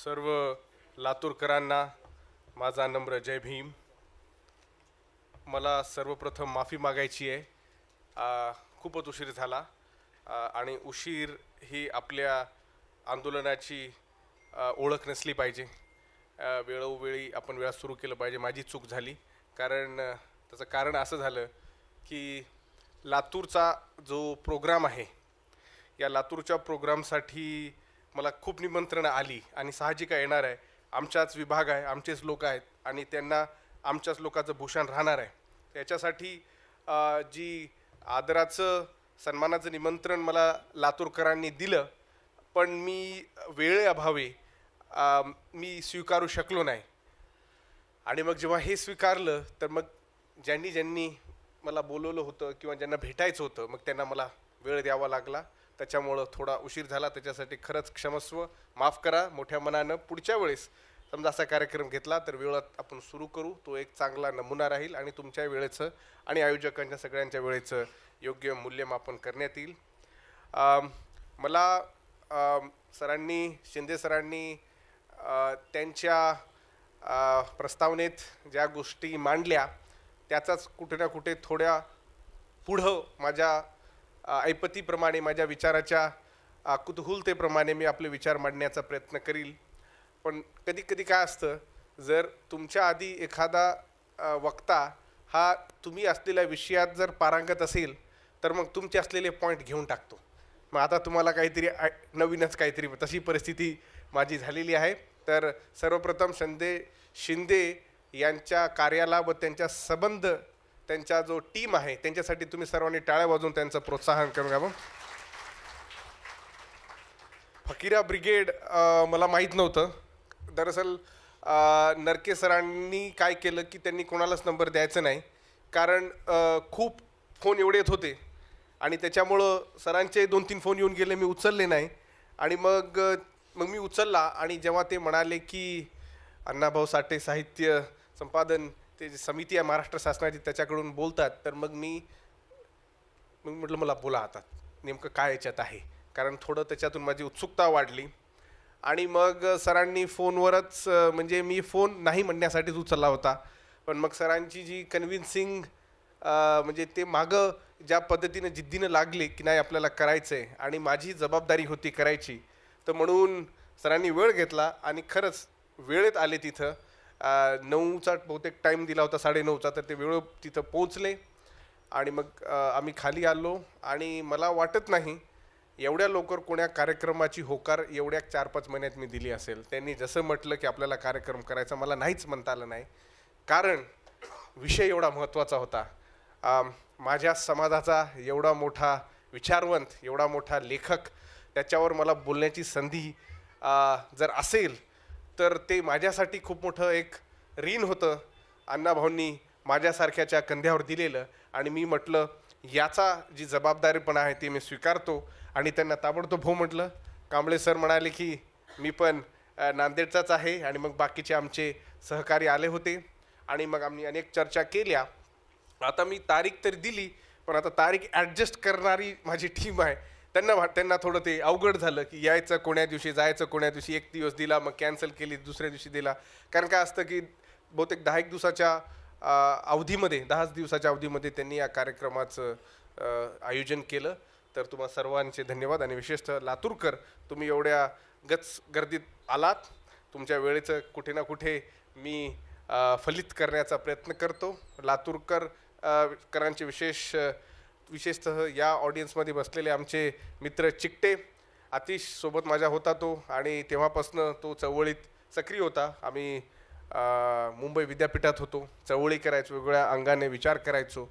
सर्व लातूरकरांना माझा नम्र जय भीम. मला सर्वप्रथम माफी मागायची आहे. खूपच उशीर झाला आणि उशीर ही आपल्या आंदोलनाची ओळख नसली पाहिजे. वेळोवेळी आपण वेळा सुरू केलं पाहिजे. माझी चूक झाली, कारण त्याचं कारण असं झालं की लातूरचा जो प्रोग्राम आहे, या लातूरच्या प्रोग्रामसाठी मला खूप निमंत्रणं आली आणि साहजिक येणार आहे. आमचाच विभाग आहे, आमचेच लोक आहेत आणि त्यांना आमच्याच लोकांचं भूषण राहणार आहे. त्याच्यासाठी जी आदराचं सन्मानाचं निमंत्रण मला लातूरकरांनी दिलं, पण मी वेळेअभावी मी स्वीकारू शकलो नाही. आणि मग जेव्हा हे स्वीकारलं तर मग ज्यांनी ज्यांनी मला बोलवलं होतं किंवा ज्यांना भेटायचं होतं, मग त्यांना मला वेळ द्यावा लागला. त्याच्यामुळं थोडा उशीर झाला. त्याच्यासाठी खरंच क्षमस्व, माफ करा. मोठ्या मनानं पुढच्या वेळेस समजा असा कार्यक्रम घेतला तर वेळात आपण सुरू करू. तो एक चांगला नमुना राहील आणि तुमच्या वेळेचं आणि आयोजकांच्या सगळ्यांच्या वेळेचं योग्य मूल्यमापन करण्यात येईल. मला शिंदे सरांनी त्यांच्या प्रस्तावनेत ज्या गोष्टी मांडल्या त्याचाच कुठे ना कुठे थोड्या पुढं माझ्या ऐपतीप्रमाणे, माझ्या विचाराच्या कुतूहलतेप्रमाणे मी आपले विचार मांडण्याचा प्रयत्न करील. पण कधी कधी काय असतं, जर तुमच्या आधी एखादा वक्ता हा तुम्ही असलेल्या विषयात जर पारंगत असेल तर मग तुमचे असलेले पॉईंट घेऊन टाकतो. मग आता तुम्हाला काहीतरी नवीनच काहीतरी तशी परिस्थिती माझी झालेली आहे. तर सर्वप्रथम शिंदे यांच्या कार्याला व त्यांच्या संबंध, त्यांचा जो टीम आहे त्यांच्यासाठी तुम्ही सर्वांनी टाळ्या वाजवून त्यांचं प्रोत्साहन करून घ्यावं. फकीरा ब्रिगेड मला माहीत नव्हतं. दरअसल नरके सरांनी काय केलं की त्यांनी कोणालाच नंबर द्यायचा नाही, कारण खूप फोन एवढे येत होते आणि त्याच्यामुळं सरांचे 2-3 फोन येऊन गेले. मी उचलले नाही आणि मग मी उचलला आणि जेव्हा ते म्हणाले की अण्णाभाऊ साठे साहित्य संपादन ते जी समिती आहे महाराष्ट्र शासनाची त्याच्याकडून बोलतात, तर मग मी म्हटलं मला बोला आता नेमकं काय याच्यात आहे, कारण थोडं त्याच्यातून माझी उत्सुकता वाढली. आणि मग सरांनी फोनवरच, म्हणजे मी फोन नाही म्हणण्यासाठीच उचलला होता, पण मग सरांची जी कन्व्हिन्सिंग म्हणजे ते मागं ज्या पद्धतीनं जिद्दीनं लागले की नाही आपल्याला करायचं आहे आणि माझी जबाबदारी होती करायची, तर म्हणून सरांनी वेळ घेतला आणि खरंच वेळेत आले. तिथं 9चा बहुतेक टाईम दिला होता, 9:30चा, तर ते वेळ तिथं पोचले आणि मग आम्ही खाली आलो. आणि मला वाटत नाही एवढ्या लवकर कोण्या कार्यक्रमाची होकार एवढ्या 4-5 महिन्यात मी दिली असेल. त्यांनी जसं म्हटलं की आपल्याला कार्यक्रम करायचा, मला नाहीच म्हणता आलं नाही, कारण विषय एवढा महत्त्वाचा होता. माझ्या समाजाचा एवढा मोठा विचारवंत, एवढा मोठा लेखक, त्याच्यावर मला बोलण्याची संधी जर असेल तर ते माझ्यासाठी खूप मोठं एक ऋण होतं. अण्णाभाऊंनी माझ्यासारख्याच्या कंध्यावर दिलेलं. आणि मी म्हटलं याचा जी जबाबदारीपणा आहे ती मी स्वीकारतो. आणि त्यांना ताबडतोब हो म्हटलं. कांबळे सर म्हणाले की मी पण नांदेडचाच आहे, आणि मग बाकीचे आमचे सहकारी आले होते आणि मग आम्ही अनेक चर्चा केल्या. आता मी तारीख तर दिली, पण आता तारीख ॲडजस्ट करणारी माझी टीम आहे. त्यांना थोडं ते अवघड झालं की यायचं कोण्या दिवशी, जायचं कोण्या दिवशी. एक दिवस दिला, मग कॅन्सल केली, दुसऱ्या दिवशी दिला. कारण काय असतं की बहुतेक 10 दिवसाच्या अवधीमध्ये, 10 दिवसाच्या अवधीमध्ये त्यांनी या कार्यक्रमाचं आयोजन केलं. तर तुम्हाला सर्वांचे धन्यवाद. आणि विशेषतः लातूरकर, तुम्ही एवढ्या गर्दीत आलात. तुमच्या वेळेचं कुठे ना कुठे मी फलित करण्याचा प्रयत्न करतो. करांचे विशेषतः या ऑडियन्समध्ये बसलेले आमचे मित्र चिकटे, आतिश सोबत माझ्या होता तो, आणि तेव्हापासून तो चळवळीत सक्रिय होता. आम्ही मुंबई विद्यापीठात होतो, चळवळी करायचो, वेगवेगळ्या अंगाने विचार करायचो.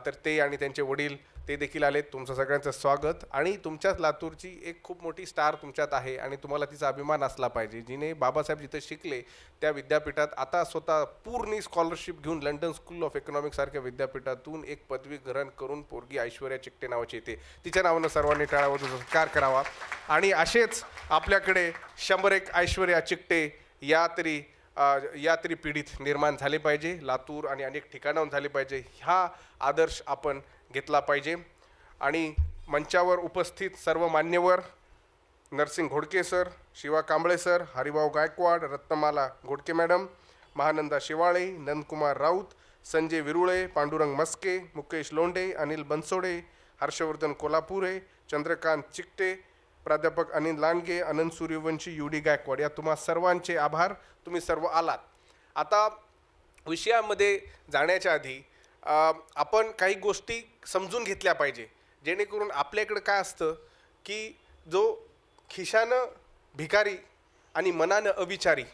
तर ते आणि त्यांचे वडील ते देखील आलेत. तुमचं सगळ्यांचं स्वागत. आणि तुमच्याच लातूरची एक खूप मोठी स्टार तुमच्यात आहे आणि तुम्हाला तिचा अभिमान असला पाहिजे. जिने बाबासाहेब जिथे शिकले त्या विद्यापीठात आता स्वतः पूर्ण स्कॉलरशिप घेऊन लंडन स्कूल ऑफ इकॉनॉमिक्स सारख्या विद्यापीठातून एक पदवी ग्रहण करून पोरगी ऐश्वर्या चिकटे नावाची येते. तिच्या नावानं सर्वांनी टाळ्या सत्कार करावा. आणि असेच आपल्याकडे 101 ऐश्वर्या चिकटे या तरी पिढीत निर्माण झाले पाहिजे. लातूर आणि अनेक ठिकाणाहून झाले पाहिजे. हा आदर्श आपण घेतला पाहिजे. आणि मंचावर उपस्थित सर्व मान्यवर, Narsing Ghodke sir, Shiva Kamble sir, Haribhau Gaikwad, Ratnamala Ghodke madam, Mahananda Shivale, Nandkumar Raut, Sanjay Virule, Pandurang Maske, Mukesh Londhe, Anil Bansode, Harshvardhan Kolhapure, Chandrakant Chikate, प्राध्यापक अनिल लांडगे, अनंत सूर्यवंशी, UD गायकवाड, या तुम्हा सर्वांचे आभार. तुम्ही सर्व आलात. आता विषयामध्ये जाण्याच्या आधी आपण काही गोष्टी समजून घेतल्या पाहिजे, जेणेकरून आपल्याकडं काय असतं की जो खिशानं भिकारी आणि मनानं अविचारी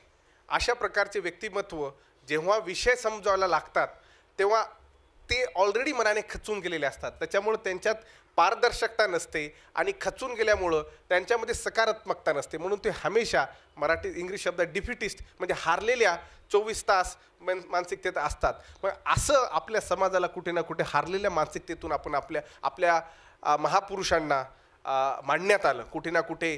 अशा प्रकारचे व्यक्तिमत्व जेव्हा विषय समजायला लागतात तेव्हा ते ऑलरेडी मनाने खचून गेलेले असतात. त्याच्यामुळं त्यांच्यात पारदर्शकता नसते आणि खचून गेल्यामुळं त्यांच्यामध्ये सकारात्मकता नसते. म्हणून ते हमेशा मराठी इंग्लिश शब्द डिफिटिस्ट म्हणजे हारलेल्या 24 तास मानसिकतेत असतात. पण असं आपल्या समाजाला कुठे ना कुठे हारलेल्या मानसिकतेतून आपण आपल्या महापुरुषांना मांडण्यात आलं, कुठे ना कुठे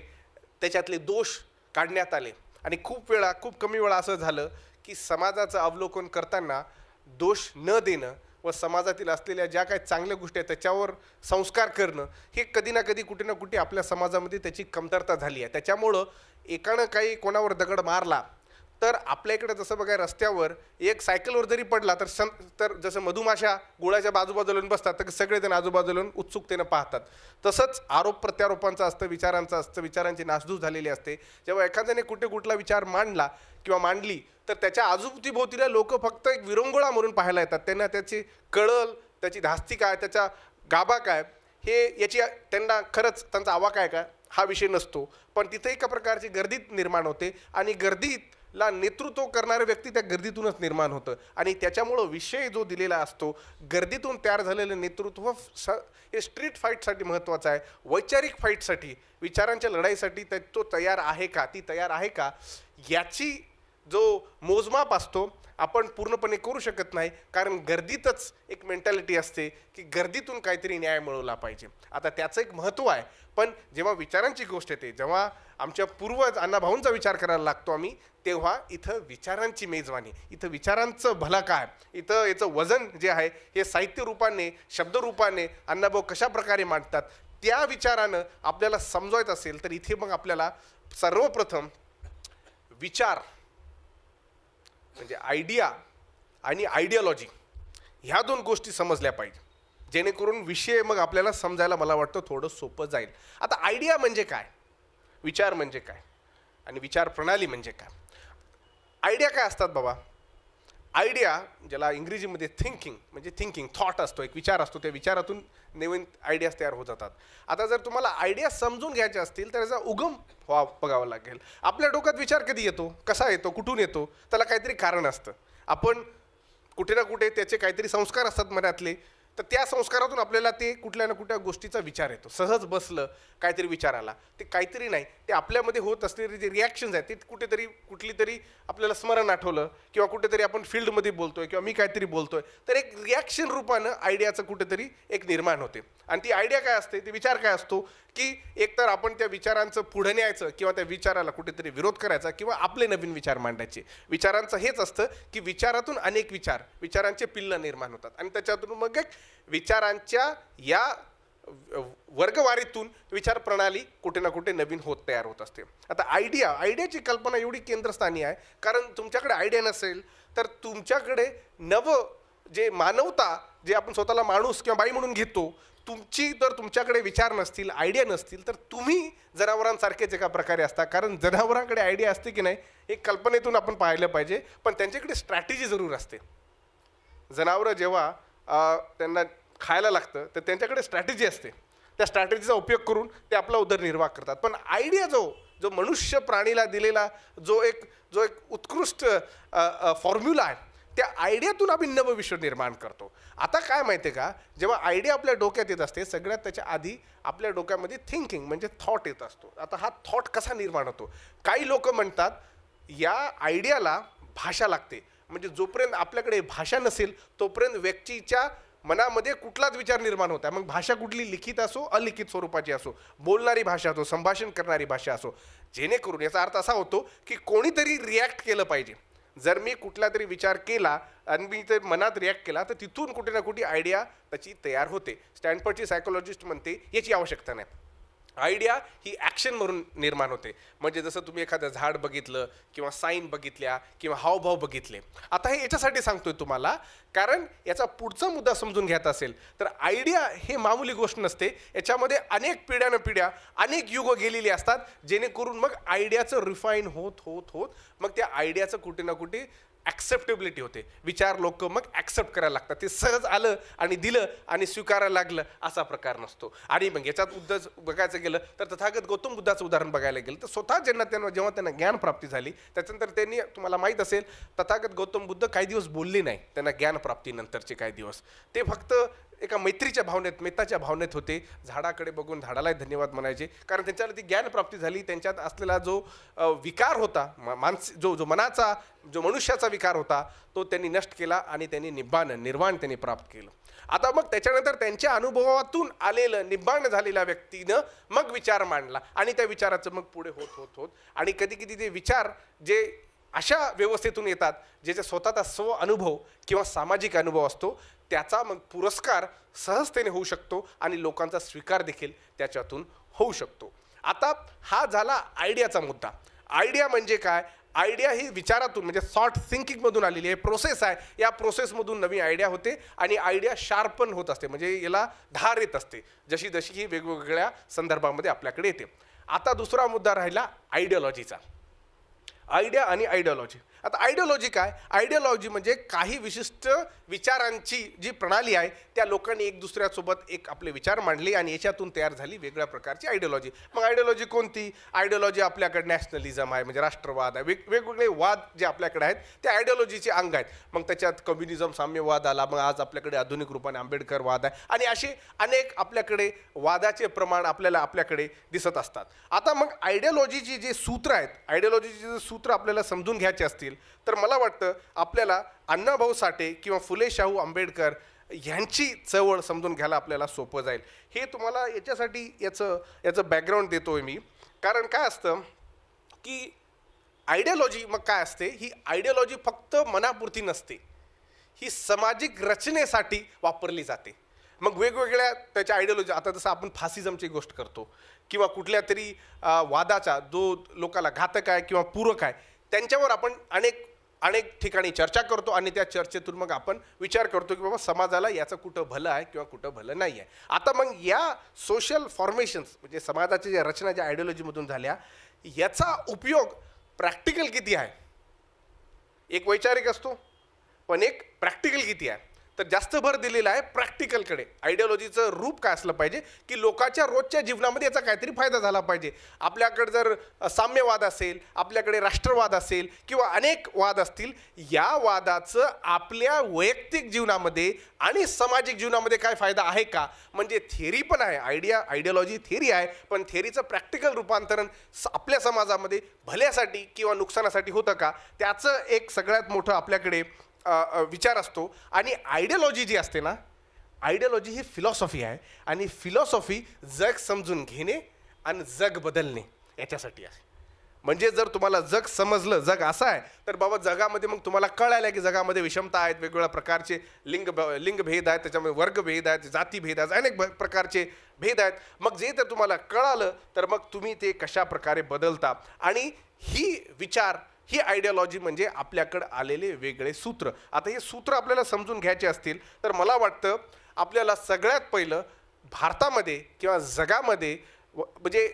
त्याच्यातले दोष काढण्यात आले. आणि खूप कमी वेळा असं झालं की समाजाचं अवलोकन करताना दोष न देणं व समाजातील असलेल्या ज्या काही चांगल्या गोष्टी आहेत त्याच्यावर संस्कार करणं हे कधी ना कधी कुठे ना कुठे आपल्या समाजामध्ये त्याची कमतरता झाली आहे. त्याच्यामुळं एकानं काही कोणावर दगड मारला तर आपल्या इकडे जसं बघा रस्त्यावर एक सायकलवर जरी पडला तर जसं मधुमाशा गोळ्याच्या बाजूबाजूला बसतात तर सगळेजण आजूबाजूला उत्सुकतेनं पाहतात. तसंच आरोप प्रत्यारोपांचं असतं, विचारांचं असतं, विचारांची नासधूस झालेली असते. जेव्हा एखाद्याने कुठला विचार मांडला किंवा मांडली तर त्याच्या आजूभोवतीला लोक फक्त एक विरंगुळा म्हणून पाहायला येतात. त्यांना त्याची कळल, त्याची धास्ती काय, त्याचा गाभा काय, हे याची त्यांना खरंच त्यांचा आवा काय काय हा विषय नसतो. पण तिथे एका प्रकारची गर्दीत निर्माण होते आणि गर्दीतला नेतृत्व करणारे व्यक्ती त्या गर्दीतूनच निर्माण होतं. आणि त्याच्यामुळं विषय जो दिलेला असतो गर्दीतून तयार झालेलं नेतृत्व हे स्ट्रीट फाईटसाठी महत्त्वाचं आहे. वैचारिक फाईटसाठी, विचारांच्या लढाईसाठी तो तयार आहे का, ती तयार आहे का, याची जो मोजमाप असतो आपण पूर्णपणे करू शकत नाही. कारण गर्दीतच एक मेंटॅलिटी असते की गर्दीतून काहीतरी न्याय मिळवला पाहिजे. आता त्याचं एक महत्त्व आहे. पण जेव्हा विचारांची गोष्ट येते, जेव्हा आमच्या पूर्वज अण्णाभाऊंचा विचार करायला लागतो आम्ही, तेव्हा इथं विचारांची मेजवानी, इथं विचारांचं भलं काय, इथं याचं वजन जे आहे हे साहित्य रूपाने, शब्दरूपाने अण्णाभाऊ कशा प्रकारे मांडतात, त्या विचारानं आपल्याला समजवायचं असेल तर इथे मग आपल्याला सर्वप्रथम विचार म्हणजे आयडिया आणि आयडियोलॉजी ह्या दोन गोष्टी समजल्या पाहिजे, जेणेकरून विषय मग आपल्याला समजायला मला वाटतं थोडं सोपं जाईल. आता आयडिया म्हणजे काय, विचार म्हणजे काय आणि विचार प्रणाली म्हणजे काय. आयडिया काय असतात बाबा, आयडिया ज्याला इंग्रजीमध्ये थिंकिंग थॉट असतो, एक विचार असतो, त्या विचारातून नवीन आयडियाज तयार होत जातात. आता जर तुम्हाला आयडिया समजून घ्यायचे असतील तर याचा उगम बघावा लागेल. आपल्या डोक्यात विचार कधी येतो, कसा येतो, कुठून येतो, त्याला काहीतरी कारण असतं. आपण कुठे ना कुठे त्याचे काहीतरी संस्कार असतात मनातले, तर त्या संस्कारातून आपल्याला ते कुठल्या ना कुठल्या गोष्टीचा विचार येतो. सहज बसलं काहीतरी विचार आला, ते काहीतरी नाही, ते आपल्यामध्ये होत असलेले जे रिॲक्शन्स आहेत ते कुठेतरी कुठली तरी आपल्याला स्मरण आठवलं किंवा कुठेतरी आपण फील्डमध्ये बोलतोय किंवा मी काहीतरी बोलतोय तर एक रिॲक्शन रूपानं आयडियाचं कुठेतरी एक निर्माण होते. आणि ती आयडिया काय असते, ते विचार काय असतो की एकतर आपण त्या विचारांचं पुढे न्यायचं किंवा त्या विचाराला कुठेतरी विरोध करायचा किंवा आपले नवीन विचार मांडायचे. विचारांचं हेच असतं की विचारातून अनेक विचारांचे पिल्लं निर्माण होतात आणि त्याच्यातून मग एक विचारांच्या या वर्गवारीतून विचार प्रणाली कुठे ना कुठे नवीन तयार होत असते. आता आयडियाची कल्पना एवढी केंद्रस्थानी आहे कारण तुमच्याकडे आयडिया नसेल तर तुमच्याकडे जे मानवता, जे आपण स्वतःला माणूस किंवा बाई म्हणून घेतो, तुमच्याकडे विचार नसतील, आयडिया नसतील तर तुम्ही जनावरांसारखेच एका प्रकारे असता. कारण जनावरांकडे आयडिया असते की नाही हे कल्पनेतून आपण पाहिलं पाहिजे, पण त्यांच्याकडे स्ट्रॅटेजी जरूर असते. जनावरं जेव्हा त्यांना खायला लागतं तर त्यांच्याकडे स्ट्रॅटेजी असते, त्या स्ट्रॅटेजीचा उपयोग करून ते आपला उदरनिर्वाह करतात. पण आयडिया जो मनुष्य प्राणीला दिलेला जो एक उत्कृष्ट फॉर्म्युला आहे, त्या आयडियातून आम्ही नवं विश्व निर्माण करतो. आता काय माहिती आहे का, जेव्हा आयडिया आपल्या डोक्यात येत असते सगळ्यात त्याच्या आधी आपल्या डोक्यामध्ये थिंकिंग म्हणजे थॉट येत असतो. आता हा थॉट कसा निर्माण होतो, काही लोक म्हणतात या आयडियाला भाषा लागते. म्हणजे जोपर्यंत आपल्याकडे भाषा नसेल तोपर्यंत व्यक्तीच्या मनामध्ये कुठलाच विचार निर्माण होता. मग भाषा कुठली, लिखित असो अलिखित स्वरूपाची असो, बोलणारी भाषा असो, संभाषण करणारी भाषा असो, जेणेकरून याचा अर्थ असा होतो की कोणीतरी रिॲक्ट केलं पाहिजे. जर मी कुठला तरी विचार केला आणि मी ते मनात रिॲक्ट केला तर तिथून कुठे ना कुठे आयडिया त्याची तयार होते. स्टॅनफोर्डची सायकोलॉजिस्ट म्हणते याची आवश्यकता नाही. आयडिया ही ॲक्शनवरून निर्माण होते. म्हणजे जसं तुम्ही एखादं झाड बघितलं किंवा साईन बघितल्या किंवा हावभाव बघितले. आता हे याच्यासाठी सांगतोय तुम्हाला, कारण याचा पुढचा मुद्दा समजून घ्यायचा असेल तर आयडिया हे मामूली गोष्ट नसते. याच्यामध्ये अनेक पिढ्यानं पिढ्या अनेक युग गेलेली असतात, जेणेकरून मग आयडियाचं रिफाईन होत होत होत मग त्या आयडियाचं कुठे ना कुठे ॲक्सेप्टेबिलिटी होते. विचार लोक मग ॲक्सेप्ट करायला लागतात. ते सहज आलं आणि दिलं आणि स्वीकारायला लागलं असा प्रकार नसतो. आणि मग याच्यात उद्देश बघायचं गेलं तर तथागत गौतम बुद्धाचं उदाहरण बघायला गेलं तर स्वतः जेव्हा त्यांना ज्ञानप्राप्ती झाली त्याच्यानंतर त्यांनी, तुम्हाला माहीत असेल, तथागत गौतम बुद्ध काही दिवस बोलले नाही. त्यांना ज्ञानप्राप्तीनंतरचे काही दिवस ते फक्त एका मैत्रीच्या भावनेत, मित्राच्या भावनेत होते. झाडाकडे बघून झाडालाही धन्यवाद म्हणायचे, कारण त्यांच्याला ती ज्ञानप्राप्ती झाली. त्यांच्यात असलेला जो विकार होता, जो मनाचा, जो मनुष्याचा विकार होता, तो त्यांनी नष्ट केला आणि त्यांनी निर्वाण त्यांनी प्राप्त केलं. आता मग त्याच्यानंतर त्यांच्या अनुभवातून आलेलं निब्बाण झालेल्या व्यक्तीनं मग विचार मांडला आणि त्या विचाराचं मग पुढे होत होत होत आणि कधी कधी ते विचार जे अशा व्यवस्थेतून येतात ज्याचा स्वतःचा स्व अनुभव किंवा सामाजिक अनुभव असतो, त्याचा मग पुरस्कार सहजतेने होऊ शकतो आणि लोकांचा स्वीकार देखील त्याच्यातून होऊ शकतो. आता हा झाला आयडियाचा मुद्दा. आयडिया म्हणजे काय? आयडिया ही विचारातून, म्हणजे थॉट थिंकिंगमधून आलेली आहे, प्रोसेस आहे. या प्रोसेसमधून नवी आयडिया होते आणि आयडिया शार्पन होत असते, म्हणजे याला धार येत असते जशी जशी ही वेगवेगळ्या संदर्भामध्ये आपल्याकडे येते. आता दुसरा मुद्दा राहिला आयडियोलॉजीचा. आयडिया आणि आयडियोलॉजी. आता आयडियोलॉजी काय? आयडियोलॉजी म्हणजे काही विशिष्ट विचारांची जी प्रणाली आहे त्या लोकांनी एक दुसऱ्यासोबत एक आपले विचार मांडले आणि याच्यातून तयार झाली वेगळ्या प्रकारची आयडियोलॉजी. मग आयडियोलॉजी कोणती? आयडियोलॉजी आपल्याकडे नॅशनलिझम आहे, म्हणजे राष्ट्रवाद आहे. वेगवेगळे वाद जे आपल्याकडे आहेत ते आयडियोलॉजीचे अंग आहेत. मग त्याच्यात कम्युनिझम, साम्यवाद आला, मग आज आपल्याकडे आधुनिक रूपाने आंबेडकर वाद आहे आणि असे अनेक आपल्याकडे वादाचे प्रमाण आपल्याकडे दिसत असतात. आता मग आयडियोलॉजीची जे सूत्र आहेत, आयडियोलॉजीचे जे सूत्र आपल्याला समजून घ्यायचे असतील तर मला वाटतं आपल्याला अण्णाभाऊ साठे किंवा फुले शाहू आंबेडकर ह्यांची चळवळ समजून घ्यायला आपल्याला सोपं जाईल. हे तुम्हाला याच्यासाठी याचं बॅकग्राऊंड देतोय मी. कारण काय असतं की आयडियोलॉजी मग काय असते? ही आयडियोलॉजी फक्त मनापुरती नसते, ही सामाजिक रचनेसाठी वापरली जाते. मग वेगवेगळ्या त्याच्या आयडियोलॉजी, आता जसं आपण फासिझमची गोष्ट करतो किंवा कुठल्या तरी वादाचा जो लोकाला घातक आहे किंवा पूरक आहे त्यांच्यावर आपण अनेक ठिकाणी चर्चा करतो आणि त्या चर्चेतून मग आपण विचार करतो की बाबा समाजाला याचं कुठं भलं आहे किंवा कुठं भलं नाही आहे. आता मग या सोशल फॉर्मेशन्स, म्हणजे समाजाच्या ज्या रचना ज्या आयडियोलॉजीमधून झाल्या, याचा उपयोग प्रॅक्टिकल किती आहे? एक वैचारिक असतो पण एक प्रॅक्टिकल किती आहे? तर जास्त भर दिलेला आहे प्रॅक्टिकलकडे. आयडियोलॉजीचं रूप काय असलं पाहिजे की लोकांच्या रोजच्या जीवनामध्ये याचा काहीतरी फायदा झाला पाहिजे. आपल्याकडे जर साम्यवाद असेल, आपल्याकडे राष्ट्रवाद असेल किंवा अनेक वाद असतील, या वादाचं आपल्या वैयक्तिक जीवनामध्ये आणि सामाजिक जीवनामध्ये काय फायदा आहे का? म्हणजे थेअरी पण आहे, आयडियोलॉजी थेअरी आहे, पण थेअरीचं प्रॅक्टिकल रूपांतरण आपल्या समाजामध्ये भल्यासाठी किंवा नुकसानासाठी होतं का? त्याचं एक सगळ्यात मोठं आपल्याकडे विचार असतो. आणि आयडियोलॉजी जी असते ना, आयडियोलॉजी ही फिलॉसॉफी आहे आणि फिलॉसॉफी जग समजून घेणे आणि जग बदलणे याच्यासाठी आहे. म्हणजे जर तुम्हाला जग समजलं, जग असं आहे, तर बाबा जगामध्ये मग तुम्हाला कळायला की जगामध्ये विषमता आहेत, वेगवेगळ्या प्रकारचे लिंगभेद आहेत, त्याच्यामध्ये वर्गभेद आहेत, जातीभेद आहेत, अनेक प्रकारचे भेद आहेत. मग जे तर तुम्हाला कळालं तर मग तुम्ही ते कशा प्रकारे बदलता. आणि ही आयडियोलॉजी म्हणजे आपल्याकडे आलेले वेगळे सूत्र. आता हे सूत्र आपल्याला समजून घ्यायचे असतील तर मला वाटतं आपल्याला सगळ्यात पहिलं भारतामध्ये किंवा जगामध्ये म्हणजे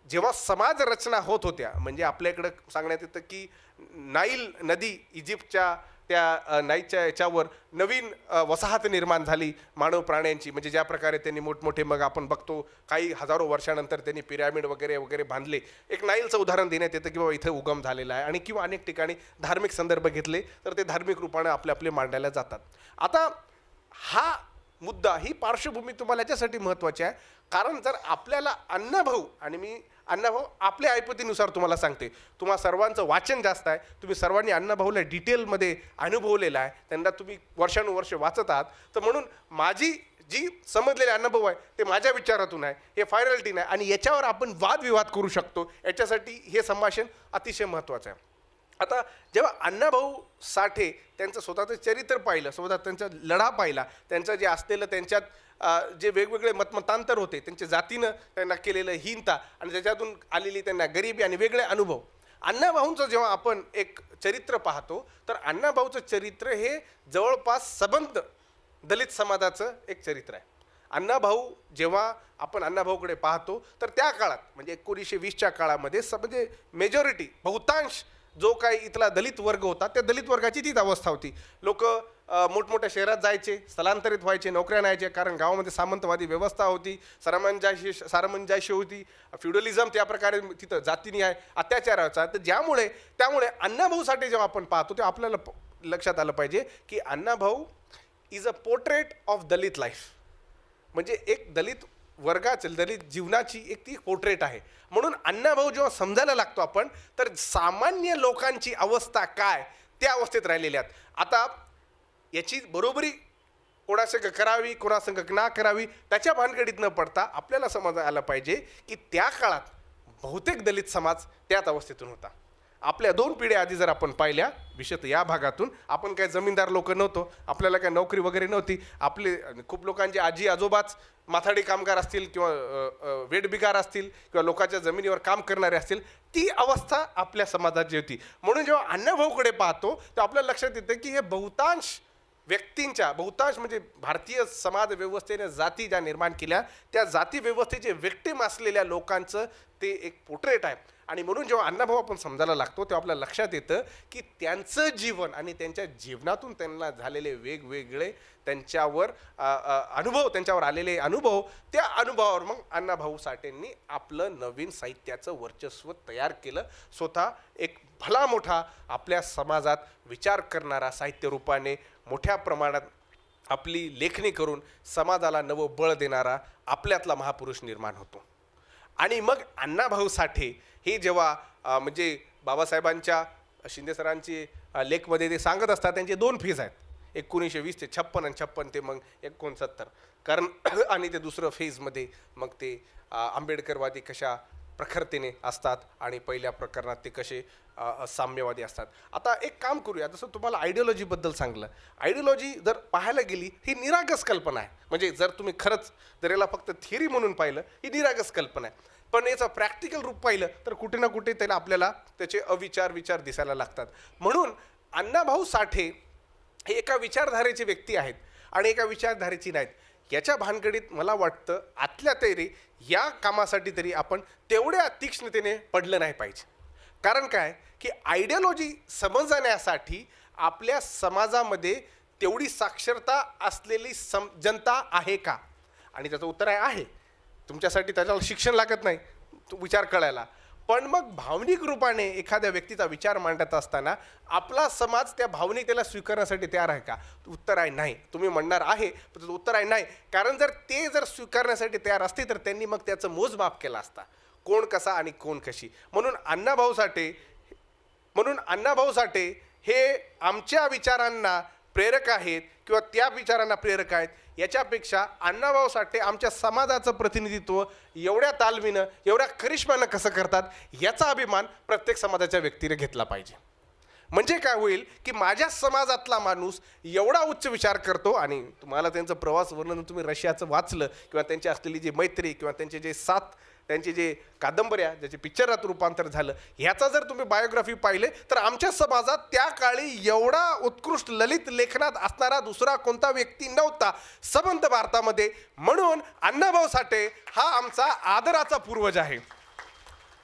जेव्हा समाज रचना होत होत्या, म्हणजे आपल्याकडं सांगण्यात येतं की नाईल नदी, इजिप्तच्या त्या नाईलच्या याच्यावर नवीन वसाहत निर्माण झाली मानव प्राण्यांची. म्हणजे ज्या प्रकारे त्यांनी मोठमोठे, मग आपण बघतो काही हजारो वर्षानंतर त्यांनी पिरॅमिड वगैरे बांधले. एक नाईलचं उदाहरण देण्यात येतं की बाबा इथे उगम झालेला आहे. आणि किंवा अनेक ठिकाणी धार्मिक संदर्भ घेतले तर ते धार्मिक रूपाने आपले मांडायला जातात. आता हा मुद्दा, ही पार्श्वभूमी तुम्हाला याच्यासाठी महत्त्वाची आहे कारण जर आपल्याला अण्णाभाऊ, आणि मी अण्णाभाऊ आपल्या ऐपतीनुसार तुम्हाला सांगते, तुम्हा सर्वांचं वाचन जास्त आहे, तुम्ही सर्वांनी अण्णाभाऊला डिटेलमध्ये अनुभवलेलं आहे, त्यांना तुम्ही वर्षानुवर्ष वाचत आहात, तर म्हणून माझी जी समजलेले अनुभव आहे ते माझ्या विचारातून आहे, हे फायनलिटी नाही आणि याच्यावर आपण वादविवाद करू शकतो. याच्यासाठी हे संभाषण अतिशय महत्त्वाचं आहे. आता जेव्हा अण्णाभाऊ साठे त्यांचं स्वतःचं चरित्र पाहिलं, स्वतः त्यांचा लढा पाहिला, त्यांचं जे असलेलं त्यांच्यात जे वेगवेगळे मतमतांतर होते, त्यांच्या जातीनं त्यांना केलेलं हीनता आणि त्याच्यातून आलेली त्यांना गरिबी आणि वेगळे अनुभव, अण्णाभाऊंचं जेव्हा आपण एक चरित्र पाहतो तर अण्णाभाऊचं चरित्र हे जवळपास सबंध दलित समाजाचं एक चरित्र आहे. अण्णाभाऊ जेव्हा आपण अण्णाभाऊकडे पाहतो तर त्या काळात म्हणजे 1920च्या काळामध्ये म्हणजे मेजॉरिटी बहुतांश जो काही इथला दलित वर्ग होता त्या दलित वर्गाची तीच अवस्था होती. लोक मोठमोठ्या शहरात जायचे, स्थलांतरित व्हायचे, नोकऱ्या न्यायचे, कारण गावामध्ये सामंतवादी व्यवस्था होती, सामंजस्य होती, फ्युडलिझम त्या प्रकारे तिथं जातीनिहाय अत्याचार व्हायचा. तर त्यामुळे अण्णाभाऊ साठे जेव्हा आपण पाहतो तेव्हा आपल्याला लक्षात आलं पाहिजे की Annabhau is a portrait of Dalit life. म्हणजे एक दलित वर्गाची दलित जीवनाची एक ती पोर्ट्रेट आहे. म्हणून अण्णाभाऊ जेव्हा समजायला लागतो आपण तर सामान्य लोकांची अवस्था काय त्या अवस्थेत राहिलेल्या आहेत. आता याची बरोबरी कोणासंग करावी कोणासंग ना करावी त्याच्या भानगडीत न पडता आपल्याला समजायला आलं पाहिजे की त्या काळात बहुतेक दलित समाज त्याच अवस्थेतून होता. आपल्या 2 पिढ्या आधी जर आपण पाहिल्या, विशेषतः या भागातून, आपण काय जमीनदार लोक नव्हतो, आपल्याला काय नोकरी वगैरे नव्हती. आपले खूप लोकांचे आजी आजोबाच माथाडी कामगार असतील किंवा वेठबिगार असतील किंवा लोकांच्या जमिनीवर काम करणारे असतील, ती अवस्था आपल्या समाजाची होती. म्हणून जेव्हा अण्णाभाऊकडे पाहतो तर आपल्याला लक्षात येतं की हे बहुतांश म्हणजे भारतीय समाज व्यवस्थेने जाती ज्या निर्माण केल्या त्या जाती व्यवस्थेचे विक्टिम असलेल्या लोकांचं ते एक पोर्ट्रेट आहे. आणि म्हणून जेव्हा अण्णाभाऊ आपण समजायला लागतो तेव्हा आपल्या लक्षात येतं की त्यांचं जीवन आणि त्यांच्या जीवनातून त्यांना झालेले वेगवेगळे त्यांच्यावर त्यांच्यावर आलेले अनुभव, त्या अनुभवावर मग अण्णाभाऊ साठेंनी आपलं नवीन साहित्याचं वर्चस्व तयार केलं. स्वतः एक भला मोठा आपल्या समाजात विचार करणारा साहित्य रूपाने मोठ्या प्रमाणात आपली लेखणी करून समाजाला नवं बळ देणारा आपल्यातला महापुरुष निर्माण होतो. आणि मग अण्णाभाऊ साठे हे जेव्हा म्हणजे बाबासाहेबांच्या शिंदे सरांची लेखमध्ये ते सांगत असतात त्यांचे 2 फेज आहेत, 1920 ते 56 आणि 56 ते मग 69. कारण आणि ते दुसरं फेजमध्ये मग ते आंबेडकरवादी कशा प्रखरतेने असतात आणि पहिल्या प्रकरणात ते कसे साम्यवादी असतात. आता एक काम करूया, जसं तुम्हाला आयडिओलॉजीबद्दल सांगलं, आयडिओलॉजी जर पाहायला गेली ही निरागस कल्पना आहे. म्हणजे जर तुम्ही खरंच जर याला फक्त थिअरी म्हणून पाहिलं ही निरागस कल्पना आहे, पण याचं प्रॅक्टिकल रूप पाहिलं तर कुठे ना कुठे त्याला आपल्याला त्याचे विचार दिसायला लागतात. म्हणून अण्णाभाऊ साठे हे एका विचारधारेचे व्यक्ती आहेत आणि एका विचारधारेची नाहीत. याच्या भानगडीत मला वाटतं आतल्या तरी या कामासाठी तरी आपण तेवढ्या तीक्ष्णतेने पडलं नाही पाहिजे. कारण काय की आयडिओलॉजी समजण्यासाठी आपल्या समाजामध्ये तेवढी साक्षरता असलेली जनता आहे का? आणि त्याचं उत्तर आहे. तुमच्यासाठी त्याच्यावर शिक्षण लागत नाही विचार कळायला. पण मग भावनिक रूपाने एखाद्या व्यक्तीचा विचार मांडत असताना आपला समाज त्या भावनिकतेला स्वीकारण्यासाठी तयार आहे का? उत्तर आहे नाही. तुम्ही म्हणणार आहे पण त्याचं उत्तर आहे नाही. कारण जर स्वीकारण्यासाठी तयार असते तर त्यांनी मग त्याचं मोजमाप केला असता, कोण कसा आणि कोण कशी. म्हणून अण्णाभाऊ साठे हे आमच्या विचारांना प्रेरक आहेत किंवा त्या विचारांना प्रेरक आहेत याच्यापेक्षा अण्णाभाऊ साठे आमच्या समाजाचं प्रतिनिधित्व एवढ्या तालमीनं एवढ्या करिश्म्यानं कसं करतात याचा अभिमान प्रत्येक समाजाच्या व्यक्तीने घेतला पाहिजे. म्हणजे काय होईल की माझ्या समाजातला माणूस एवढा उच्च विचार करतो. आणि तुम्हाला त्यांचं प्रवास वर्णन तुम्ही रशियाचं वाचलं किंवा त्यांची असलेली जी मैत्री किंवा त्यांचे जे कादंबऱ्या ज्याचे पिक्चरात रूपांतर झालं ह्याचा जर तुम्ही बायोग्राफी पाहिले तर आमच्या समाजात त्या काळी एवढा उत्कृष्ट ललित लेखनात असणारा दुसरा कोणता व्यक्ती नव्हता सबंध भारतामध्ये. म्हणून अण्णाभाऊ साठे हा आमचा आदराचा पूर्वज आहे.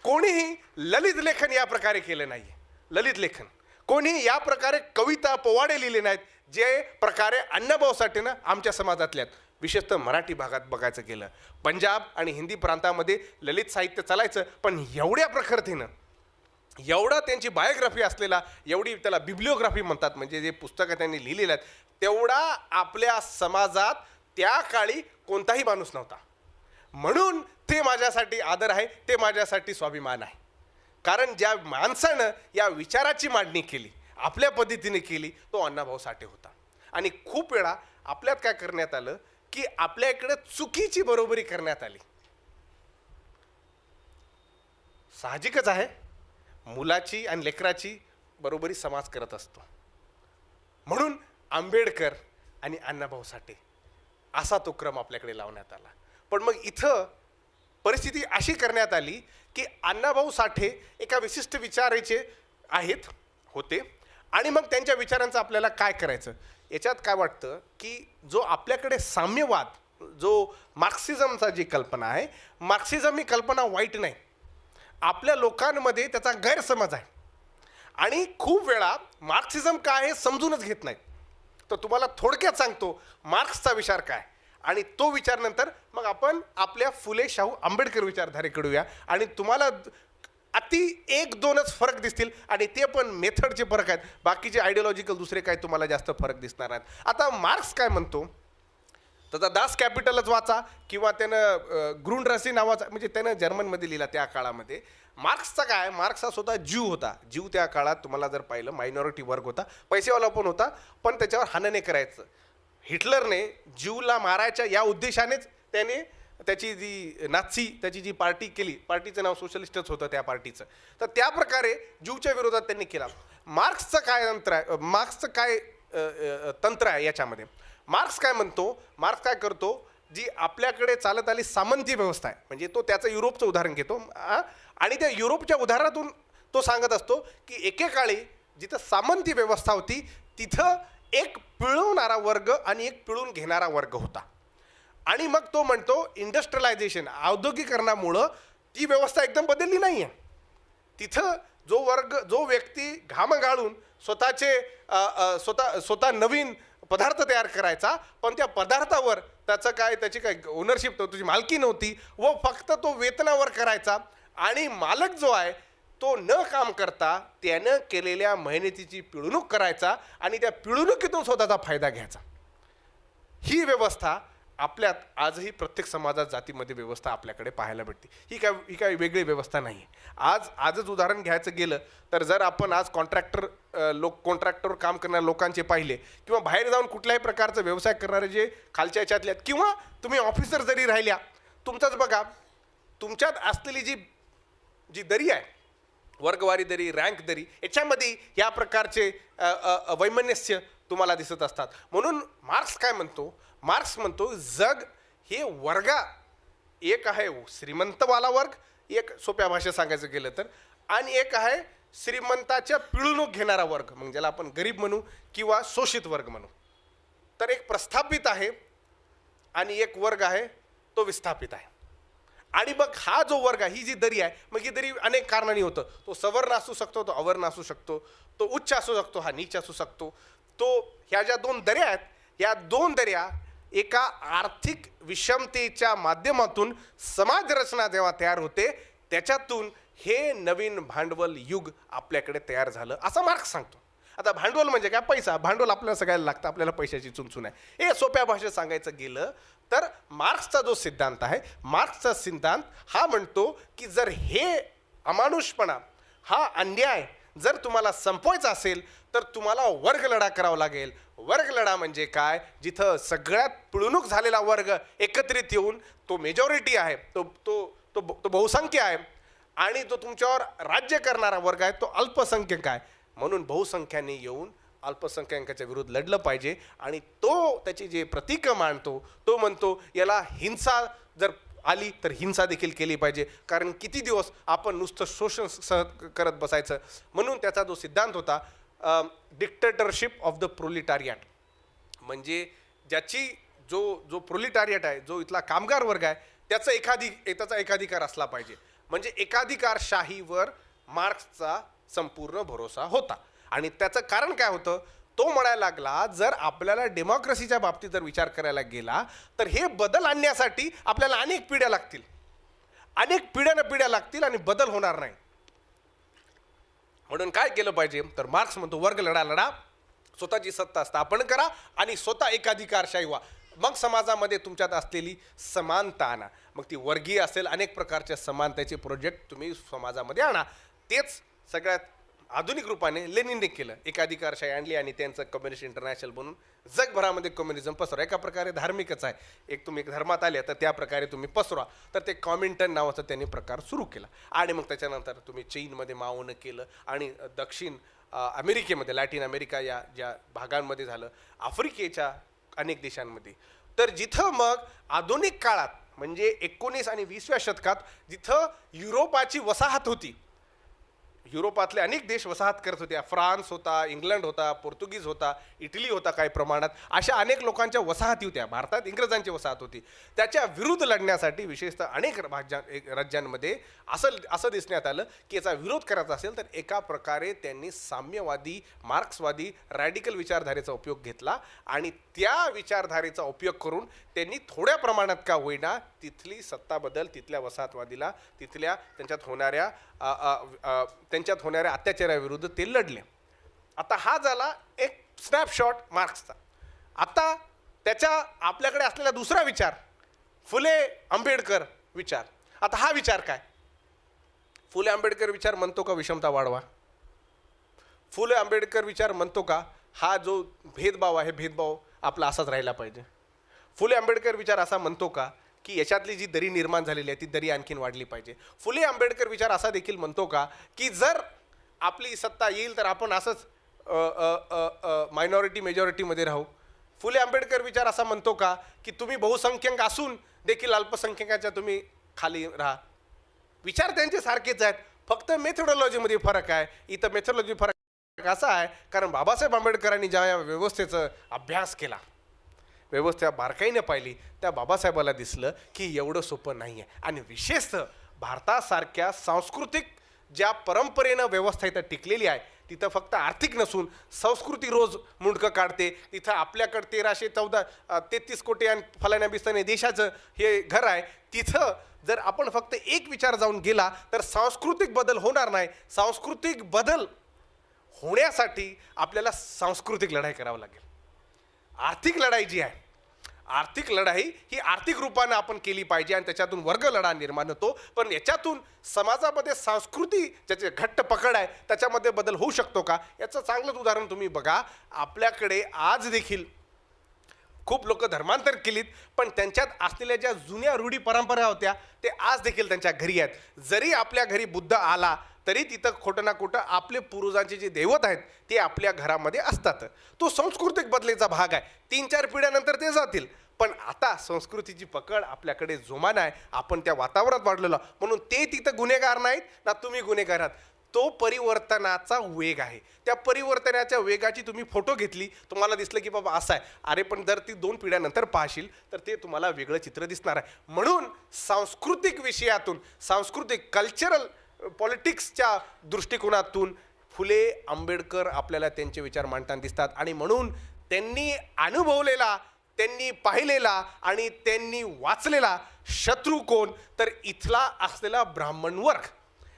कोणीही ललित लेखन या प्रकारे केलं नाही. ललित लेखन कोणी या प्रकारे कविता पोवाडे लिहिले नाहीत जे प्रकारे अण्णाभाऊ साठेनं आमच्या समाजातल्यात. विशेषतः मराठी भागात बघायचं गेलं, पंजाब आणि हिंदी प्रांतामध्ये ललित साहित्य चालायचं, पण एवढ्या प्रखरतेनं एवढा त्यांची बायोग्राफी असलेला, एवढी त्याला बिब्लिओग्राफी म्हणतात, म्हणजे जे पुस्तकं त्यांनी लिहिलेलं आहेत तेवढा आपल्या समाजात त्या काळी कोणताही माणूस नव्हता. म्हणून ते माझ्यासाठी आदर आहे, ते माझ्यासाठी स्वाभिमान आहे. कारण ज्या माणसानं या विचाराची मांडणी केली आपल्या पद्धतीने केली तो अण्णाभाऊ साठे होता. आणि खूप वेळा आपल्यात काय करण्यात आलं की आपल्या इकडे चुकीची बरोबरी करण्यात आली. साहजिकच आहे, मुलाची आणि लेकराची बरोबरी समाज करत असतो. म्हणून आंबेडकर आणि अण्णाभाऊ साठे असा तो क्रम आपल्याकडे लावण्यात आला. पण मग इथं परिस्थिती अशी करण्यात आली की अण्णाभाऊ साठे एका विशिष्ट विचाराचे होते आणि मग त्यांच्या विचारांचं आपल्याला काय करायचं. याच्यात काय वाटतं की जो आपल्याकडे साम्यवाद, जो मार्क्सिझमचा जी कल्पना आहे, मार्क्सिझम ही कल्पना वाईट नाही, आपल्या लोकांमध्ये त्याचा गैरसमज आहे आणि खूप वेळा मार्क्सिझम काय हे समजूनच घेत नाहीत. तर तुम्हाला थोडक्यात सांगतो मार्क्सचा विचार काय, आणि तो विचार नंतर मग आपण आपल्या फुले शाहू आंबेडकर विचारधारेकडे येऊया आणि तुम्हाला अति 1-2च फरक दिसतील आणि ते पण मेथडचे फरक आहेत. बाकीचे आयडियोलॉजिकल दुसरे काय तुम्हाला जास्त फरक दिसणार नाहीत. आता मार्क्स काय म्हणतो, त्याचा दास कॅपिटलच वाचा किंवा त्यानं ग्रुंडरसी नावाचा, म्हणजे त्यानं जर्मनमध्ये लिहिला त्या काळामध्ये. मार्क्सचा काय, मार्क्स हा स्वतः ज्यू होता. ज्यू त्या काळात तुम्हाला जर पाहिलं मायनॉरिटी वर्ग होता, पैसेवाला पण होता, पण त्याच्यावर हाणणे करायचं. हिटलरने ज्यूला मारायच्या या उद्देशानेच त्याने त्याची जी नाझी त्याची जी पार्टी केली, पार्टीचं नाव सोशलिस्टच होतं त्या पार्टीचं, तर त्या प्रकारे ज्यूच्या विरोधात त्यांनी केला. मार्क्सचं काय तंत्र आहे, मार्क्सचं काय तंत्र आहे याच्यामध्ये. मार्क्स काय म्हणतो, मार्क्स काय करतो, जी आपल्याकडे चालत आली सामंती व्यवस्था आहे, म्हणजे तो त्याचं युरोपचं उदाहरण घेतो आणि त्या युरोपच्या उदाहरणातून तो सांगत असतो की एकेकाळी जिथं सामंती व्यवस्था होती तिथं एक पिळवणारा वर्ग आणि एक पिळून घेणारा वर्ग होता. आणि मग तो म्हणतो इंडस्ट्रियलायझेशन, औद्योगिकरणामुळं ती व्यवस्था एकदम बदलली नाही आहे. तिथं जो व्यक्ती घाम गाळून स्वतः नवीन पदार्थ तयार करायचा, पण त्या पदार्थावर त्याची काय ओनरशिप नव्हती, तुझी मालकी नव्हती, व फक्त तो वेतनावर करायचा आणि मालक जो आहे तो न काम करता त्यानं केलेल्या मेहनतीची पिळवणूक करायचा आणि त्या पिळवणुकीतून स्वतःचा फायदा घ्यायचा. ही व्यवस्था आपल्यात आजही प्रत्येक समाजात जातीमध्ये व्यवस्था आपल्याकडे पाहायला भेटते. ही काय वेगळी व्यवस्था नाही आहे. आजच उदाहरण घ्यायचं गेलं तर जर आपण आज कॉन्ट्रॅक्टर काम करणाऱ्या लोकांचे पाहिले किंवा बाहेर जाऊन कुठल्याही प्रकारचा व्यवसाय करणारे जे खालच्या याच्यातले आहेत किंवा तुम्ही ऑफिसर जरी राहिल्या, तुमचाच बघा, तुमच्यात असलेली जी दरी आहे, वर्गवारी दरी, रँक दरी, याच्यामध्ये या प्रकारचे वैमनस्य तुम्हाला दिसत असतात. म्हणून मार्क्स काय म्हणतो, मार्क्स म्हणतो जग हे एक आहे श्रीमंतवाला वर्ग, एक सोप्या भाषेत सांगायचं गेलं तर, आणि एक आहे श्रीमंताच्या पिळवणूक घेणारा वर्ग, म्हणजे ज्याला आपण गरीब म्हणू किंवा शोषित वर्ग म्हणू. तर एक प्रस्थापित आहे आणि एक वर्ग आहे तो विस्थापित आहे. आणि मग हा जो वर्ग आहे, ही जी दरी आहे, मग ही दरी अनेक कारणांनी होतं. तो सवर्ण असू शकतो, तो अवर्ण असू शकतो, तो उच्च असू शकतो, हा नीच असू शकतो. ह्या ज्या 2 दऱ्या आहेत, या 2 दऱ्या एका आर्थिक विषमतेच्या माध्यमातून समाज रचना जेव्हा तयार होते, त्याच्यातून हे नवीन भांडवल युग आपल्याकडे तयार झालं असं मार्क्स सांगतो. आता भांडवल म्हणजे काय, पैसा. भांडवल आपल्याला सगळ्याला लागतं, आपल्याला पैशाची चुनचुन आहे. हे सोप्या भाषेत सांगायचं गेलं तर मार्क्सचा जो सिद्धांत आहे, मार्क्सचा सिद्धांत हा म्हणतो की जर हे अमानुषपणा, हा अन्याय जर तुम्हाला संपवायचा असेल तर तुम्हाला वर्ग लढा करावा लागेल. वर्ग लढा म्हणजे काय, जिथं सगळ्यात पिळवणूक झालेला वर्ग एकत्रित येऊन, तो मेजॉरिटी आहे, तो बहुसंख्य आहे, आणि तो तुमच्यावर राज्य करणारा वर्ग आहे तो अल्पसंख्यक आहे. म्हणून बहुसंख्याने येऊन अल्पसंख्याकांच्या विरुद्ध लढलं पाहिजे. आणि तो त्याची जे प्रतीक मांडतो, तो म्हणतो याला हिंसा जर आली तर हिंसा देखील केली पाहिजे, कारण किती दिवस आपण नुसतं शोषण करत बसायचं. म्हणून त्याचा जो सिद्धांत होता, डिक्टेटरशिप ऑफ द प्रोलिटारियट, म्हणजे ज्याची जो प्रोलिटारियट आहे, जो इथला कामगार वर्ग आहे, त्याचा एकाधिकार असला पाहिजे. म्हणजे एकाधिकारशाहीवर मार्क्सचा संपूर्ण भरोसा होता. आणि त्याचं कारण काय होतं, तो म्हणायला लागला जर आपल्याला डेमोक्रेसीच्या बाबतीत जर विचार करायला गेला तर हे बदल आणण्यासाठी आपल्याला अनेक पिढ्या लागतील, अनेक पिढ्या लागतील आणि बदल होणार नाही. म्हणून काय केलं पाहिजे तर मार्क्स म्हणतो वर्ग लढा, स्वतःची सत्ता स्थापन करा आणि स्वतः एकाधिकारशाही व्हा. मग समाजामध्ये तुमच्यात असलेली समानता आणा, मग ती वर्गीय असेल, अनेक प्रकारच्या समानतेचे प्रोजेक्ट तुम्ही समाजामध्ये आणा. तेच सगळ्यात आधुनिक रूपाने लेनिनने केलं. एकाधिकारशाही आणली आणि त्यांचं कम्युनिस्ट इंटरनॅशनल बनून जगभरामध्ये कम्युनिझम पसरवा. एका प्रकारे धार्मिकच आहे. तुम्ही एक धर्मात आले तर त्या प्रकारे तुम्ही पसरवा. तर ते कॉमिंटन नावाचा त्यांनी प्रकार सुरू केला. आणि मग त्याच्यानंतर तुम्ही चीनमध्ये मावणं केलं आणि दक्षिण अमेरिकेमध्ये, लॅटिन अमेरिका या ज्या भागांमध्ये झालं, आफ्रिकेच्या अनेक देशांमध्ये. तर जिथं मग आधुनिक काळात म्हणजे 19 आणि 20व्या शतकात जिथं युरोपाची वसाहत होती, युरोपातले अनेक देश वसाहत करत होत्या. फ्रान्स होता, इंग्लंड होता, पोर्तुगीज होता, इटली होता काही प्रमाणात. अशा अनेक लोकांच्या वसाहती होत्या. भारतात इंग्रजांची वसाहत होती. त्याच्या विरुद्ध लढण्यासाठी विशेषतः अनेक राज्यांमध्ये असं दिसण्यात आलं की याचा विरोध करायचा असेल तर एका प्रकारे त्यांनी साम्यवादी, मार्क्सवादी, रॅडिकल विचारधारेचा उपयोग घेतला आणि त्या विचारधारेचा उपयोग करून त्यांनी थोड्या प्रमाणात का होईना तिथली सत्ता बदल, तिथल्या वसाहतवादीला, तिथल्या त्यांच्यात होणाऱ्या अत्याचाराविरुद्ध ते लढले. आता हा झाला एक स्नॅपशॉट मार्क्सचा. आता त्याच्या आपल्याकडे असलेला दुसरा विचार फुले आंबेडकर विचार. आता हा विचार काय? फुले आंबेडकर विचार म्हणतो का विषमता वाढवा? फुले आंबेडकर विचार म्हणतो का हा जो भेदभाव आहे, भेदभाव आपला असाच राहिला पाहिजे? फुले आंबेडकर विचार असा म्हणतो का की याच्यातली जी दरी निर्माण झालेली आहे ती दरी आणखीन वाढली पाहिजे? फुले आंबेडकर विचार असा देखील म्हणतो का की जर आपली सत्ता येईल तर आपण असंच मायनॉरिटी मेजॉरिटीमध्ये राहू? फुले आंबेडकर विचार असा म्हणतो का की तुम्ही बहुसंख्याक असून देखील अल्पसंख्याकाच्या तुम्ही खाली राहा? विचार त्यांचे सारखेच आहेत, फक्त मेथोडॉलॉजीमध्ये फरक आहे. इथं मेथोडॉलॉजी फरक असा आहे कारण बाबासाहेब आंबेडकरांनी ज्या व्यवस्थेचा अभ्यास केला, व्यवस्था बारकाईने पाहिली, त्या बाबासाहेबाला दिसलं की एवढं सोपं नाही आहे. आणि विशेषतः भारतासारख्या सांस्कृतिक ज्या परंपरेनं व्यवस्था इथं टिकलेली आहे तिथं फक्त आर्थिक नसून संस्कृती रोज मुंडकं काढते. तिथं आपल्याकडे 33 कोटी आणि फलाण्या बिस्ताने देशाचं हे घर आहे. तिथं जर आपण फक्त एक विचार जाऊन गेला तर सांस्कृतिक बदल होणार नाही. सांस्कृतिक बदल होण्यासाठी आपल्याला सांस्कृतिक लढाई करावं लागेल. आर्थिक लढाई जी आहे, आर्थिक लढाई ही आर्थिक रूपानं आपण केली पाहिजे आणि त्याच्यातून वर्ग लढा निर्माण होतो. पण याच्यातून समाजामध्ये संस्कृती ज्याचे घट्ट पकड आहे त्याच्यामध्ये बदल होऊ शकतो का? याचं चांगलंच उदाहरण तुम्ही बघा. आपल्याकडे आज देखील खूप लोक धर्मांतर केलीत पण त्यांच्यात असलेल्या ज्या जुन्या रूढी परंपरा होत्या ते आज देखील त्यांच्या घरी आहेत. जरी आपल्या घरी बुद्ध आला तरी तिथं खोटं ना खोटं आपले पूर्वजांचे जे दैवत आहेत ते आपल्या घरामध्ये असतात. तो सांस्कृतिक बदलेचा भाग आहे. 3-4 पिढ्यानंतर ते जातील. पण आता संस्कृतीची पकड आपल्याकडे जोमान आहे. आपण त्या वातावरणात वाढलेलो म्हणून ते तिथं गुन्हेगार नाहीत ना तुम्ही गुन्हेगार आहात. तो परिवर्तनाचा वेग आहे. त्या परिवर्तनाच्या वेगाची तुम्ही फोटो घेतली, तुम्हाला दिसलं की बाबा असं आहे. अरे पण जर ती 2 पिढ्यानंतर पाहशील तर ते तुम्हाला वेगळं चित्र दिसणार आहे. म्हणून सांस्कृतिक विषयातून, सांस्कृतिक कल्चरल पॉलिटिक्सच्या दृष्टिकोनातून फुले आंबेडकर आपल्याला त्यांचे विचार मांडताना दिसतात. आणि म्हणून त्यांनी अनुभवलेला, त्यांनी पाहिलेला आणि त्यांनी वाचलेला शत्रू कोण तर इथला असलेला ब्राह्मण वर्ग.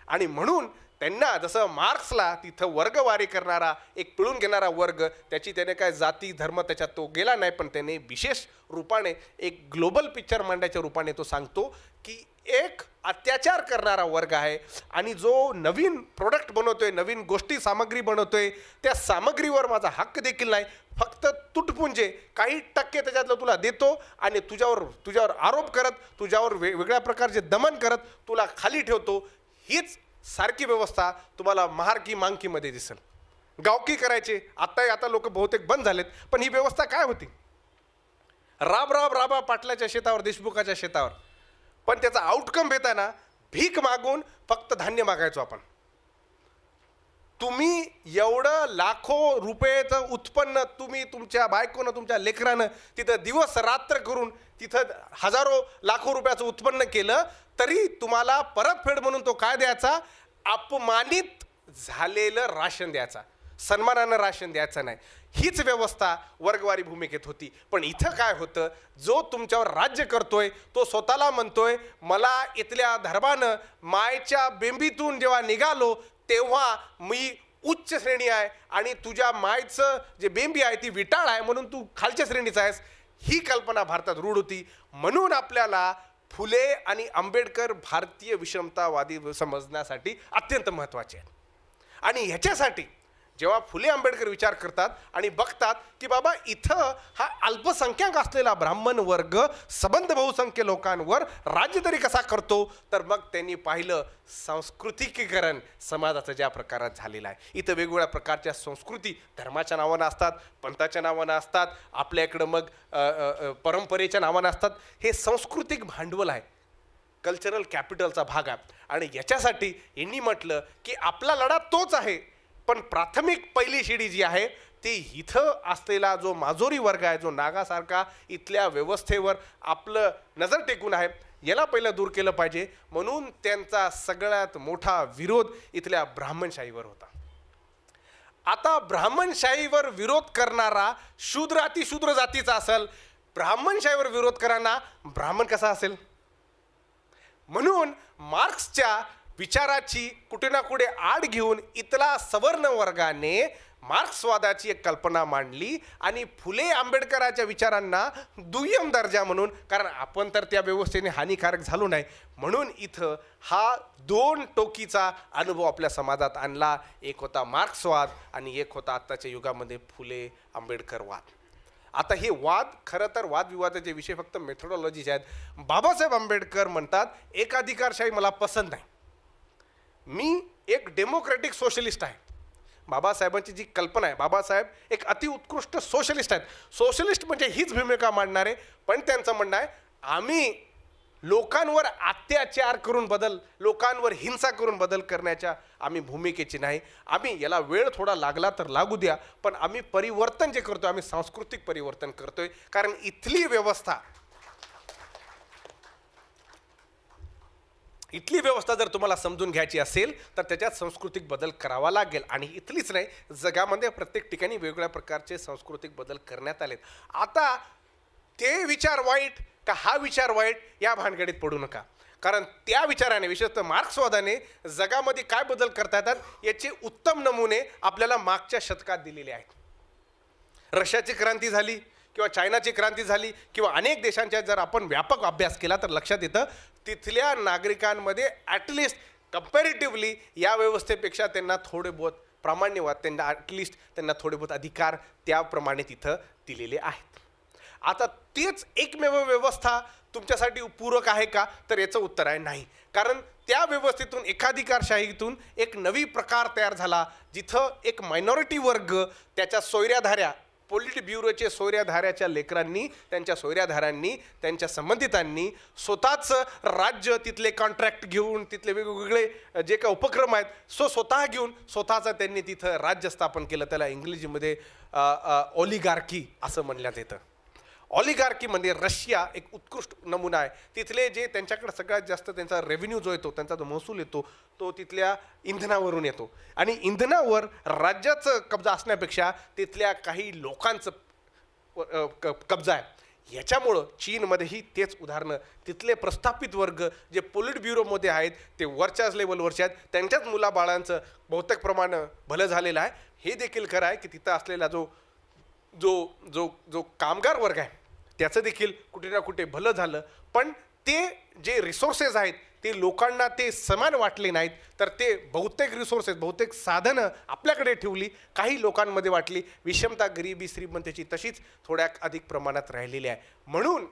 आणि म्हणून त्यांना जसं मार्क्सला तिथं वर्गवारी करणारा, एक पिळून घेणारा वर्ग, त्याने काय जाती धर्म त्याच्यात तो गेला नाही, पण त्याने विशेष रूपाने एक ग्लोबल पिक्चर मांडण्याच्या रूपाने तो सांगतो की एक अत्याचार करणारा वर्ग आहे आणि जो नवीन प्रोडक्ट बनवतोय, नवीन गोष्टी सामग्री बनवतोय, त्या सामग्रीवर माझा हक्क देखील नाही. फक्त तुटपुंजे काही टक्के त्याच्यातलं तुला देतो आणि तुझ्यावर आरोप करत, तुझ्यावर वेगवेगळ्या प्रकारचे दमन करत तुला खाली ठेवतो. हीच सारखी व्यवस्था तुम्हाला महारकी मांकीमध्ये दिसेल. गावकी करायचे आता लोक बहुतेक बंद झालेत, पण ही व्यवस्था काय होती? राबा पाटलाच्या शेतावर, देशमुखाच्या शेतावर. पण त्याचा आउटकम भेटाना भीक मागून फक्त धान्य मागायचो आपण. तुम्ही एवढं लाखो रुपयाचं उत्पन्न तुम्ही तुमच्या बायकोनं, तुमच्या लेकरानं तिथं दिवस रात्र करून तिथं हजारो लाखो रुपयाचं उत्पन्न केलं तरी तुम्हाला परतफेड म्हणून तो काय द्यायचा? अपमानित झालेलं राशन द्यायचा, सन्मानानं राशन द्यायचं नाही. हीच व्यवस्था वर्गवारी भूमिकेत होती. पण इथं काय होतं? जो तुमच्यावर राज्य करतोय तो स्वतःला म्हणतोय मला इथल्या धर्मानं मायच्या बेंबीतून जेव्हा निघालो तेव्हा मी उच्च श्रेणी आहे आणि तुझ्या मायचं जे बेंबी आहे ती विटाळ आहे म्हणून तू खालच्या श्रेणीचा आहेस. ही कल्पना भारतात रूढ होती. म्हणून आपल्याला फुले आणि आंबेडकर भारतीय विषमतावादी समजण्यासाठी अत्यंत महत्त्वाचे आहेत. आणि ह्याच्यासाठी जेव्हा फुले आंबेडकर विचार करतात आणि बघतात की बाबा इथं हा अल्पसंख्याक असलेला ब्राह्मण वर्ग सबंध बहुसंख्य लोकांवर राज्य तरी कसा करतो, तर मग त्यांनी पाहिलं सांस्कृतिकीकरण समाजाचं ज्या प्रकारात झालेलं आहे. इथं वेगवेगळ्या प्रकारच्या संस्कृती धर्माच्या नावानं असतात, पंथाच्या नावानं असतात, आपल्या मग परंपरेच्या नावानं असतात. हे सांस्कृतिक भांडवल आहे, कल्चरल कॅपिटलचा भाग आहे. आणि याच्यासाठी यांनी म्हटलं की आपला लढा तोच आहे, पण प्राथमिक पहिली शिडी जी आहे ती इथं असलेला जो माजोरी वर्ग आहे, जो नागासारखा इथल्या व्यवस्थेवर आपलं नजर टेकून आहे, याला पहिलं दूर केलं पाहिजे. म्हणून त्यांचा सगळ्यात मोठा विरोध इथल्या ब्राह्मणशाहीवर होता. आता ब्राह्मणशाहीवर विरोध करणारा शूद्र अतिशूद्र जातीचा असेल, ब्राह्मणशाहीवर विरोध करणारा ब्राह्मण कसा असेल? म्हणून मार्क्सच्या विचाराची कुठे ना कुठे आड घेऊन इथला सवर्ण वर्गाने मार्क्सवादाची एक कल्पना मांडली आणि फुले आंबेडकरांच्या विचारांना दुय्यम दर्जा म्हणून, कारण आपण तर त्या व्यवस्थेने हानिकारक झालो नाही, म्हणून इथं हा दोन टोकीचा अनुभव आपल्या समाजात आणला. एक होता मार्क्सवाद आणि एक होता आत्ताच्या युगामध्ये फुले आंबेडकरवाद. आता हे वाद खरं तर वादविवादाचे विषय फक्त मेथोडॉलॉजीचे आहेत. बाबासाहेब आंबेडकर म्हणतात एकाधिकारशाही मला पसंत नाही, मी एक डेमोक्रॅटिक सोशलिस्ट आहे. बाबासाहेबांची जी कल्पना आहे, बाबासाहेब एक अतिउत्कृष्ट सोशलिस्ट आहेत. सोशलिस्ट म्हणजे हीच भूमिका मांडणारे, पण त्यांचं म्हणणं आहे आम्ही लोकांवर अत्याचार करून लोकांवर हिंसा करून बदल करण्याच्या आम्ही भूमिकेची नाही. आम्ही याला वेळ थोडा लागला तर लागू द्या, पण आम्ही परिवर्तन जे करतोय आम्ही सांस्कृतिक परिवर्तन करतोय. कारण इथली व्यवस्था जर तुम्हाला समजून घ्यायची असेल तर त्याच्यात सांस्कृतिक बदल करावा लागेल. आणि इथलीच नाही, जगामध्ये प्रत्येक ठिकाणी वेगवेगळ्या प्रकारचे सांस्कृतिक बदल करण्यात आलेत. आता ते विचार वाईट का हा विचार वाईट या भानगडीत पडू नका, कारण त्या विचाराने विशेषतः मार्क्सवादाने जगामध्ये काय बदल करता येतात याचे उत्तम नमुने आपल्याला मागच्या शतकात दिलेले आहेत. रशियाची क्रांती झाली किंवा चायनाची क्रांती झाली किंवा अनेक देशांच्या जर आपण व्यापक अभ्यास केला तर लक्षात येतं तिथल्या नागरिकांमध्ये ॲटलिस्ट कंपॅरेटिव्हली या व्यवस्थेपेक्षा त्यांना थोडे बहुत प्रामाण्यवाद, त्यांना ॲटलिस्ट त्यांना थोडे बहुत अधिकार त्याप्रमाणे तिथं दिलेले आहेत. आता तेच एकमेव व्यवस्था तुमच्यासाठी पूरक आहे का, तर याचं उत्तर आहे नाही. कारण त्या व्यवस्थेतून एकाधिकारशाहीतून एक नवी प्रकार तयार झाला, जिथं एक मायनॉरिटी वर्ग त्याच्या सोयऱ्याधाऱ्या पोलिट ब्युरोचे सोयऱ्याधाऱ्याच्या लेकरांनी, त्यांच्या सोयऱ्याधाऱ्यांनी, त्यांच्या संबंधितांनी स्वतःच राज्य, तिथले कॉन्ट्रॅक्ट घेऊन, तिथले वेगवेगळे जे काही उपक्रम आहेत स्वतः घेऊन स्वतःचं त्यांनी तिथं राज्य स्थापन केलं. त्याला इंग्रजीमध्ये ऑलिगार्की असं म्हणण्यात येतं. ऑलिगार्कीमध्ये रशिया एक उत्कृष्ट नमुना आहे. तिथले जे त्यांच्याकडे सगळ्यात जास्त त्यांचा रेव्हेन्यू जो येतो, त्यांचा जो महसूल येतो तो तिथल्या इंधनावरून येतो. आणि इंधनावर राज्याचं कब्जा असण्यापेक्षा तिथल्या काही लोकांचं कब्जा आहे. ह्याच्यामुळं चीनमध्येही तेच उदाहरणं, तिथले प्रस्थापित वर्ग जे पोलिट ब्युरोमध्ये आहेत ते वरच्याच लेवलवरचे आहेत, त्यांच्याच मुलाबाळांचं बहुतेक प्रमाण भलं झालेलं आहे. हे देखील खरं आहे की तिथं असलेला जो जो जो जो कामगार वर्ग आहे त्याचं देखील कुठे ना कुठे भलं झालं. पण ते जे रिसोर्सेस आहेत ते लोकांना ते समान वाटले नाहीत, तर ते बहुतेक रिसोर्सेस, बहुतेक साधनं आपल्याकडे ठेवली, काही लोकांमध्ये वाटली. विषमता, गरिबी, श्रीमंतीची तशीच थोड्या अधिक प्रमाणात राहिलेली आहे. म्हणून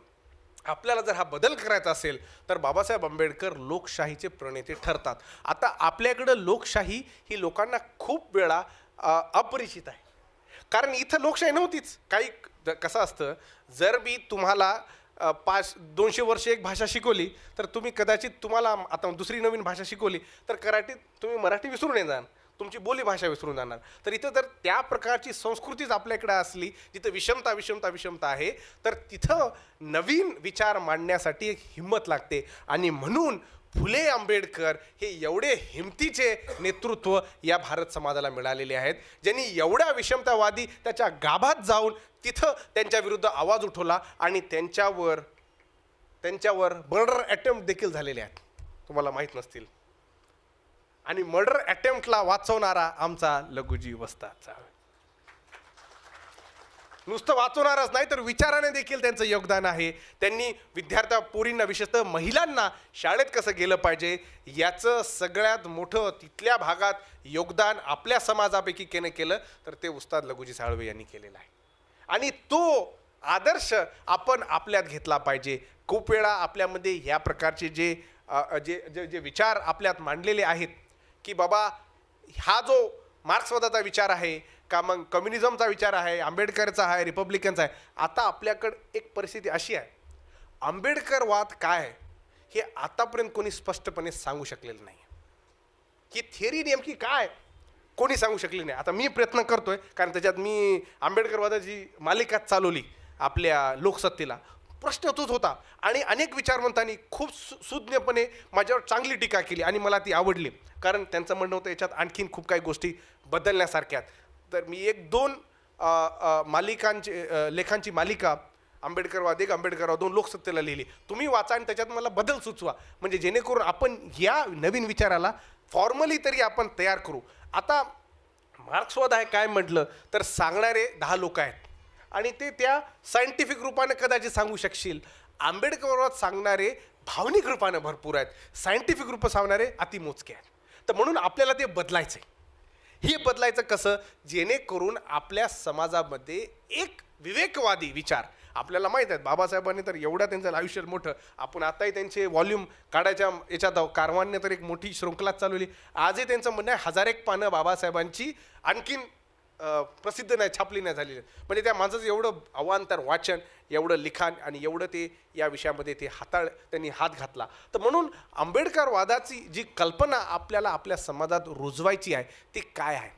आपल्याला जर हा बदल करायचा असेल तर बाबासाहेब आंबेडकर लोकशाहीचे प्रणेते ठरतात. आता आपल्याकडं लोकशाही ही लोकांना खूप वेळा अपरिचित आहे, कारण इथं लोकशाही नव्हतीच. काही कसं असतं, जर मी तुम्हाला 200 वर्ष एक भाषा शिकवली तर तुम्ही कदाचित, तुम्हाला आता दुसरी नवीन भाषा शिकवली तर तुम्ही मराठी विसरून येणार, तुमची बोली भाषा विसरून जाणार. तर इथं जर त्या प्रकारची संस्कृतीच आपल्याकडे असली जिथं विषमता आहे, तर तिथं नवीन विचार मांडण्यासाठी एक हिंमत लागते. आणि म्हणून फुले आंबेडकर हे एवढे हिमतीचे नेतृत्व या भारत समाजाला मिळालेले आहेत, ज्यांनी एवढ्या विषमतावादी त्याच्या गाभात जाऊन तिथं त्यांच्या विरुद्ध आवाज उठवला आणि त्यांच्यावर मर्डर अटेम्प्ट देखील झालेले आहेत, तुम्हाला माहीत नसतील. आणि मर्डर अटेम्प्टला वाचवणारा आमचा लघुजी वस्ताद. नुसतं वाचवणारच नाही तर विचाराने देखील त्यांचं योगदान आहे. त्यांनी विद्यार्थ्या पोरींना विशेषतः महिलांना शाळेत कसं गेलं पाहिजे याचं सगळ्यात मोठं तिथल्या भागात योगदान आपल्या समाजापैकी केलं तर ते उस्ताद लघुजी साळवे यांनी केलेलं आहे. आणि तो आदर्श आपण आपल्यात घेतला पाहिजे. खूप वेळा आपल्यामध्ये ह्या प्रकारचे जे जे जे विचार आपल्यात मांडलेले आहेत की बाबा हा जो मार्क्सवादाचा विचार आहे का मग कम्युनिझमचा विचार आहे, आंबेडकरचा आहे, रिपब्लिकनचा आहे. आता आपल्याकडं एक परिस्थिती अशी आहे, आंबेडकरवाद काय आहे हे आतापर्यंत कोणी स्पष्टपणे सांगू शकलेलं नाही. ही थिअरी नेमकी काय कोणी सांगू शकले नाही. आता मी प्रयत्न करतोय कारण त्याच्यात मी आंबेडकरवादाची मालिका चालवली आपल्या लोकसत्तेला. प्रश्न तोच होता आणि अनेक विचारवंतांनी खूप सुज्ञपणे माझ्यावर चांगली टीका केली आणि मला ती आवडली कारण त्यांचं म्हणणं होतं याच्यात आणखीन खूप काही गोष्टी बदलण्यासारख्या. तर मी एक दोन लेखांची मालिका आंबेडकरवाद 1, आंबेडकरवाद 2 लोकसत्तेला लिहिली. तुम्ही वाचा आणि त्याच्यात मला बदल सुचवा म्हणजे जेणेकरून आपण या नवीन विचाराला फॉर्मली तरी आपण तयार करू. आता मार्क्सवाद आहे काय म्हटलं तर सांगणारे 10 लोक आहेत आणि ते त्या सायंटिफिक रूपाने कदाचित सांगू शकशील. आंबेडकरवाद सांगणारे भावनिक रूपाने भरपूर आहेत, सायंटिफिक रूप सांगणारे अतिमोजके आहेत. तर म्हणून आपल्याला ते बदलायचं आहे. हे बदलायचं कसं जेणेकरून आपल्या समाजामध्ये एक विवेकवादी विचार. आपल्याला माहीत आहेत बाबासाहेबांनी तर एवढं त्यांचं आयुष्य मोठं, आपण आताही त्यांचे व्हॉल्यूम काढायच्या याच्यात कारवांनी तर एक मोठी शृंखला चालवली. आजही त्यांचं म्हणणं आहे 1000 एक पानं बाबासाहेबांची आणखीन प्रसिद्ध नाही, छापली नाही झालेली. म्हणजे त्या माणसाचं एवढं अवांतर वाचन, एवढं लिखाण आणि एवढं ते या विषयामध्ये ते त्यांनी हात घातला. तर म्हणून आंबेडकरवादाची जी कल्पना आपल्याला आपल्या समाजात रुजवायची आहे ती काय आहे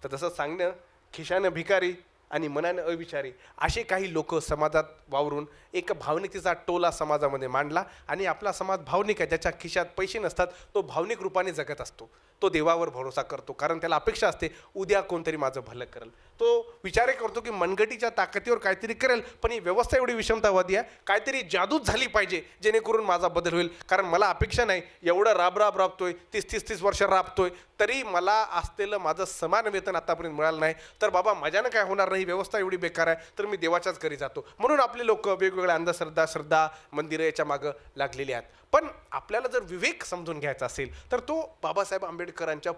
तर तसं सांगणं खिशानं भिकारी आणि मनानं अविचारी असे काही लोक समाजात वावरून एक भावनिकतेचा टोला समाजामध्ये मांडला आणि आपला समाज भावनिक आहे. ज्याच्या खिशात पैसे नसतात तो भावनिक रूपाने जगत असतो, तो देवावर भरोसा करतो कारण त्याला अपेक्षा असते उद्या कोणतरी माझं भलं करेल. तो विचार करतो की मनगटीच्या ताकदीवर काहीतरी करेल पण ही व्यवस्था एवढी विषमतावादी आहे काहीतरी जादूच झाली पाहिजे जेणेकरून माझा बदल होईल. कारण मला अपेक्षा नाही एवढं राबतोय 30 वर्ष राबतोय तरी मला असलेलं माझं समान वेतन आतापर्यंत मिळालं नाही तर बाबा माझ्यानं काय होणार नाही, व्यवस्था एवढी बेकार आहे तर मी देवाच्याच घरी जातो. म्हणून आपले लोक वेगवेगळ्या अंधश्रद्धा मंदिरं याच्या मागं लागलेली आहेत. पण आपल्याला जर विवेक समजून घ्यायचा असेल तर तो बाबासाहेब आंबेडकरांच्या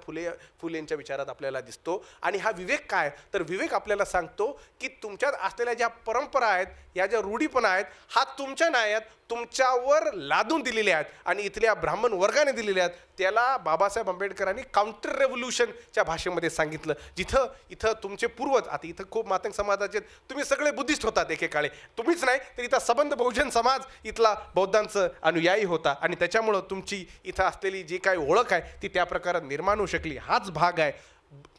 फुलेंच्या विचारात आपल्याला दिसतो. आणि हा विवेक काय तर विवेक आपल्याला सांगतो की तुमच्यात असलेल्या ज्या परंपरा आहेत, या ज्या रूढीपणा आहेत हा तुमच्या नाही आहेत, तुमच्यावर लादून दिलेल्या आहेत आणि इथल्या ब्राह्मण वर्गाने दिलेल्या आहेत. त्याला बाबासाहेब आंबेडकरांनी काउंटर रेव्होल्युशनच्या भाषेमध्ये सांगितलं. इथं तुमचे पूर्वज, आता इथं खूप मातंग समाजाचे तुम्ही सगळे बुद्धिस्ट होतात एकेकाळी, तुम्हीच नाही तर इथं सबंध बहुजन समाज इथला बौद्धांचं अनुयायी होता आणि त्याच्यामुळं तुमची इथं असलेली जी काही ओळख आहे ती त्या प्रकारात निर्माण होऊ शकली. हाच भाग आहे.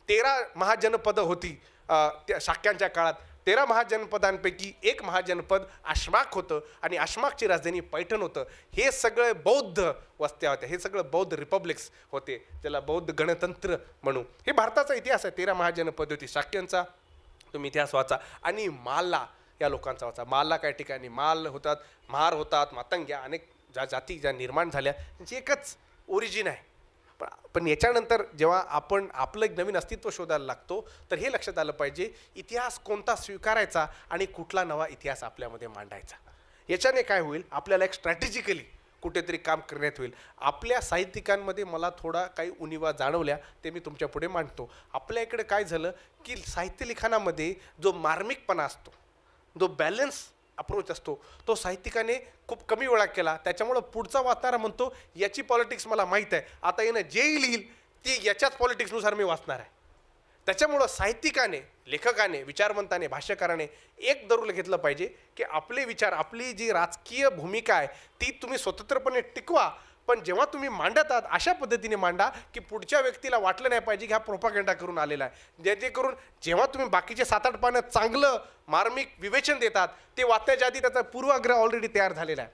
13 महाजनपदं होती त्या शाक्यांच्या काळात. 13 महाजनपदांपैकी एक महाजनपद आश्माक होतं आणि आश्माकची राजधानी पैठण होतं. हे सगळे बौद्ध वस्त्या होत्या, हे सगळं बौद्ध रिपब्लिक्स होते, ज्याला बौद्ध गणतंत्र म्हणू. हे भारताचा इतिहास आहे. 13 महाजनपद होती. शाक्यांचा तुम्ही इतिहास वाचा आणि माला या लोकांचा वाचा. माला काही ठिकाणी माल होतात, महार होतात, मातंग्या अनेक ज्या जाती ज्या निर्माण झाल्या त्यांची एकच ओरिजिन आहे. पण याच्यानंतर जेव्हा आपण आपलं एक नवीन अस्तित्व शोधायला लागतो तर हे लक्षात आलं पाहिजे इतिहास कोणता स्वीकारायचा आणि कुठला नवा इतिहास आपल्यामध्ये मांडायचा. याच्याने काय होईल आपल्याला एक स्ट्रॅटेजिकली कुठेतरी काम करण्यात होईल. आपल्या साहित्यिकांमध्ये मला थोडा काही उणिवा जाणवल्या ते मी तुमच्या पुढे मांडतो. आपल्या इकडे काय झालं की साहित्य लिखाणामध्ये जो मार्मिकपणा असतो, जो बॅलन्स अप्रोच असतो तो साहित्यिकाने खूप कमी वेळा केला. त्याच्यामुळं पुढचा वाचणारा म्हणतो याची पॉलिटिक्स मला माहीत आहे, आता येणं जेही लिहिल ती याच्याच पॉलिटिक्सनुसार मी वाचणार आहे. त्याच्यामुळं साहित्यिकाने, लेखकाने, विचारवंताने, भाष्यकाराने एक दरूल घेतलं पाहिजे की आपले विचार, आपली जी राजकीय भूमिका आहे ती तुम्ही स्वतंत्रपणे टिकवा, पण जेव्हा तुम्ही मांडत आहात अशा पद्धतीने मांडा की पुढच्या व्यक्तीला वाटलं नाही पाहिजे की हा प्रोपागंडा करून आलेला आहे. जेणेकरून जेव्हा तुम्ही बाकीचे 7-8 पानं चांगलं मार्मिक विवेचन देतात ते वाचण्याच्या आधी त्याचा पूर्वाग्रह ऑलरेडी तयार झालेला आहे.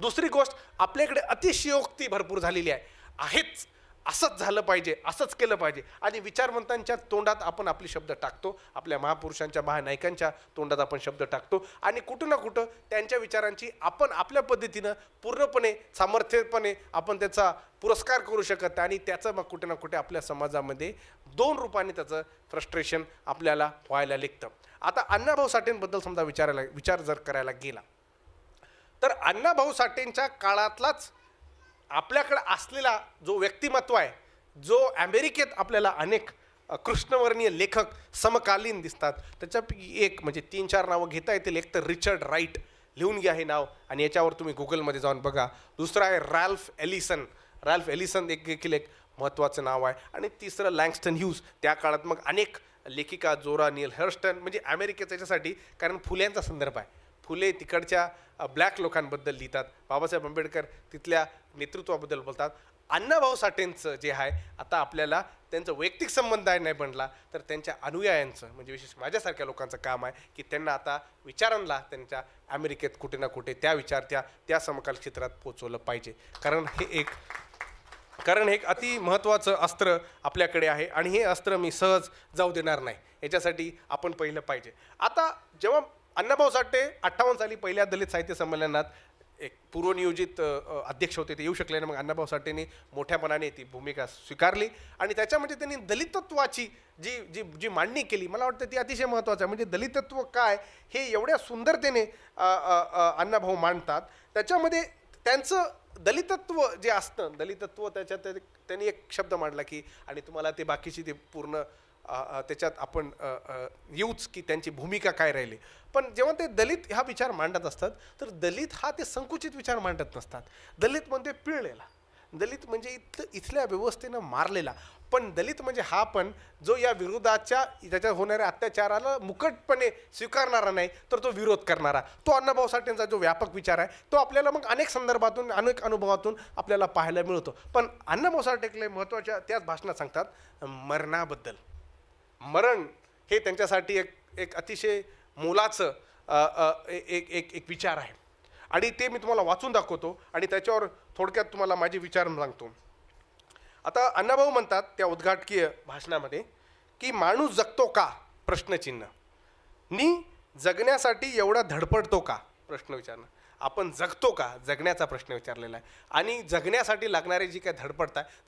दुसरी गोष्ट आपल्याकडे अतिशयोक्ती भरपूर झालेली आहेच. असंच झालं पाहिजे, असंच केलं पाहिजे. आणि विचारवंतांच्या तोंडात आपण आपले शब्द टाकतो, आपल्या महापुरुषांच्या महानायकांच्या तोंडात आपण शब्द टाकतो आणि कुठं ना कुठं त्यांच्या विचारांची आपण आपल्या पद्धतीनं पूर्णपणे सामर्थ्यपणे आपण त्याचा पुरस्कार करू शकत. आणि त्याचं मग कुठे ना कुठे आपल्या समाजामध्ये दोन रूपाने त्याचं फ्रस्ट्रेशन आपल्याला व्हायला लागतं. आता अण्णाभाऊ साठेंबद्दल समजा विचार जर करायला गेला तर अण्णाभाऊ साठेंच्या काळातलाच आपल्याकडे असलेला जो व्यक्तिमत्व आहे, जो अमेरिकेत आपल्याला अनेक कृष्णवर्णीय लेखक समकालीन दिसतात, त्याच्यापैकी एक म्हणजे 3-4 नावं घेता येतील. एक तर रिचर्ड राईट, लिहून घ्या हे नाव आणि याच्यावर तुम्ही गुगलमध्ये जाऊन बघा. दुसरं आहे रॅल्फ एलिसन एक देखील एक महत्त्वाचं नाव आहे. आणि तिसरं लँगस्टन ह्यूज. त्या काळात मग अनेक लेखिका, जोरा नील हर्स्टन, म्हणजे अमेरिकेच्या याच्यासाठी, कारण फुल्यांचा संदर्भ आहे. फुले तिकडच्या ब्लॅक लोकांबद्दल लिहितात, बाबासाहेब आंबेडकर तिथल्या नेतृत्वाबद्दल बोलतात. अण्णाभाऊ साठेंचं जे आहे, आता आपल्याला त्यांचं वैयक्तिक संबंध आहे नाही बनला तर त्यांच्या अनुयायांचं, म्हणजे विशेष माझ्यासारख्या लोकांचं काम आहे की त्यांना आता विचारांना त्यांच्या अमेरिकेत कुठे ना कुठे त्या समकाल क्षेत्रात पोचवलं पाहिजे. कारण हे एक अति महत्त्वाचं अस्त्र आपल्याकडे आहे आणि हे अस्त्र मी सहज जाऊ देणार नाही. याच्यासाठी आपण पहिलं पाहिजे. आता जेव्हा अण्णाभाऊ साठे 58 साली पहिल्या दलित साहित्य संमेलनात एक पूर्वनियोजित अध्यक्ष होते, ते येऊ शकले नाही. मग अण्णाभाऊ साठेंनी मोठ्यापणाने ती भूमिका स्वीकारली आणि त्याच्यामध्ये त्यांनी दलितत्वाची जी जी मांडणी केली, मला वाटतं ती अतिशय महत्त्वाचं आहे. म्हणजे दलितत्व काय हे एवढ्या सुंदरतेने अण्णाभाऊ मांडतात. त्याच्यामध्ये त्यांचं दलितत्व जे असतं, दलितत्व त्याच्यात त्यांनी एक शब्द मांडला की, आणि तुम्हाला ते बाकीची ते पूर्ण त्याच्यात आपण येऊच की त्यांची भूमिका काय राहिली. पण जेव्हा ते दलित हा विचार मांडत असतात तर दलित हा ते संकुचित विचार मांडत नसतात. दलित म्हणजे पिळलेला, दलित म्हणजे इथल्या व्यवस्थेनं मारलेला. पण दलित म्हणजे हा पण जो या विरोधाच्या त्याच्यात होणाऱ्या अत्याचाराला मुकटपणे स्वीकारणारा नाही तर तो विरोध करणारा. तो अण्णाभाऊ साठेंचा जो व्यापक विचार आहे तो आपल्याला मग अनेक संदर्भातून अनेक अनुभवातून आपल्याला पाहायला मिळतो. पण अण्णाभाऊ साठे महत्त्वाच्या त्याच भाषणात सांगतात मरणाबद्दल. मरण हे त्यांच्यासाठी एक अतिशय मोलाचं एक विचार आहे आणि ते मी तुम्हाला वाचून दाखवतो आणि त्याच्यावर थोडक्यात तुम्हाला माझे विचार सांगतो. आता अण्णाभाऊ म्हणतात त्या उद्घाटकीय भाषणामध्ये की माणूस जगतो का प्रश्नचिन्ह, नी जगण्यासाठी एवढा धडपडतो का प्रश्न विचारणं. आपण जगतो का, जगण्याचा प्रश्न विचारलेला आहे. आणि जगण्यासाठी लागणारे जी काय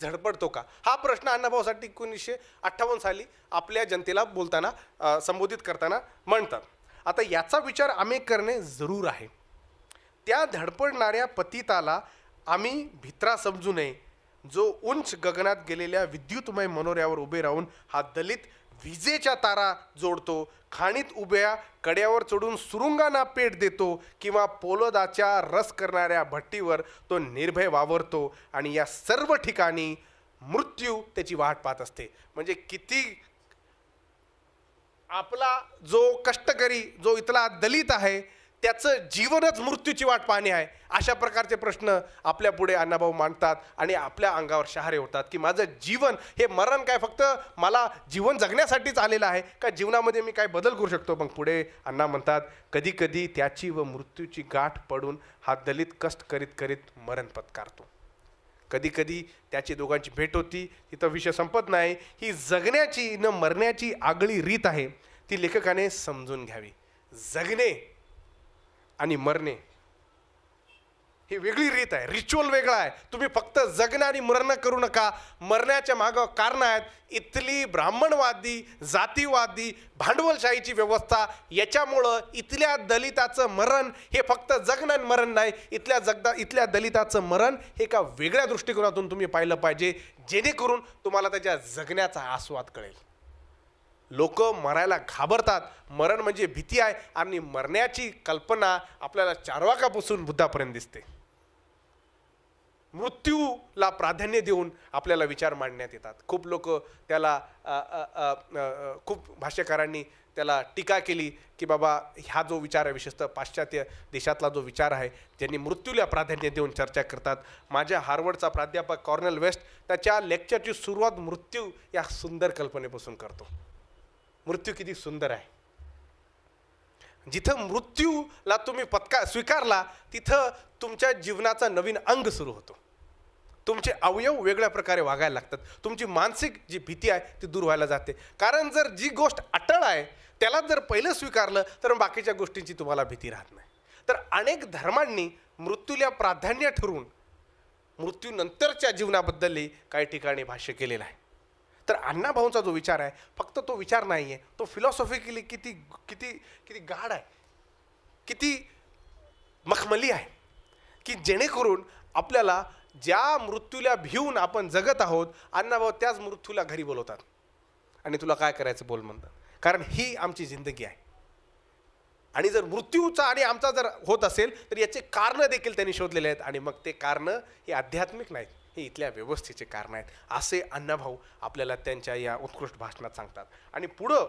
झडपडतो का, हा प्रश्न अण्णाभाऊ साठे 1958 साली आपल्या जनतेला बोलताना संबोधित करताना म्हणतात. आता याचा विचार आम्ही करणे जरूर आहे. त्या धडपडणाऱ्या पतिताला आम्ही भित्रा समजू नये, जो उंच गगनात गेलेल्या विद्युतमय मनोऱ्यावर उभे राहून हा दलित विजेच्या तारा जोडतो, खाणीत उभ्या कड्यावर चढून सुरुंगांना पेट देतो किंवा पोलदाच्या रस करणाऱ्या भट्टीवर तो निर्भय वावरतो आणि या सर्व ठिकाणी मृत्यू त्याची वाट पाहत असते. म्हणजे किती आपला जो कष्टकरी, जो इथला दलित आहे त्याचं जीवनच मृत्यूची वाट पाहणे आहे. अशा प्रकारचे प्रश्न आपल्या पुढे अण्णाभाऊ मांडतात आणि आपल्या अंगावर शहारे होतात की माझं जीवन हे मरण काय फक्त मला जीवन जगण्यासाठीच आलेलं आहे का, जीवनामध्ये मी काय बदल करू शकतो. मग पुढे अण्णा म्हणतात कधी कधी त्याची व मृत्यूची गाठ पडून हा दलित कष्ट करीत करीत मरण पत्कारतो. कधी कधी त्याची दोघांची भेट होती, तिथं विषय संपत नाही. ही जगण्याची न मरण्याची आगळी रीत आहे, ती लेखकाने समजून घ्यावी. जगणे आणि मरणे ही वेगळी रीत आहे, रिच्युअल वेगळा आहे. तुम्ही फक्त जगणं आणि मरण करू नका. मरण्याच्या मागं कारण आहेत इथली ब्राह्मणवादी, जातीवादी, भांडवलशाहीची व्यवस्था. याच्यामुळं इथल्या दलिताचं मरण हे फक्त जगणं आणि मरण नाही, इथल्या दलिताचं मरण हे एका वेगळ्या दृष्टिकोनातून तुम्ही पाहिलं पाहिजे, जेणेकरून तुम्हाला त्याच्या जगण्याचा आस्वाद कळेल. लोक मरायला घाबरतात, मरण म्हणजे भीती आहे आणि मरण्याची कल्पना आपल्याला चार्वाकापासून बुद्धापर्यंत दिसते. मृत्यूला प्राधान्य देऊन आपल्याला विचार मांडण्यात येतात. खूप लोक त्याला खूप भाष्यकारांनी त्याला टीका केली की बाबा हा जो विचार आहे, विशेषतः पाश्चात्य देशातला जो विचार आहे, ज्यांनी मृत्यूला प्राधान्य देऊन चर्चा करतात. माझ्या हार्वर्डचा प्राध्यापक कॉर्नेल वेस्ट त्याच्या लेक्चरची सुरुवात मृत्यू या सुंदर कल्पनेपासून करतो. मृत्यू किती सुंदर आहे. जिथं मृत्यूला तुम्ही स्वीकारला तिथं तुमच्या जीवनाचा नवीन अंग सुरू होतो. तुमचे अवयव वेगळ्या प्रकारे वागायला लागतात. तुमची मानसिक जी भीती आहे ती दूर व्हायला जाते. कारण जर जी गोष्ट अटळ आहे त्याला जर पहिलं स्वीकारलं तर बाकीच्या गोष्टींची तुम्हाला भीती राहत नाही. तर अनेक धर्मांनी मृत्यूला प्राधान्य ठरवून मृत्यूनंतरच्या जीवनाबद्दलही काही ठिकाणी भाष्य केलेलं आहे. तर अण्णाभाऊंचा जो विचार आहे फक्त तो विचार नाही आहे, तो फिलॉसॉफिकली किती किती किती गाढ आहे, किती मखमली आहे, की जेणेकरून आपल्याला ज्या मृत्यूला भिवून आपण जगत आहोत अण्णाभाऊ त्याच मृत्यूला घरी बोलवतात आणि तुला काय करायचं बोल म्हणतात. कारण ही आमची जिंदगी आहे. आणि जर मृत्यूचा आणि आमचा जर होत असेल तर याचे कारणं देखील त्यांनी शोधलेले आहेत. आणि मग ते कारणं हे आध्यात्मिक नाहीत, हे इथल्या व्यवस्थेचे कारण आहेत असे अण्णाभाऊ आपल्याला त्यांच्या या उत्कृष्ट भाषणात सांगतात. आणि पुढं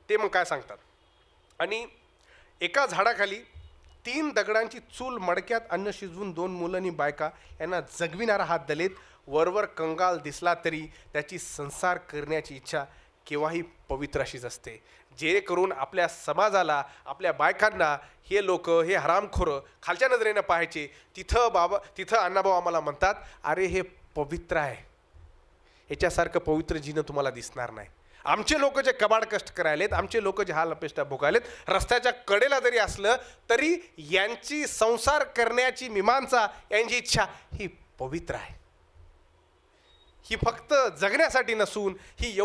ते मग काय सांगतात, आणि एका झाडाखाली 3 दगडांची चूल, मडक्यात अन्न शिजवून 2 मुलांनी बायका यांना जगविणारा हा दलित वरवर कंगाल दिसला तरी त्याची संसार करण्याची इच्छा केव्हाही पवित्र अशीच असते. जेणेकरून आपल्या समाजाला, आपल्या बायकांना हे लोक, हे हरामखोरं खालच्या नजरेनं पाहायचे. तिथं अण्णाभाऊ आम्हाला म्हणतात, अरे हे पवित्र आहे, याच्यासारखं पवित्र जीनं तुम्हाला दिसणार नाही. आमचे लोक जे कबाड कष्ट करायलेत, आमचे लोक जे हाल अपेष्टा भोगायलेत, रस्त्याच्या कडेला जरी असलं तरी यांची संसार करण्याची मीमांसा, यांची इच्छा ही पवित्र आहे. ही फक्त जगण्यासाठी नसून ही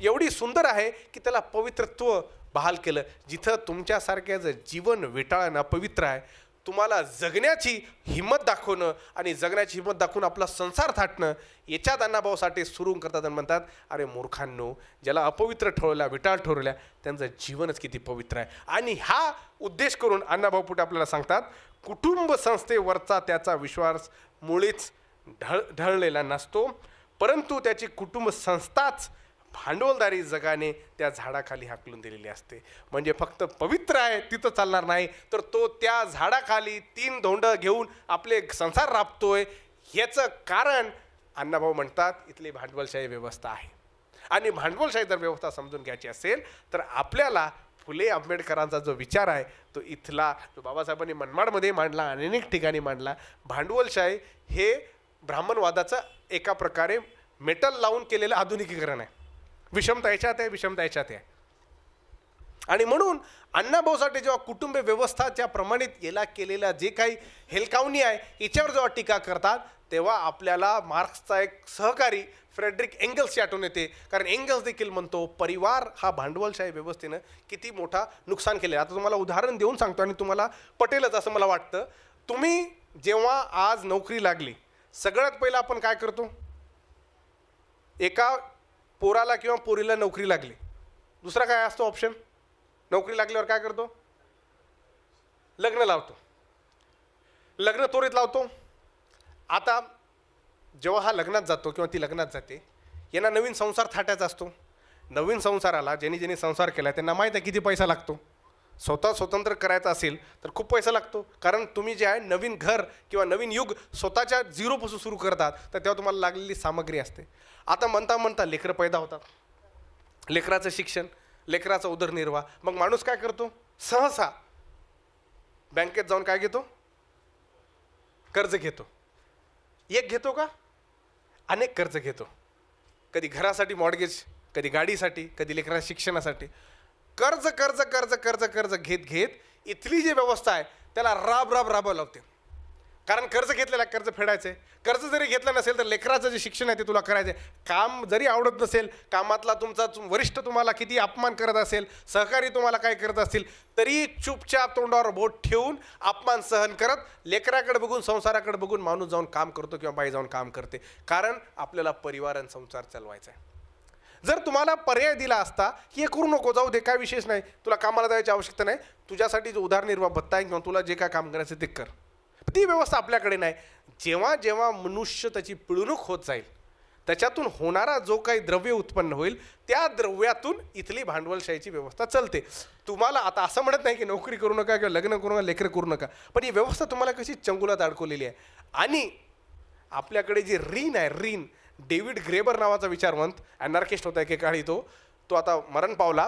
एवढी सुंदर आहे की त्याला पवित्रत्व बहाल केलं. जिथं तुमच्यासारख्याचं जीवन विटाळणं अपवित्र आहे, तुम्हाला जगण्याची हिंमत दाखवणं आणि जगण्याची हिंमत दाखवून आपला संसार थाटणं याच्यात अण्णाभाऊसाठी सुरू करतात आणि म्हणतात, अरे मूर्खांनो, ज्याला अपवित्र ठरवल्या, विटाळ ठरवल्या, त्यांचं जीवनच किती पवित्र आहे. आणि हा उद्देश करून अण्णाभाऊ पुढे आपल्याला सांगतात, कुटुंब संस्थेवरचा त्याचा विश्वास मुळीच ढळलेला नसतो, परंतु त्याची कुटुंब संस्थाच भांडवलदारी जगाने त्या झाडाखाली हाकलून दिलेली असते. म्हणजे फक्त पवित्र आहे तिथं चालणार नाही, तर तो त्या झाडाखाली 3 धोंडं घेऊन आपले संसार राबतोय. याचं कारण अण्णाभाऊ म्हणतात इथली भांडवलशाही व्यवस्था आहे. आणि भांडवलशाही जर व्यवस्था समजून घ्यायची असेल तर आपल्याला फुले आंबेडकरांचा जो विचार आहे तो इथला, जो बाबासाहेबांनी मनमाडमध्ये मांडला आणि अनेक ठिकाणी मांडला, भांडवलशाही हे ब्राह्मणवादाचं एका प्रकारे मेटल लावून केलेलं आधुनिकीकरण आहे. विषमता याच्यात आहे, विषमता याच्यात आहे. आणि म्हणून अण्णाभाऊसाठी जेव्हा कुटुंब व्यवस्थाच्या प्रमाणित याला केलेला जे काही हेलकावणी आहे याच्यावर जेव्हा टीका करतात तेव्हा आपल्याला मार्क्सचा एक सहकारी फ्रेडरिक एंगल्सची आठवण येते. कारण एंगल्स देखील म्हणतो परिवार हा भांडवलशाही व्यवस्थेनं किती मोठा नुकसान केले. आता तुम्हाला उदाहरण देऊन सांगतो आणि तुम्हाला पटेलच असं मला वाटतं. तुम्ही जेव्हा आज नोकरी लागली, सगळ्यात पहिलं आपण काय करतो, एका पोराला किंवा पोरीला नोकरी लागली, दुसरा काय असतो ऑप्शन, नोकरी लागल्यावर काय करतो, लग्न लावतो, लग्न त्वरित लावतो. आता जेव्हा हा लग्नात जातो किंवा ती लग्नात जाते, यांना नवीन संसार थाटायचा असतो. नवीन संसाराला ज्यांनी संसार केला त्यांना माहीत आहे किती पैसा लागतो. स्वतः स्वतंत्र करायचं असेल तर खूप पैसा लागतो. कारण तुम्ही जे आहे नवीन घर किंवा नवीन युग स्वतःच्या झिरोपासून सुरू करतात, तर तेव्हा तुम्हाला लागलेली सामग्री असते. आता म्हणता लेकरं पैदा होतात, लेकराचं शिक्षण, लेकराचा उदरनिर्वाह, मग माणूस काय करतो, सहसा बँकेत जाऊन काय घेतो, कर्ज घेतो. एक घेतो का, अनेक कर्ज घेतो. कधी घरासाठी मॉर्गेज, कधी गाडीसाठी, कधी लेकराच्या शिक्षणासाठी. कर्ज कर्ज कर्ज कर्ज कर्ज घेत घेत इथली जी व्यवस्था आहे त्याला राबावं लागते. कारण कर्ज घेतलेला कर्ज फेडायचे. कर्ज जरी घेतलं नसेल तर लेकराचं जे शिक्षण आहे ते तुला करायचं आहे. काम जरी आवडत नसेल, कामातला तुमचा वरिष्ठ तुम्हाला किती अपमान करत असेल, सहकारी तुम्हाला काय करत असतील, तरी चुपचाप तोंडावर बोट ठेवून अपमान सहन करत लेकराकडे बघून, संसाराकडे बघून माणूस जाऊन काम करतो किंवा बाई जाऊन काम करते. कारण आपल्याला परिवार आणि संसार चालवायचा आहे. जर तुम्हाला पर्याय दिला असता की हे करू नको, जाऊ दे, काय विशेष नाही, तुला कामाला जायची आवश्यकता नाही, तुझ्यासाठी जो उदरनिर्वाह भत्ता आहे किंवा तुला जे काय काम करायचं ते कर, ती व्यवस्था आपल्याकडे नाही. जेव्हा जेव्हा मनुष्य त्याची पिळवणूक होत जाईल, त्याच्यातून होणारा जो काही द्रव्य उत्पन्न होईल, त्या द्रव्यातून इथली भांडवलशाहीची व्यवस्था चालते. तुम्हाला आता असं म्हणत नाही की नोकरी करू नका किंवा लग्न करू नका, लेकरं करू नका, पण ही व्यवस्था तुम्हाला कशी चंगुलात अडकवलेली आहे. आणि आपल्याकडे जे रीन आहे, रीन, डेव्हिड ग्रेबर नावाचा विचारवंत अनार्किस्ट होता एकेकाळी, तो आता मरण पावला.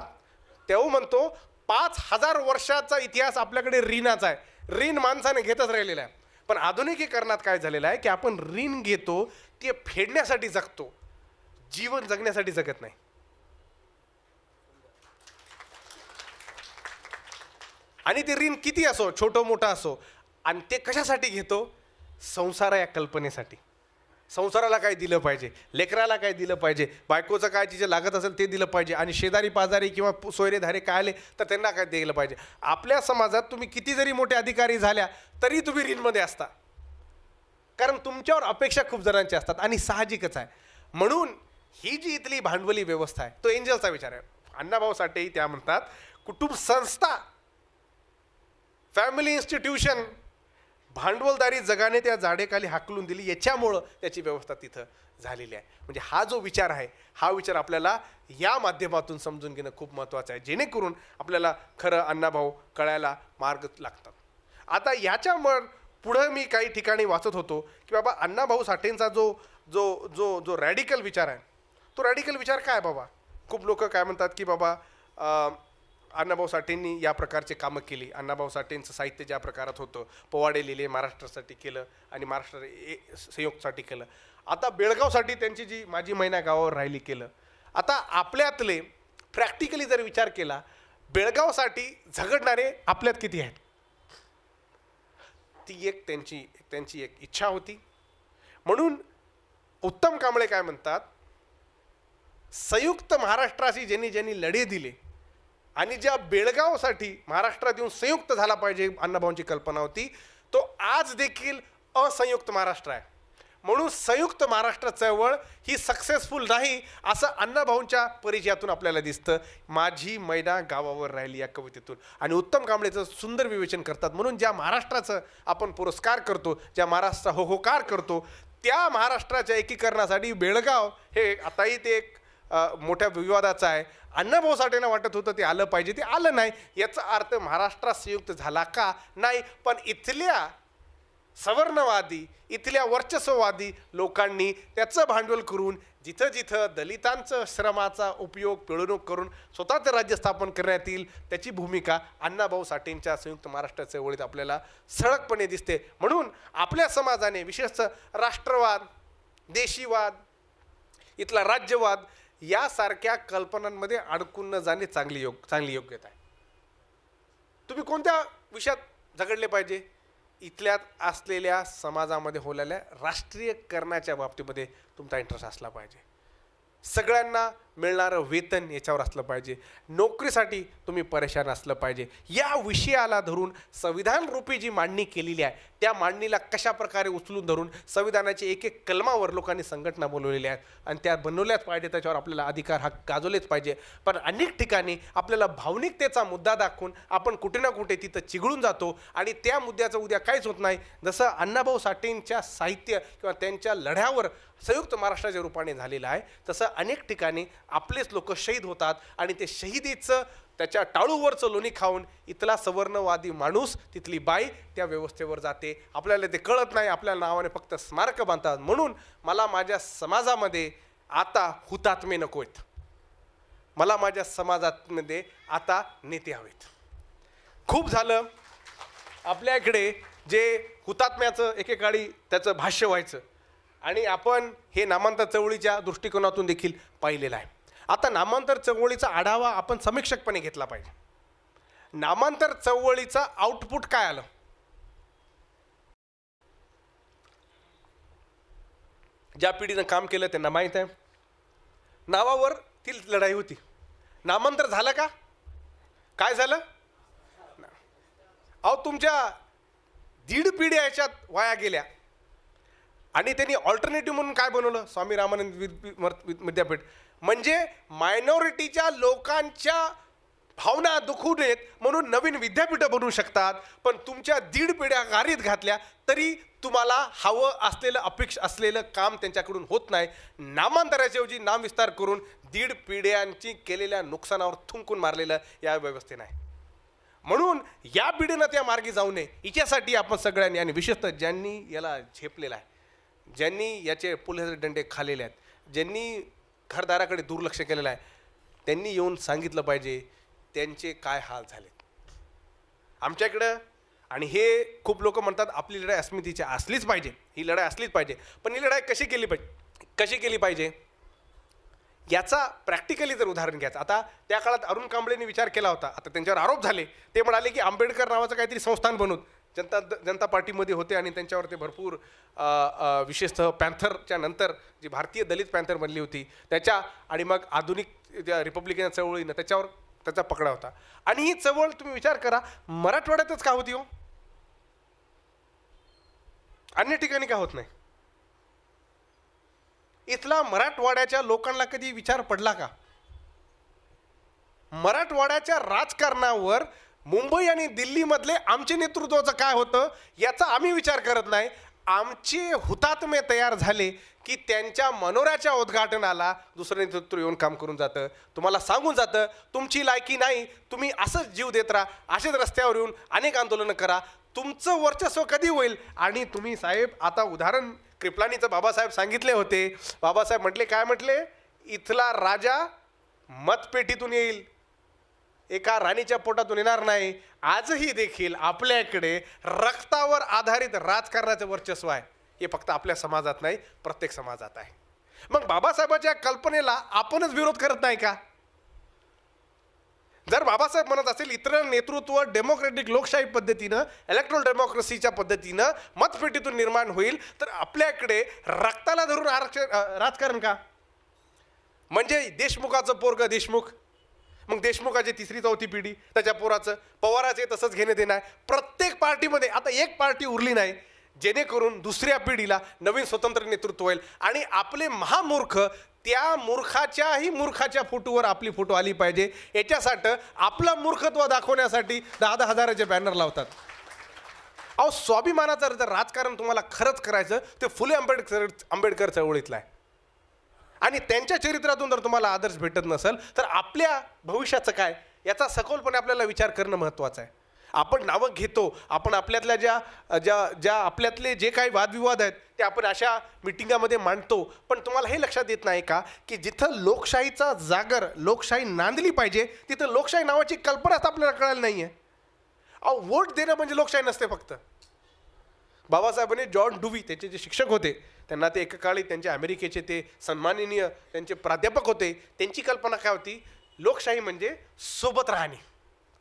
तेव्हा म्हणतो 5000 वर्षाचा इतिहास आपल्याकडे ऋणाचा आहे. ऋण माणसाने घेतच राहिलेला आहे. पण आधुनिकीकरणात काय झालेलं आहे की आपण ऋण घेतो ते फेडण्यासाठी जगतो, जीवन जगण्यासाठी जगत नाही. आणि ते ऋण किती असो, छोटं मोठं असो, आणि ते कशासाठी घेतो? संसार या कल्पनेसाठी. संसाराला काय दिलं पाहिजे, लेकराला काय दिलं पाहिजे, बायकोचं काय तिचे लागत असेल ते दिलं पाहिजे, आणि शेजारी पाजारी किंवा सोयरेधारे काय आले तर त्यांना काय दिलं पाहिजे. आपल्या समाजात तुम्ही किती जरी मोठे अधिकारी झाल्या तरी तुम्ही ऋणमध्ये असता, कारण तुमच्यावर अपेक्षा खूप जणांच्या असतात, आणि साहजिकच आहे. म्हणून ही जी इथली भांडवली व्यवस्था आहे, तो एंजलचा विचार आहे. अण्णाभाऊ साठेही त्या म्हणतात, कुटुंब संस्था, फॅमिली इन्स्टिट्यूशन, भांडवलदारी जगाने त्या जाडेखाली हाकलून दिली, याच्यामुळं त्याची व्यवस्था तिथं झालेली आहे. म्हणजे हा जो विचार आहे, हा विचार आपल्याला या माध्यमातून समजून घेणं खूप महत्त्वाचं आहे, जेणेकरून आपल्याला खरं अण्णाभाऊ कळायला मार्ग लागतात. आता याच्या पुढं मी काही ठिकाणी वाचत होतो की बाबा अण्णाभाऊ साठेंचा जो जो जो जो रॅडिकल विचार आहे, तो रॅडिकल विचार काय बाबा. खूप लोक काय म्हणतात की बाबा अण्णाभाऊ साठेंनी या प्रकारचे कामं केली, अण्णाभाऊ साठेंचं साहित्य ज्या प्रकारात होतं, पोवाडे लिहिले, महाराष्ट्रासाठी केलं आणि महाराष्ट्र संयोगसाठी केलं. आता बेळगावसाठी त्यांची जी माझी मैना गावावर राहिली केलं. आता आपल्यातले प्रॅक्टिकली जर विचार केला, बेळगावसाठी झगडणारे आपल्यात किती आहेत? ती एक त्यांची एक इच्छा होती. म्हणून उत्तम कांबळे काय म्हणतात, संयुक्त महाराष्ट्राशी ज्यांनी ज्यांनी लढे दिले आणि ज्या बेळगावसाठी महाराष्ट्रात येऊन संयुक्त झाला पाहिजे अण्णाभाऊंची कल्पना होती, तो आज देखील असंयुक्त महाराष्ट्र आहे. म्हणून संयुक्त महाराष्ट्र चळवळ ही सक्सेसफुल नाही असं अण्णाभाऊंच्या परिचयातून आपल्याला दिसतं, माझी मैना गावावर राहिली या कवितेतून. आणि उत्तम कांबळेचं सुंदर विवेचन करतात. म्हणून ज्या महाराष्ट्राचं आपण पुरस्कार करतो, ज्या महाराष्ट्राचा होकार करतो, त्या महाराष्ट्राच्या एकीकरणासाठी बेळगाव हे आताही ते एक मोठ्या विवादाचं आहे. अण्णाभाऊ साठेंना वाटत होतं ते आलं पाहिजे, ते आलं नाही. याचा अर्थ महाराष्ट्रात संयुक्त झाला का? नाही. पण इथल्या सवर्णवादी, इथल्या वर्चस्ववादी लोकांनी त्याचं भांडवल करून जिथं जिथं दलितांचं श्रमाचा उपयोग पिळवणूक करून स्वतःचं राज्य स्थापन करण्यात येईल, त्याची भूमिका अण्णाभाऊ साठेंच्या संयुक्त महाराष्ट्र चळवळीत आपल्याला सळकपणे दिसते. म्हणून आपल्या समाजाने विशेषतः राष्ट्रवाद, देशीवाद, इथला राज्यवाद यासारख्या कल्पनांमध्ये अडकून न जाणे चांगली योग्यता आहे. तुम्ही कोणत्या विषयात झगडले पाहिजे? इथल्यात असलेल्या समाजामध्ये होलेल्या राष्ट्रीयकरणाच्या बाबतीमध्ये तुमचा इंटरेस्ट असला पाहिजे. सगळ्यांना मिळणारं वेतन याच्यावर असलं पाहिजे. नोकरीसाठी तुम्ही परेशान असलं पाहिजे. या विषयाला धरून संविधान रूपी जी मांडणी केलेली आहे, त्या मांडणीला कशा प्रकारे उचलून धरून संविधानाचे एक एक कलमावर लोकांनी संघटना बनवलेल्या आहेत आणि त्या बनवल्याच पाहिजे. त्याच्यावर आपल्याला अधिकार हक्क गाजवलेच पाहिजे. पण अनेक ठिकाणी आपल्याला भावनिकतेचा मुद्दा दाखवून आपण कुठे ना कुठे तिथं चिघळून जातो आणि त्या मुद्द्याचं उद्या काहीच होत नाही. जसं अण्णाभाऊ साठेंच्या साहित्य किंवा त्यांच्या लढ्यावर संयुक्त महाराष्ट्राच्या रूपाने झालेलं आहे, तसं अनेक ठिकाणी आपलेच लोक शहीद होतात आणि ते शहीदीचं त्याच्या टाळूवरचं लोणी खाऊन इथला सवर्णवादी माणूस, तिथली बाई त्या व्यवस्थेवर जाते. आपल्याला ते कळत नाही. आपल्या नावाने फक्त स्मारक बांधतात. म्हणून मला माझ्या समाजामध्ये आता हुतात्मे नको आहेत. मला माझ्या समाजामध्ये आता नेते हवेत. खूप झालं आपल्या इकडे जे हुतात्म्याचं एकेकाळी त्याचं भाष्य व्हायचं आणि आपण हे नामांतर चळवळीच्या दृष्टिकोनातून देखील पाहिलेलं आहे. आता नामांतर चळवळीचा आढावा आपण समीक्षकपणे घेतला पाहिजे. नामांतर चळवळीचा आउटपुट काय आलं? ज्या पिढीनं काम केलं त्यांना माहीत आहे. नावावर ती लढाई होती. नामांतर झालं का? काय झालं? अहो तुमच्या 1.5 पिढ्या याच्यात वाया गेल्या आणि त्यांनी ऑल्टरनेटिव्ह म्हणून काय बनवलं? स्वामी रामानंद विद्यापीठ. म्हणजे मायनॉरिटीच्या लोकांच्या भावना दुखू नयेत म्हणून नवीन विद्यापीठं बनवू शकतात. पण तुमच्या 1.5 पिढ्या गारीत घातल्या तरी तुम्हाला हवं असलेलं अपेक्षा असलेलं काम त्यांच्याकडून होत नाही. नामांतराच्या ऐवजी नामविस्तार करून 1.5 पिढ्यांची केलेल्या नुकसानावर थुंकून मारलेलं या व्यवस्थेनं आहे. म्हणून या पिढीनं त्या मार्गी जाऊ नये याच्यासाठी आपण सगळ्यांनी, आणि विशेषतः ज्यांनी याला झेपलेलं आहे, ज्यांनी याचे पोलिसाचे दंडे खाल्लेले आहेत, ज्यांनी घरदाराकडे दुर्लक्ष केलेलं आहे, त्यांनी येऊन सांगितलं पाहिजे त्यांचे काय हाल झालेत. आमच्याकडं आणि हे खूप लोक म्हणतात आपली लढाई अस्मितेची असलीच पाहिजे, ही लढाई असलीच पाहिजे. पण ही लढाई कशी केली पाहिजे याचा प्रॅक्टिकली जर उदाहरण घ्यायचं. आता त्या काळात अरुण कांबळेंनी विचार केला होता, आता त्यांच्यावर आरोप झाले. ते म्हणाले की आंबेडकर नावाचं काहीतरी संस्थान बनवून, जनता पार्टीमध्ये होते आणि त्यांच्यावर ते भरपूर विशेषतः पॅन्थरच्या नंतर जी भारतीय दलित पॅन्थर बनली होती त्याच्या, आणि मग आधुनिक त्या रिपब्लिकन चळवळीनं त्याच्यावर त्याचा पकडा होता. आणि ही चळवळ तुम्ही विचार करा मराठवाड्यातच का होती हो, अन्य ठिकाणी का होत नाही? इथला मराठवाड्याच्या लोकांना कधी विचार पडला का? मराठवाड्याच्या राजकारणावर मुंबई आणि दिल्लीमधले आमचे नेतृत्वाचं काय होतं याचा आम्ही विचार करत नाही. आमचे हुतात्मे तयार झाले की त्यांच्या मनोऱ्याच्या उद्घाटनाला दुसरं नेतृत्व येऊन काम करून जातं, तुम्हाला सांगून जातं तुमची लायकी नाही, तुम्ही असंच जीव देत राहा, असेच रस्त्यावर येऊन अनेक आंदोलनं करा, तुमचं वर्चस्व कधी होईल. आणि तुम्ही साहेब आता उदाहरण कृपलानीचं बाबासाहेब सांगितले होते. बाबासाहेब म्हटले, काय म्हटले, इथला राजा मतपेटीतून येईल, एका राणीच्या पोटातून येणार नाही. आजही देखील आपल्याकडे रक्तावर आधारित राजकारणाचं वर्चस्व आहे. हे फक्त आपल्या समाजात नाही, प्रत्येक समाजात आहे. मग बाबासाहेबांच्या कल्पनेला आपणच विरोध करत नाही का? जर बाबासाहेब म्हणत असेल इतर नेतृत्व डेमोक्रेटिक लोकशाही पद्धतीनं, इलेक्ट्रल डेमोक्रेसीच्या पद्धतीनं मतपेटीतून निर्माण होईल, तर आपल्याकडे रक्ताला धरून राजकारण का? म्हणजे देशमुखाचं पोरग देशमुख, मग देशमुखाची तिसरी चौथी पिढी त्याच्या पोराचं, पवाराचे तसंच घेणे देणं आहे. प्रत्येक पार्टीमध्ये आता एक पार्टी उरली नाही जेणेकरून दुसऱ्या पिढीला नवीन स्वतंत्र नेतृत्व होईल. आणि आपले महामूर्ख त्या मूर्खाच्याही मूर्खाच्या फोटोवर आपली फोटो आली पाहिजे, याच्यासाठी आपलं मूर्खत्व दाखवण्यासाठी 10,000 हजाराचे बॅनर लावतात. अहो, स्वाभिमानाचं जर राजकारण तुम्हाला खरंच करायचं ते फुले आंबेडकर चळवळीतलं आहे. आणि त्यांच्या चरित्रातून जर तुम्हाला आदर्श भेटत नसेल तर आपल्या भविष्याचं काय याचा सखोलपणे आपल्याला विचार करणं महत्त्वाचं आहे. आपण नावं घेतो, आपण आपल्यातल्या ज्या आपल्यातले जे काही वादविवाद आहेत ते आपण अशा मिटिंगामध्ये मांडतो, पण तुम्हाला हे लक्षात येत नाही का की जिथं लोकशाहीचा जागर, लोकशाही नांदली पाहिजे तिथं लोकशाही नावाची कल्पनाच आपल्याला कळायला नाही आहे. अहो, वोट देणं म्हणजे लोकशाही नसते फक्त. बाबासाहेबांनी जॉन डुवी त्यांचे जे शिक्षक होते त्यांना ते एकेकाळी त्यांचे अमेरिकेचे ते सन्माननीय त्यांचे प्राध्यापक होते, त्यांची कल्पना काय होती, लोकशाही म्हणजे सोबत राहणे,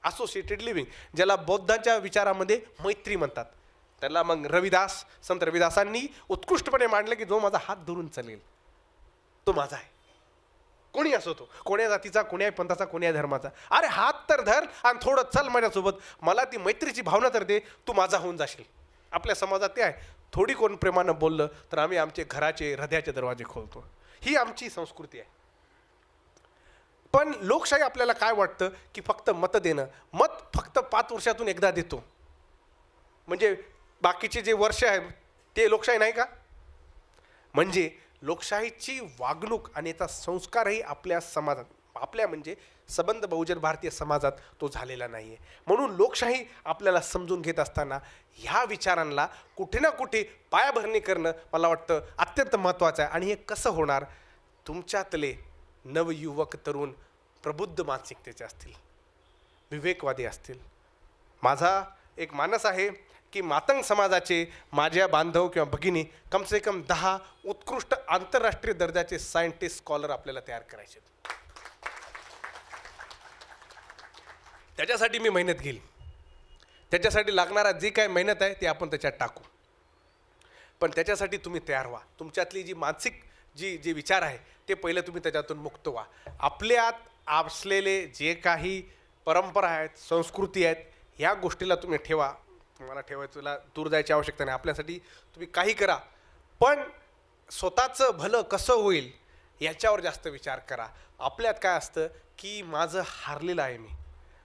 असोसिएटेड लिव्हिंग, ज्याला बौद्धांच्या विचारामध्ये मैत्री म्हणतात. त्याला मग संत रविदासांनी उत्कृष्टपणे मांडलं की जो माझा हात धरून चालेल तो माझा आहे, कोणी असो तो, कोण्या जातीचा, कोण्याही पंथाचा, कोण्याही धर्माचा. अरे हात तर धर आणि थोडं चल माझ्यासोबत, मला ती मैत्रीची भावना तर दे, तू माझा होऊन जाशील. आपल्या समाजात ते आहे. थोडी कोण प्रेमानं बोललं तर आम्ही आमचे घराचे हृदयाचे दरवाजे खोलतो. ही आमची संस्कृती आहे. पण लोकशाही आपल्याला काय वाटतं की फक्त मत देणं, मत फक्त 5 वर्षातून एकदा देतो म्हणजे बाकीचे जे वर्ष आहे ते लोकशाही नाही का? म्हणजे लोकशाहीची वागणूक आणि याचा संस्कारही आपल्या समाजात, आपल्या म्हणजे संबंध बहुजन भारतीय समाजात तो झालेला नाही आहे. म्हणून लोकशाही आपल्याला समजून घेत असताना ह्या विचारांना कुठे ना कुठे पायाभरणी करणं मला वाटतं अत्यंत महत्त्वाचं आहे. आणि हे कसं होणार? तुमच्यातले नवयुवक तरुण प्रबुद्ध मानसिकतेचे असतील, विवेकवादी असतील. माझा एक मानस आहे की मातंग समाजाचे माझ्या बांधव किंवा भगिनी कमसे कम 10 उत्कृष्ट आंतरराष्ट्रीय दर्जाचे सायंटिस्ट स्कॉलर आपल्याला तयार करायचे. त्याच्यासाठी मी मेहनत घेईल, त्याच्यासाठी लागणारा जी काय मेहनत आहे ते आपण त्याच्यात टाकू. पण त्याच्यासाठी तुम्ही तयार व्हा. तुमच्यातली जी मानसिक जे विचार आहे ते पहिले तुम्ही त्याच्यातून मुक्त व्हा. आपल्यात असलेले जे काही परंपरा आहेत, संस्कृती आहेत, ह्या गोष्टीला तुम्ही ठेवा. तुम्हाला ठेवायला दूर जायची आवश्यकता नाही. आपल्यासाठी तुम्ही काही करा, पण स्वतःचं भलं कसं होईल याच्यावर जास्त विचार करा. आपल्यात काय असतं की माझं हारलेलं आहे,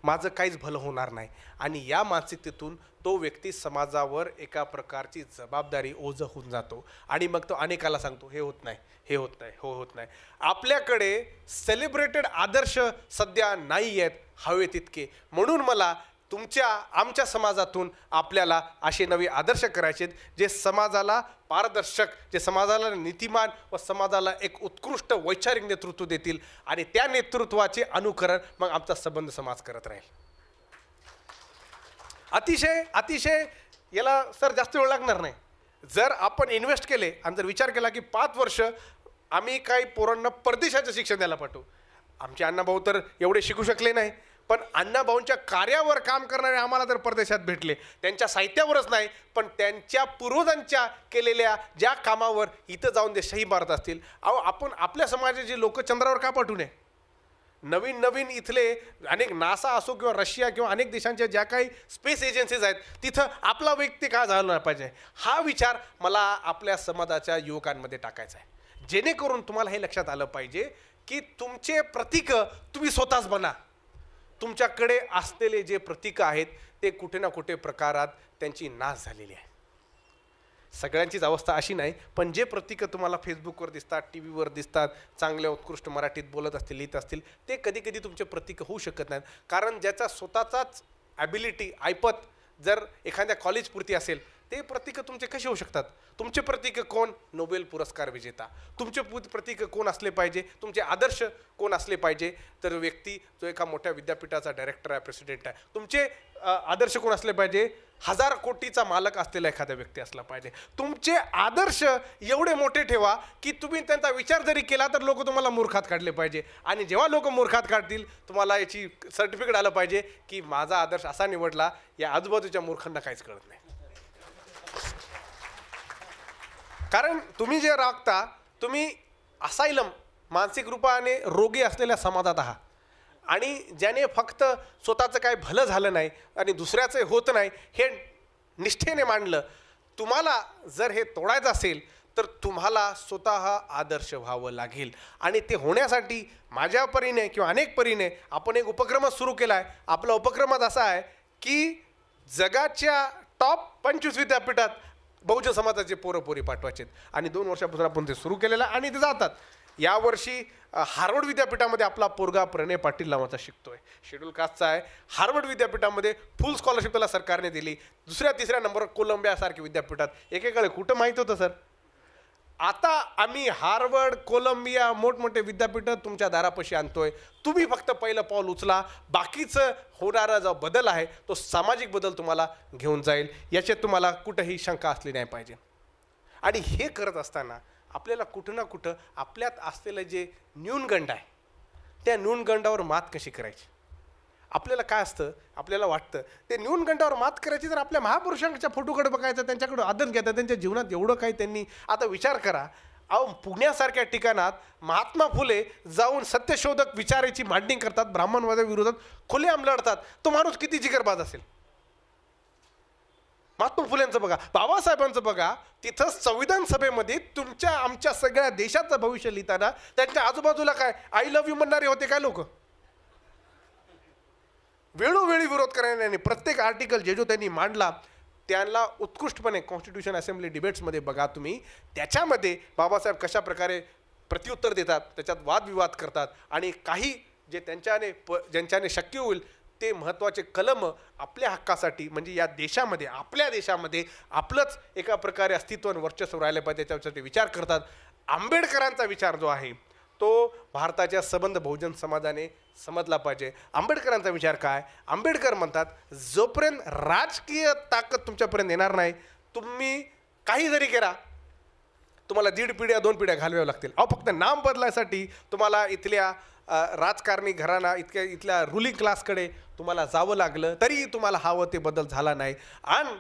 माझं काहीच भलं होणार नाही. आणि या मानसिकतेतून तो व्यक्ती समाजावर एका प्रकारची जबाबदारी ओझं होऊन जातो. आणि मग तो अनेकाला सांगतो हे होत नाही, हे होत नाही, हो होत नाही. आपल्याकडे सेलिब्रेटेड आदर्श सध्या नाही आहेत हवे तितके. म्हणून मला आमच्या समाजातून आपल्याला असे नवे आदर्श करायचे जे समाजाला पारदर्शक, जे समाजाला नीतिमान व समाजाला एक उत्कृष्ट वैचारिक नेतृत्व देतील. आणि त्या नेतृत्वाचे अनुकरण मग आमचा संबंध समाज करत राहील. अतिशय अतिशय याला सर जास्त वेळ लागणार नाही. जर आपण इन्व्हेस्ट केले आणि जर विचार केला की 5 वर्ष आम्ही काही पोरांना परदेशाचं शिक्षण द्यायला पाठवू. आमचे अण्णाभाऊ तर एवढे शिकू शकले नाही, पण अण्णाभाऊंच्या कार्यावर काम करणारे आम्हाला तर परदेशात भेटले. त्यांच्या साहित्यावरच नाही, पण त्यांच्या पूर्वजांच्या केलेल्या ज्या कामावर इथं जाऊन ते शही मारत असतील. अहो, आपण आपल्या समाजाचे लोक चंद्रावर का पाठवू नये? नवीन नवीन इथले अनेक नासा असो किंवा रशिया किंवा अनेक देशांच्या ज्या काही स्पेस एजन्सीज आहेत, तिथं आपला व्यक्ती का झाला नाही पाहिजे, हा विचार मला आपल्या समाजाच्या युवकांमध्ये टाकायचा आहे. जेणेकरून तुम्हाला हे लक्षात आलं पाहिजे की तुमचे प्रतीक तुम्ही स्वतःच बना. तुमच्याकडे असलेले जे प्रतीक आहेत ते कुठे ना कुठे प्रकारात त्यांची नाश झालेली आहे. सगळ्यांचीच अवस्था अशी नाही, पण जे प्रतीक तुम्हाला फेसबुकवर दिसतात, टी व्हीवर दिसतात, चांगल्या उत्कृष्ट मराठीत बोलत असतील, लिहित असतील, ते कधी कधी तुमचे प्रतीक होऊ शकत नाहीत. कारण ज्याचा स्वतःचाच ॲबिलिटी ऐपत जर एखाद्या कॉलेजपुरती असेल, ते प्रतीक तुमचे कसे होऊ शकतात? तुमचे प्रतीक कोण? नोबेल पुरस्कार विजेता. तुमचे प्रतीक कोण असले पाहिजे? तुमचे आदर्श कोण असले पाहिजे? तर व्यक्ती जो एका मोठ्या विद्यापीठाचा डायरेक्टर आहे, प्रेसिडेंट आहे. तुमचे आदर्श कोण असले पाहिजे? 1000 कोटीचा मालक असलेला एखादा व्यक्ती असला पाहिजे. तुमचे आदर्श एवढे मोठे ठेवा की तुम्ही त्यांचा विचार जरी केला तर लोक तुम्हाला मूर्खात काढले पाहिजे. आणि जेव्हा लोक मूर्खात काढतील, तुम्हाला याची सर्टिफिकेट आलं पाहिजे की माझा आदर्श असा निवडला, या आजूबाजूच्या मूर्खांना काहीच कळत नाही. कारण तुम्ही जे राखता, तुम्ही असायलम मानसिक रूपाने रोगी असलेल्या समाजात आहात. आणि ज्याने फक्त स्वतःचं काय भलं झालं नाही आणि दुसऱ्याचं होत नाही हे निष्ठेने मांडलं, तुम्हाला जर हे तोडायचं असेल तर तुम्हाला स्वतः आदर्श व्हावं लागेल. आणि ते होण्यासाठी माझ्या परीने किंवा अनेक परीने आपण एक उपक्रमच सुरू केला आहे. आपला उपक्रमच असा आहे की जगाच्या टॉप 25 विद्यापीठात बहुजन समाजाचे पोरपोरी पाठवायचे. आणि 2 वर्षापासून आपण ते सुरू केलेलं आहे आणि ते जातात. यावर्षी हार्वर्ड विद्यापीठामध्ये आपला पोरगा प्रणय पाटील नावाचा शिकतोय, शेड्यूल कास्टचा आहे. हार्वर्ड विद्यापीठामध्ये फुल स्कॉलरशिप त्याला सरकारने दिली. 2ऱ्या-3ऱ्या नंबरवर कोलंबियासारख्या विद्यापीठात. एकेकाळी कुठं माहीत होतं सर? आता आम्ही हार्वर्ड, कोलंबिया, मोठमोठे विद्यापीठं तुमच्या दारापाशी आणतोय. तुम्ही फक्त पहिलं पाऊल उचला. बाकीचं होणारा जो बदल आहे तो सामाजिक बदल तुम्हाला घेऊन जाईल, याच्यात तुम्हाला कुठंही शंका असली नाही पाहिजे. आणि हे करत असताना आपल्याला कुठं ना कुठं आपल्यात असलेलं जे न्यूनगंड आहे, त्या न्यूनगंडावर मात कशी करायची? आपल्याला काय असतं, आपल्याला वाटतं ते न्यूनगंडावर मात करायची तर आपल्या महापुरुषांच्या फोटोकडे बघायचं, त्यांच्याकडे आदर घ्यायचं. त्यांच्या जीवनात एवढं काही त्यांनी, आता विचार करा, अहो पुण्यासारख्या ठिकाणात महात्मा फुले जाऊन सत्यशोधक विचाराची मांडणी करतात, ब्राह्मणवादा विरोधात खुलेआम लढतात. तो माणूस किती जिगरबाज असेल? महात्मा फुलेंचं बघा, बाबासाहेबांचं बघा. तिथं संविधान सभेमध्ये तुमच्या आमच्या सगळ्या देशाचं भविष्य लिहिताना त्यांच्या आजूबाजूला काय आय लव्ह यू म्हणणारे होते काय लोक? वेळोवेळी विरोध करणाऱ्यांनी प्रत्येक आर्टिकल जे जो त्यांनी मांडला त्यांना उत्कृष्टपणे कॉन्स्टिट्यूशन असेंब्ली डिबेट्समध्ये बघा तुम्ही. त्याच्यामध्ये बाबासाहेब कशा प्रकारे प्रत्युत्तर देतात, त्याच्यात वादविवाद करतात. आणि काही जे ज्यांच्याने शक्य होईल ते महत्त्वाचे कलम आपल्या हक्कासाठी, म्हणजे या देशामध्ये, आपल्या देशामध्ये आपलंच एका प्रकारे अस्तित्व आणि वर्चस्व राहिलं पाहिजे त्याच्यासाठी विचार करतात. आंबेडकरांचा विचार जो आहे तो भारताच्या सबंध बहुजन समाजाने समजला पाहिजे. आंबेडकरांचा विचार काय? आंबेडकर म्हणतात जोपर्यंत राजकीय ताकद तुमच्यापर्यंत येणार नाही, तुम्ही काही जरी करा, तुम्हाला 1.5 पिढ्या 2 पिढ्या घालवाव्या लागतील. अहो फक्त नाम बदलायसाठी तुम्हाला इथल्या राजकारणी घराणा इथल्या रुलिंग क्लासकडे तुम्हाला जावं लागलं, तरी तुम्हाला हवं ते बदल झाला नाही. आणि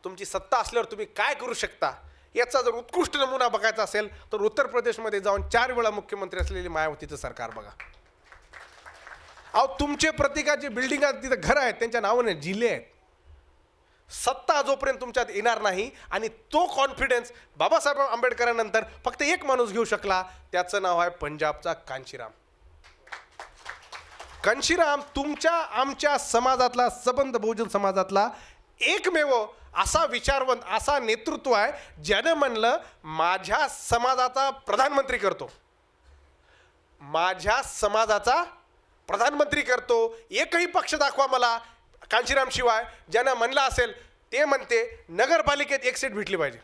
तुमची सत्ता असल्यावर तुम्ही काय करू शकता याचा जर उत्कृष्ट नमुना बघायचा असेल तर उत्तर प्रदेशमध्ये जाऊन 4 वेळा मुख्यमंत्री असलेली मायावतीचं सरकार बघा. अहो तुमचे प्रत्येकाचे बिल्डिंग तिथं घरं आहेत, त्यांच्या नावाने जिल्हे आहेत. सत्ता जोपर्यंत तुमच्यात येणार नाही, आणि तो कॉन्फिडन्स बाबासाहेब आंबेडकरांनंतर फक्त एक माणूस घेऊ शकला, त्याचं नाव आहे पंजाबचा कांशीराम. कांशीराम तुमच्या आमच्या समाजातला, सबंध बहुजन समाजातला एकमेव असा विचारवंत, असा नेतृत्व आहे ज्यानं म्हणलं माझ्या समाजाचा प्रधानमंत्री करतो, माझ्या समाजाचा प्रधानमंत्री करतो. एकही पक्ष दाखवा मला कांशीराम शिवाय ज्यानं म्हणलं असेल. ते म्हणते नगरपालिकेत 1 सीट भेटली पाहिजे.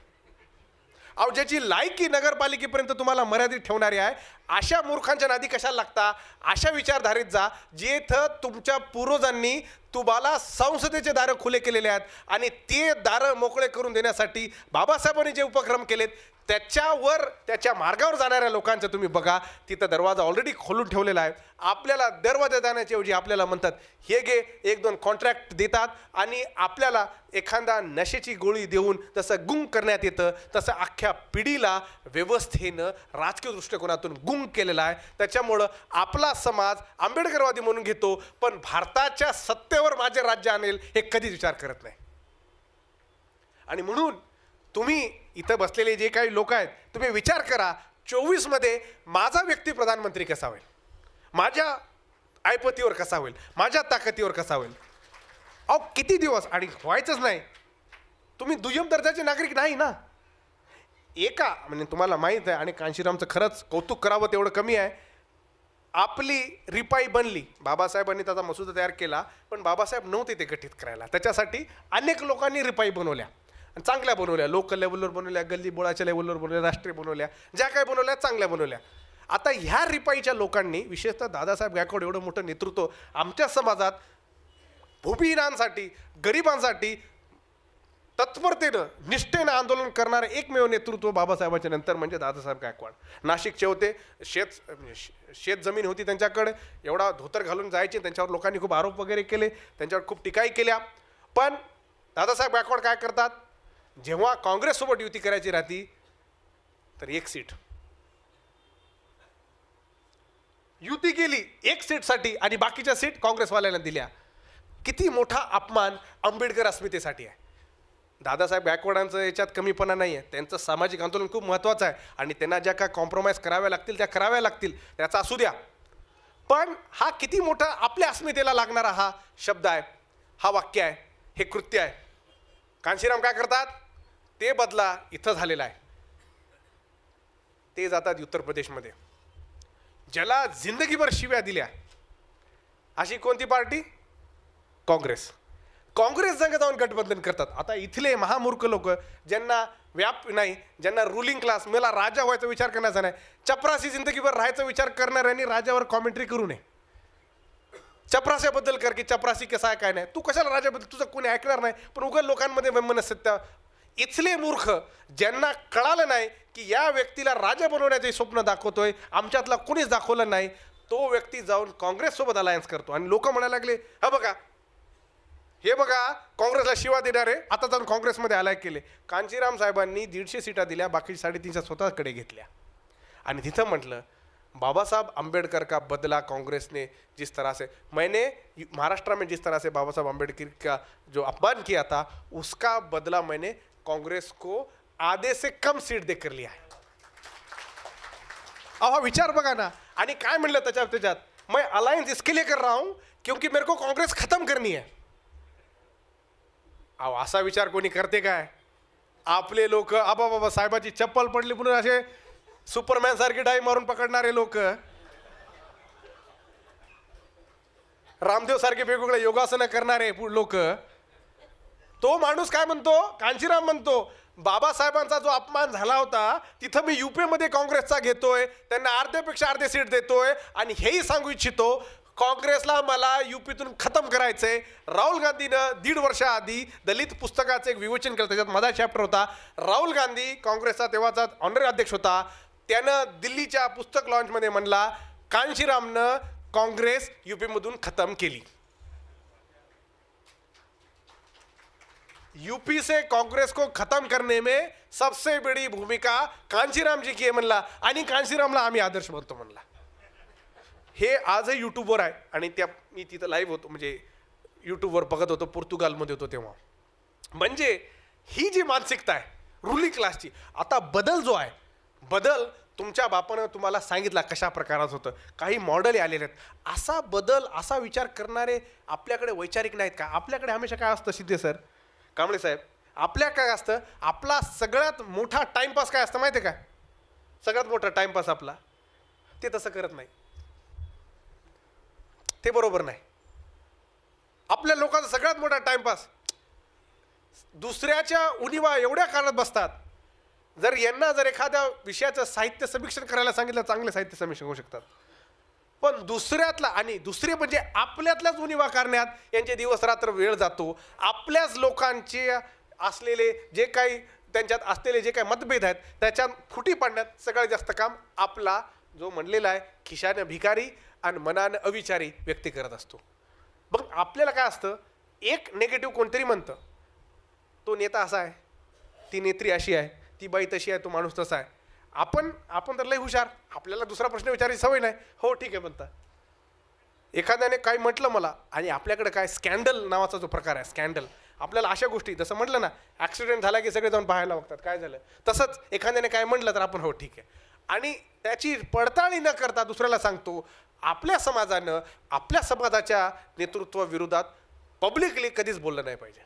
अहो ज्याची लायकी नगरपालिकेपर्यंत तुम्हाला मर्यादित ठेवणारी आहे, अशा मूर्खांच्या नादी कशाला लागता? अशा विचारधारेत जा जेथं तुमच्या पूर्वजांनी तुम्हाला संसदेचे दारं खुले केलेले आहेत आणि ते दारं मोकळे करून देण्यासाठी बाबासाहेबांनी जे उपक्रम केलेत त्याच्यावर, त्याच्या मार्गावर जाणाऱ्या लोकांचं तुम्ही बघा, तिथं दरवाजा ऑलरेडी खोलून ठेवलेला आहे. आपल्याला दरवाजा देण्याच्या ऐवजी आपल्याला म्हणतात हे घे, 1-2 कॉन्ट्रॅक्ट देतात आणि आपल्याला एखादा नशेची गोळी देऊन जसं गुंग करण्यात येतं तसं अख्ख्या पिढीला व्यवस्थेनं राजकीय दृष्टिकोनातून गुंग केलेला आहे. त्याच्यामुळं आपला समाज आंबेडकरवादी म्हणून घेतो, पण भारताच्या सत्तेवर माझे राज्य आणेल हे कधीच विचार करत नाही. आणि म्हणून तुम्ही इथं बसलेले जे काही लोक आहेत, तुम्ही विचार करा 24 मध्ये माझा व्यक्ती प्रधानमंत्री कसा होईल, माझ्या ऐपतीवर कसा होईल, माझ्या ताकदीवर कसा होईल. अहो किती दिवस, आणि व्हायचंच नाही. तुम्ही दुय्यम दर्जाचे नागरिक नाही ना. एका म्हणजे तुम्हाला माहीत आहे, आणि कांशीरामचं खरंच कौतुक करावं तेवढं कमी आहे, आपली रिपाई बनली, बाबासाहेबांनी त्याचा मसुदा तयार केला, पण बाबासाहेब नव्हते ते गठीत करायला. त्याच्यासाठी अनेक लोकांनी रिपाई बनवल्या, चांगल्या बनवल्या, लोकल लेवलवर बनवल्या, गल्ली बोळाच्या लेवलवर बनवल्या, राष्ट्रीय बनवल्या, ज्या काय बनवल्या चांगल्या बनवल्या. आता ह्या रिपाईच्या लोकांनी, विशेषतः दादासाहेब गायकवाड एवढं मोठं नेतृत्व आमच्या समाजात भूमिहीनांसाठी, गरिबांसाठी तत्परतेनं निष्ठेनं आंदोलन करणारं एकमेव नेतृत्व बाबासाहेबांच्या नंतर म्हणजे दादासाहेब गायकवाड. नाशिकचे होते, शेत जमीन होती त्यांच्याकडे, एवढा धोतर घालून जायचे, त्यांच्यावर लोकांनी खूप आरोप वगैरे केले, त्यांच्यावर खूप टीकाही केल्या. पण दादासाहेब गायकवाड काय करतात, जेव्हा काँग्रेससोबत युती करायची राहती तर 1 सीट युती केली 1 सीटसाठी आणि बाकीच्या सीट काँग्रेसवाल्यांना दिल्या. किती मोठा अपमान आंबेडकर अस्मितेसाठी आहे. दादासाहेब गायकवाडांचं याच्यात कमीपणा नाही आहे, त्यांचं सामाजिक आंदोलन खूप महत्त्वाचं आहे आणि त्यांना ज्या काय कॉम्प्रोमाइज कराव्या लागतील त्या कराव्या लागतील, त्याचा असू द्या. पण हा किती मोठा आपल्या अस्मितेला लागणारा हा शब्द आहे, हा वाक्य आहे, हे कृत्य आहे. कांशीराम काय करतात, ते बदला इथं झालेला आहे. ते जातात उत्तर प्रदेशमध्ये, ज्याला जिंदगीभर शिव्या दिल्या अशी कोणती पार्टी, काँग्रेस. काँग्रेस संघ जाऊन गठबंधन करतात. आता इथले महामूर्ख लोक ज्यांना व्याप नाही, ज्यांना रुलिंग क्लास, मला राजा व्हायचा विचार करण्याचा नाही, चपरासी जिंदगीभर राहायचा विचार करणाऱ्यांनी राजावर कॉमेंट्री करू नये. चपराशाबद्दल कर की चपरासी कसा आहे काय नाही, तू कशाला राजाबद्दल, तुझं कोणी ऐकणार नाही. पण उगाच लोकांमध्ये मनसत्ता. इथले मूर्ख ज्यांना कळालं नाही की या व्यक्तीला राजा बनवण्याचे स्वप्न दाखवतोय, आमच्यातला कोणीच दाखवलं नाही, तो व्यक्ती जाऊन काँग्रेससोबत अलायन्स करतो आणि लोक म्हणायला लागले हा बघा, हे बघा काँग्रेसला शिवा देणारे आता जाऊन काँग्रेसमध्ये अलाय केले. कांशीराम साहेबांनी 150 सीटा दिल्या, बाकी 350 स्वतःकडे घेतल्या आणि तिथं म्हटलं बाबा साहब अम्बेडकर का बदला कांग्रेस ने जिस तरह से, मैंने महाराष्ट्र में जिस तरह से बाबा साहब अम्बेडकर का जो अपमान किया था उसका बदला मैंने कांग्रेस को आधे से कम सीट देकर लिया है. अब हा विचार बघा ना. आणि काय म्हणलं त्याच्यात, मैं अलायंस इसके लिए कर रहा हूं क्योंकि मेरे को कांग्रेस खत्म करनी है. अहो असा विचार कोणी करते काय? आपले लोक आबा बाबा साहेबाची चप्पल पडली म्हणून असे सुपरमॅन सारखे डाई मारून पकडणारे लोक, रामदेव सारखे वेगवेगळे योगासनं करणारे लोक, तो माणूस काय म्हणतो, कांशीराम म्हणतो बाबासाहेबांचा जो अपमान झाला होता तिथं मी यूपी मध्ये काँग्रेसचा घेतोय, त्यांना अर्ध्यापेक्षा अर्धे सीट देतोय आणि हेही सांगू इच्छितो काँग्रेसला मला यूपीतून खतम करायचंय. राहुल गांधीनं 1.5 वर्षाआधी दलित पुस्तकाचं एक विवेचन केलं, त्याच्यात माझा चॅप्टर होता. राहुल गांधी काँग्रेसचा तेव्हाचा ऑनररी अध्यक्ष होता, त्यानं दिल्लीच्या पुस्तक लॉन्चमध्ये म्हणला कांशीरामनं काँग्रेस यूपीमधून खतम केली. यूपी से कांग्रेस को खत्म करने में सबसे बड़ी भूमिका कांशीराम जी की आहे म्हणला आणि कांशीरामला आम्ही आदर्श बनतो म्हणला. हे आजही यूट्यूबवर आहे आणि त्या मी तिथं लाईव्ह होतो, म्हणजे यूट्यूबवर बघत होतो, पोर्तुगालमध्ये होतो तेव्हा. म्हणजे ही जी मानसिकता आहे रुलिंग क्लासची, आता बदल जो आहे, बदल तुमच्या बापानं तुम्हाला सांगितला कशा प्रकारात होतं, काही मॉडेल आलेले आहेत. असा बदल, असा विचार करणारे आपल्याकडे वैचारिक नाहीत का? आपल्याकडे हमेशा काय असतं सिद्धे सर, कांबळे साहेब, आपल्या काय असतं, आपला सगळ्यात मोठा टाइमपास काय असतं माहिती आहे का? सगळ्यात मोठा टाइमपास आपला, ते तसं करत नाही, ते बरोबर नाही. आपल्या लोकांचा सगळ्यात मोठा टाइमपास दुसऱ्याच्या उणिवा एवढ्या काढत बसतात, जर यांना जर एखाद्या विषयाचं साहित्य समीक्षण करायला सांगितलं, चांगले साहित्य समीक्षण होऊ शकतात. पण दुसऱ्यातला आणि दुसरे म्हणजे आपल्यातल्याच उणिवा करण्यात यांचे दिवस रात्र वेळ जातो. आपल्याच लोकांचे असलेले जे काही त्यांच्यात असलेले जे काही मतभेद आहेत त्याच्यात फुटी पाडण्यात सगळ्यात जास्त काम आपला जो म्हणलेला आहे खिशाने भिकारी आणि मनानं अविचारी व्यक्ती करत असतो. मग आपल्याला काय असतं, एक नेगेटिव्ह कोणतरी म्हणतं, तो नेता असा आहे, ती नेत्री अशी आहे, ती बाई तशी आहे, तो माणूस तसा आहे. आपण तर लय हुशार, आपल्याला दुसरा प्रश्न विचारायची सवय नाही. हो ठीक आहे म्हणता. एखाद्याने काही म्हटलं मला आणि आपल्याकडे काय स्कॅन्डल नावाचा जो प्रकार आहे, स्कॅन्डल, आपल्याला अशा गोष्टी जसं म्हटलं ना, ॲक्सिडेंट झाला की सगळे जाऊन पाहायला बघतात काय झालं, तसंच एखाद्याने काय म्हटलं तर आपण हो ठीक आहे, आणि त्याची पडताळणी न करता दुसऱ्याला सांगतो. आपल्या समाजानं आपल्या समाजाच्या नेतृत्वाविरोधात पब्लिकली कधीच बोललं नाही पाहिजे.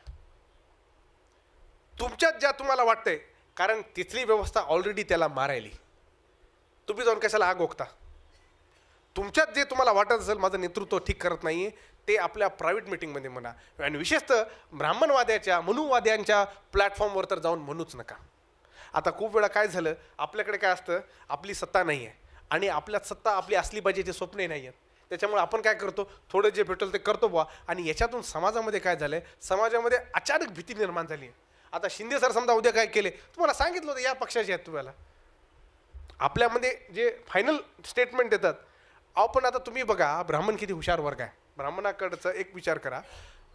तुमच्यात ज्या तुम्हाला वाटतंय, कारण तिथली व्यवस्था ऑलरेडी त्याला मारायली, तुम्ही जाऊन कशाला आग ओकता. तुमच्यात जे तुम्हाला वाटत असेल माझं नेतृत्व ठीक करत नाही आहे, ते आपल्या प्रायव्हेट मिटिंगमध्ये म्हणा, आणि विशेषतः ब्राह्मणवाद्याच्या मनुवाद्यांच्या प्लॅटफॉर्मवर तर जाऊन म्हणूच नका. आता खूप वेळा काय झालं, आपल्याकडे काय असतं, आपली सत्ता नाही आहे आणि आपल्यात सत्ता आपली असली पाहिजे ते स्वप्नही नाही आहेत. त्याच्यामुळे आपण काय करतो, थोडं जे भेटेल ते करतो बुवा, आणि याच्यातून समाजामध्ये काय झालं आहे, समाजामध्ये अचानक भीती निर्माण झाली आहे. आता शिंदे सर समजा उद्या काय केले, तुम्हाला सांगितलं होतं या पक्षाचे आहेत तुम्हाला, आपल्यामध्ये जे फायनल स्टेटमेंट देतात. अहो पण आता तुम्ही बघा, ब्राह्मण किती हुशार वर्ग आहे. ब्राह्मणाकडचं एक विचार करा,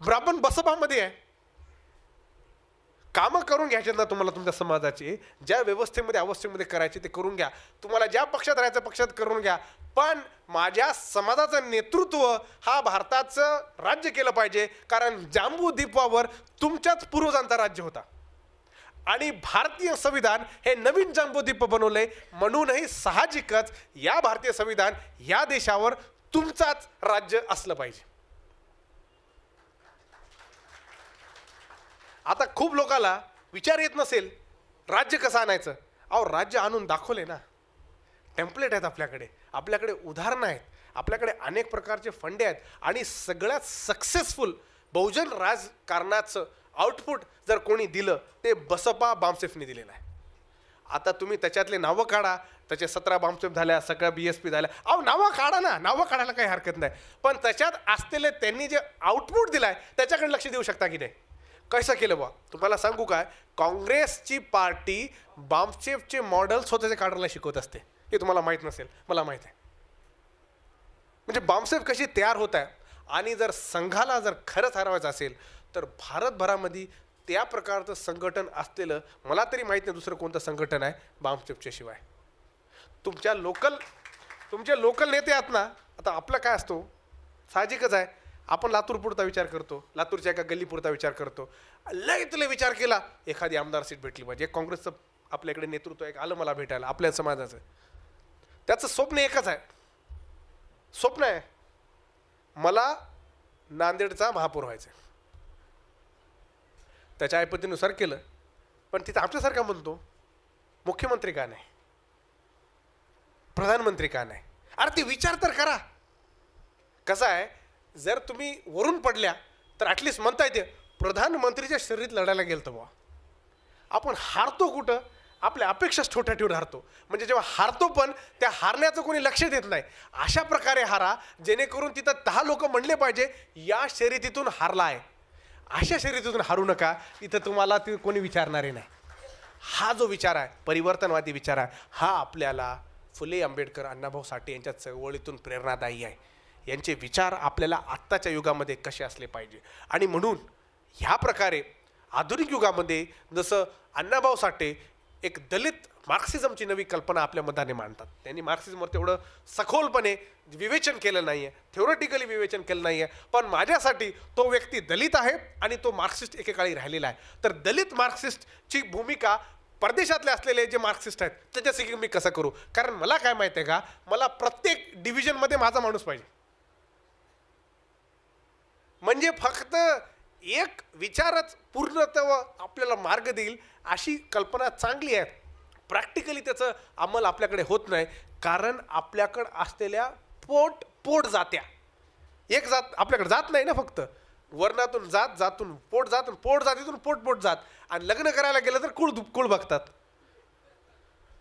ब्राह्मण बसपामध्ये आहे, कामं करून घ्यायचे ना तुम्हाला तुमच्या समाजाचे, ज्या व्यवस्थेमध्ये अवस्थेमध्ये करायचे ते करून घ्या, तुम्हाला ज्या पक्षात राहायचं पक्षात करून घ्या, पण माझ्या समाजाचं नेतृत्व हा भारताचं राज्य केलं पाहिजे, कारण जांबूद्वीपावर तुमच्याच पूर्वजांचा राज्य होता आणि भारतीय संविधान हे नवीन जांबूद्वीप बनवलंय, म्हणूनही साहजिकच या भारतीय संविधान या देशावर तुमचाच राज्य असलं पाहिजे. आता खूप लोकांना विचार येत नसेल राज्य कसं आणायचं. अहो राज्य आणून दाखवले ना, टेम्पलेट आहेत आपल्याकडे उदाहरणं आहेत, आपल्याकडे अनेक प्रकारचे फंडे आहेत, आणि सगळ्यात सक्सेसफुल बहुजन राजकारणाचं आउटपुट जर कोणी दिलं ते बसपा बामसेफने दिलेलं आहे. आता तुम्ही त्याच्यातले नावं काढा, त्याचे 17 बामसेफ झाल्या, सगळ्या BSP झाल्या, अहो नावं काढा ना, नावं काढायला काही हरकत नाही, पण त्याच्यात असलेले त्यांनी जे आउटपुट दिलं आहे त्याच्याकडे लक्ष देऊ शकता की नाही. कसं केलं बा, तुम्हाला सांगू काय, काँग्रेसची पार्टी बामसेफचे मॉडेल स्वतःचे काढायला शिकवत असते, हे तुम्हाला माहीत नसेल, मला माहीत आहे. म्हणजे बामसेफ कशी तयार होत आहे, आणि जर संघाला जर खरंच हरवायचं असेल तर भारतभरामध्ये त्या प्रकारचं संघटन असलेलं मला तरी माहीत नाही दुसरं कोणतं संघटन आहे बामसेफच्या शिवाय. तुमचे लोकल नेते आहेत ना, आता आपलं काय असतो, साहजिकच आहे, आपण लातूरपुरता विचार करतो, लातूरच्या एका गल्लीपुरता विचार करतो, लय तुला विचार केला एखादी आमदार सीट भेटली पाहिजे. एक काँग्रेसचं आपल्याकडे नेतृत्व एक आलं मला भेटायला आपल्या समाजाचं, त्याचं स्वप्न एकच आहे, स्वप्न आहे मला नांदेडचा महापौर व्हायचं. त्याच्या ऐपतीनुसार केलं, पण तिथं आमच्यासारखा म्हणतो मुख्यमंत्री का नाही, प्रधानमंत्री का नाही. अरे ते विचार तर करा. कसं आहे, जर तुम्ही वरून पडल्या तर ॲटलिस्ट म्हणता येते प्रधानमंत्रीच्या शरीरात लढायला गेलं तर बुवा. आपण हारतो कुठं, आपल्या अपेक्षाच छोट्या ठेवून हारतो. म्हणजे जेव्हा हारतो पण त्या हारण्याचं कोणी लक्ष देत नाही, अशा प्रकारे हारा जेणेकरून तिथं 10 लोक म्हणले पाहिजे या शर्यतीतून हारला आहे. अशा शर्यतीतून हारू नका, तिथं तुम्हाला ते कोणी विचारणारे नाही. हा जो विचार आहे, परिवर्तनवादी विचार आहे, हा आपल्याला फुले आंबेडकर, अण्णाभाऊ साठे यांच्या चळवळीतून प्रेरणादायी आहे. यांचे विचार आपल्याला आत्ताच्या युगामध्ये कसे असले पाहिजे, आणि म्हणून ह्या प्रकारे आधुनिक युगामध्ये जसं अण्णाभाऊ साठे एक दलित मार्क्सिझमची नवी कल्पना आपल्या मताने मांडतात. त्यांनी मार्क्सिझमवर तेवढं सखोलपणे विवेचन केलं नाही आहे, थेओरेटिकली विवेचन केलं नाही आहे, पण माझ्यासाठी तो व्यक्ती दलित आहे आणि तो मार्क्सिस्ट एकेकाळी राहिलेला आहे. तर दलित मार्क्सिस्टची भूमिका परदेशातले असलेले जे मार्क्सिस्ट आहेत त्याच्यासाठी मी कसं करू, कारण मला काय माहीत आहे का, मला प्रत्येक डिव्हिजनमध्ये माझा माणूस पाहिजे. म्हणजे फक्त एक विचारच पूर्णत्व आपल्याला मार्ग देईल अशी कल्पना चांगली आहे. प्रॅक्टिकली त्याचं अंमल आपल्याकडे होत नाही, कारण आपल्याकडं असलेल्या पोट जात्या, एक जात आपल्याकडे जात नाही ना, फक्त वर्णातून जात, जातून पोट जात, पोट जातीतून पोट जात, आणि लग्न करायला गेलं तर कुळ बघतात.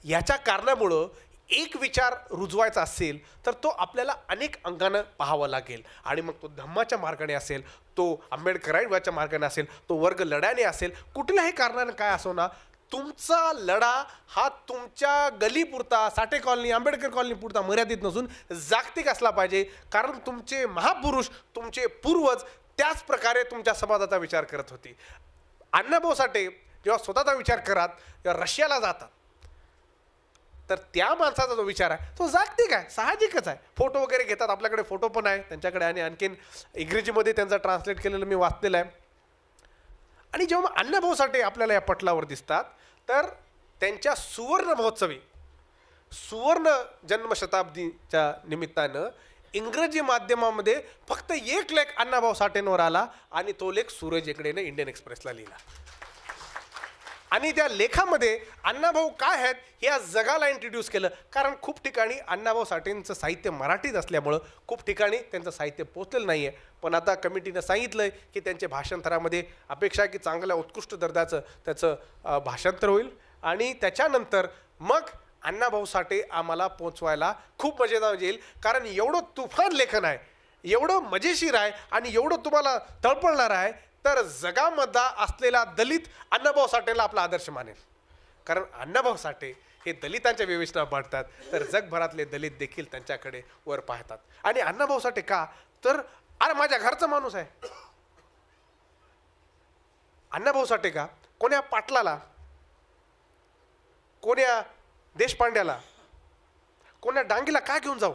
याच्या कारणामुळं एक विचार रुजवायचा असेल तर तो आपल्याला अनेक अंगानं पाहावा लागेल आणि मग तो धम्माच्या मार्गाने असेल, तो आंबेडकरांच्या मार्गाने असेल, तो वर्ग लढ्याने असेल, कुठल्याही कारणानं काय असो ना, तुमचा लढा हा तुमच्या गलीपुरता, साठे कॉलनी, आंबेडकर कॉलनी पुरता मर्यादित नसून जागतिक असला पाहिजे. कारण तुमचे महापुरुष, तुमचे पूर्वज त्याच प्रकारे तुमच्या समाजाचा विचार करत होते. अण्णाभाऊ साठे जेव्हा स्वतःचा विचार करत जेव्हा रशियाला जातात तर त्या माणसाचा जो विचार आहे तो जागतिक आहे, साहजिकच आहे. फोटो वगैरे घेतात, आपल्याकडे फोटो पण आहे त्यांच्याकडे आणि आणखीन इंग्रजीमध्ये त्यांचा ट्रान्सलेट केलेलं मी वाचलेलं आहे. आणि जेव्हा अण्णाभाऊ साठे आपल्याला या पटलावर दिसतात तर त्यांच्या सुवर्ण महोत्सवी, सुवर्ण जन्मशताब्दीच्या निमित्तानं इंग्रजी माध्यमामध्ये फक्त एक लेख अण्णाभाऊ साठेंवर आला आणि तो लेख सूरज एकडेने इंडियन एक्सप्रेसला लिहिला. आणि त्या लेखामध्ये अण्णाभाऊ काय आहेत हे आज जगाला इंट्रोड्यूस केलं. कारण खूप ठिकाणी अण्णाभाऊ साठेंचं साहित्य मराठीत असल्यामुळं खूप ठिकाणी त्यांचं साहित्य पोचलेलं नाही आहे. पण आता कमिटीनं सांगितलं आहे की त्यांच्या भाषांतरामध्ये अपेक्षा आहे की चांगल्या उत्कृष्ट दर्जाचं त्याचं भाषांतर होईल आणि त्याच्यानंतर मग अण्णाभाऊ साठे आम्हाला पोचवायला खूप मजेदार येईल. कारण एवढं तुफान लेखन आहे, एवढं मजेशीर आहे आणि एवढं तुम्हाला तळपळणार आहे तर जगामधला असलेला दलित अण्णाभाऊ साठेला आपला आदर्श मानेल. कारण अण्णाभाऊ साठे हे दलितांच्या विवेचना मांडतात तर जगभरातले दलित देखील त्यांच्याकडे वर पाहतात. आणि अण्णाभाऊ साठे का तर अरे माझ्या घरचा माणूस आहे. अण्णाभाऊ साठे का कोण्या पाटलाला, कोण्या देशपांड्याला, कोण्या डांगीला काय घेऊन जाऊ.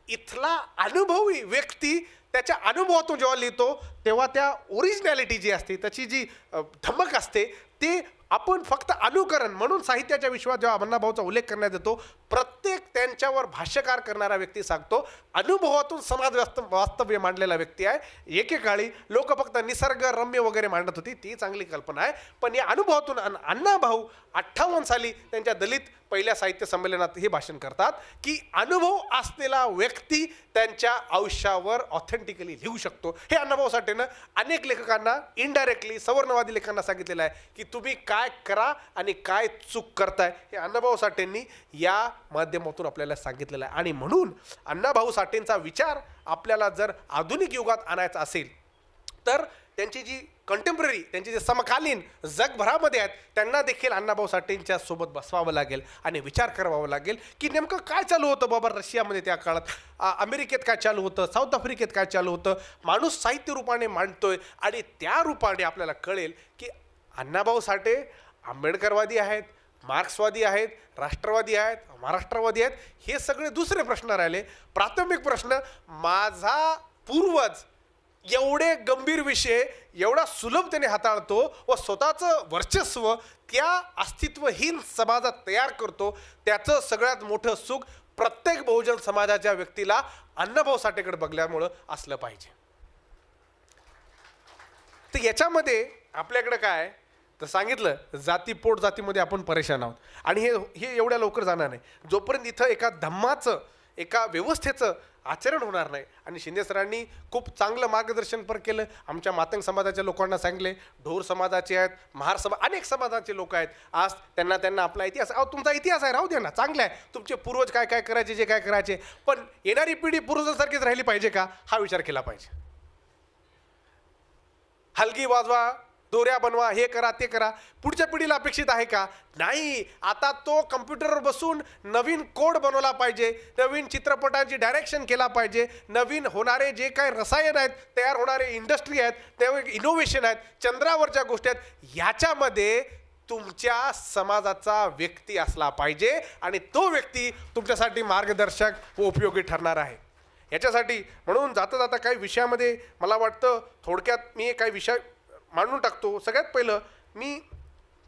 इथला अनुभवी व्यक्ती त्याच्या अनुभवातून जेव्हा लिहितो तेव्हा त्या ओरिजिनॅलिटी जी असते, त्याची जी धमक असते ते आपण फक्त अनुकरण म्हणून साहित्याच्या विश्वात जेव्हा अण्णाभाऊचा उल्लेख करण्यात येतो प्रत्येक त्यांच्यावर भाष्यकार करणारा व्यक्ती सांगतो अनुभवातून समाज वास्तव्य मांडलेला व्यक्ती आहे. एकेकाळी लोक फक्त निसर्गरम्य वगैरे मांडत होती, ती चांगली कल्पना आहे. पण या अनुभवातून अण्णाभाऊ 58 साली त्यांच्या दलित पहिल्या साहित्य संमेलनात हे भाषण करतात की अनुभव असलेला व्यक्ती त्यांच्या आयुष्यावर ऑथेंटिकली लिहू शकतो. हे अण्णाभाऊ साठेनं अनेक लेखकांना इनडायरेक्टली सवर्णवादी लेखकांना सांगितलेलं आहे की तुम्ही काय करा आणि काय चूक करताय हे अण्णाभाऊ साठेंनी या माध्यमातून आपल्याला सांगितलेलं आहे. आणि म्हणून अण्णाभाऊ साठेंचा विचार आपल्याला जर आधुनिक युगात आणायचा असेल तर त्यांची जी कंटेम्पररी, त्यांचे जे समकालीन जगभरामध्ये आहेत त्यांना देखील अण्णाभाऊ साठेंच्या सोबत बसवावं लागेल आणि विचार करावा लागेल की नेमकं काय चालू होतं बाबा रशियामध्ये त्या काळात, अमेरिकेत काय चालू होतं, साऊथ आफ्रिकेत काय चालू होतं. माणूस साहित्य रूपाने मांडतोय आणि त्या रूपाने आपल्याला कळेल की अण्णाभाऊ साठे आंबेडकरवादी आहेत, मार्क्सवादी आहेत, राष्ट्रवादी आहेत, महाराष्ट्रवादी आहेत. हे सगळे दुसरे प्रश्न राहिले. प्राथमिक प्रश्न, माझा पूर्वज एवढे गंभीर विषय एवढा सुलभतेने हाताळतो व स्वतःचं वर्चस्व त्या अस्तित्वहीन समाजात तयार करतो, त्याचं सगळ्यात मोठं सुख प्रत्येक बहुजन समाजाच्या व्यक्तीला अण्णाभाऊ साठेकडे बघल्यामुळं असलं पाहिजे. तर याच्यामध्ये आपल्याकडे काय तर सांगितलं, जाती पोट जातीमध्ये आपण परेशान आहोत आणि हे एवढ्या लवकर जाणार नाही जोपर्यंत इथं एका धम्माचं, एका व्यवस्थेचं आचरण होणार नाही. आणि शिंदे सरांनी खूप चांगलं मार्गदर्शन पण केलं. आमच्या मातंग समाजाच्या लोकांना सांगले, ढोर समाजाचे आहेत, महार समाज, अनेक समाजाचे लोक आहेत. आज त्यांना आपला इतिहास, तुमचा इतिहास आहे, राहू द्या ना, चांगला आहे, तुमचे पूर्वज काय काय करायचे, जे काय करायचे, पण येणारी पिढी पूर्वजांसारखीच राहिली पाहिजे का हा विचार केला पाहिजे. हलगी वाजवा, दोऱ्या बनवा, हे करा ते करा, पुढच्या पिढीला अपेक्षित आहे का? नाही. आता तो कम्प्युटरवर बसून नवीन कोड बनवला पाहिजे, नवीन चित्रपटांची डायरेक्शन केला पाहिजे, नवीन होणारे जे काही रसायन आहेत, तयार होणारे इंडस्ट्री आहेत, त्यामुळे इनोव्हेशन आहेत, चंद्रावरच्या गोष्टी आहेत, ह्याच्यामध्ये तुमच्या समाजाचा व्यक्ती असला पाहिजे आणि तो व्यक्ती तुमच्यासाठी मार्गदर्शक व उपयोगी ठरणार आहे. याच्यासाठी म्हणून जाता जाता काही विषयामध्ये मला वाटतं थोडक्यात मी काही विषय मांडून टाकतो. सगळ्यात पहिलं मी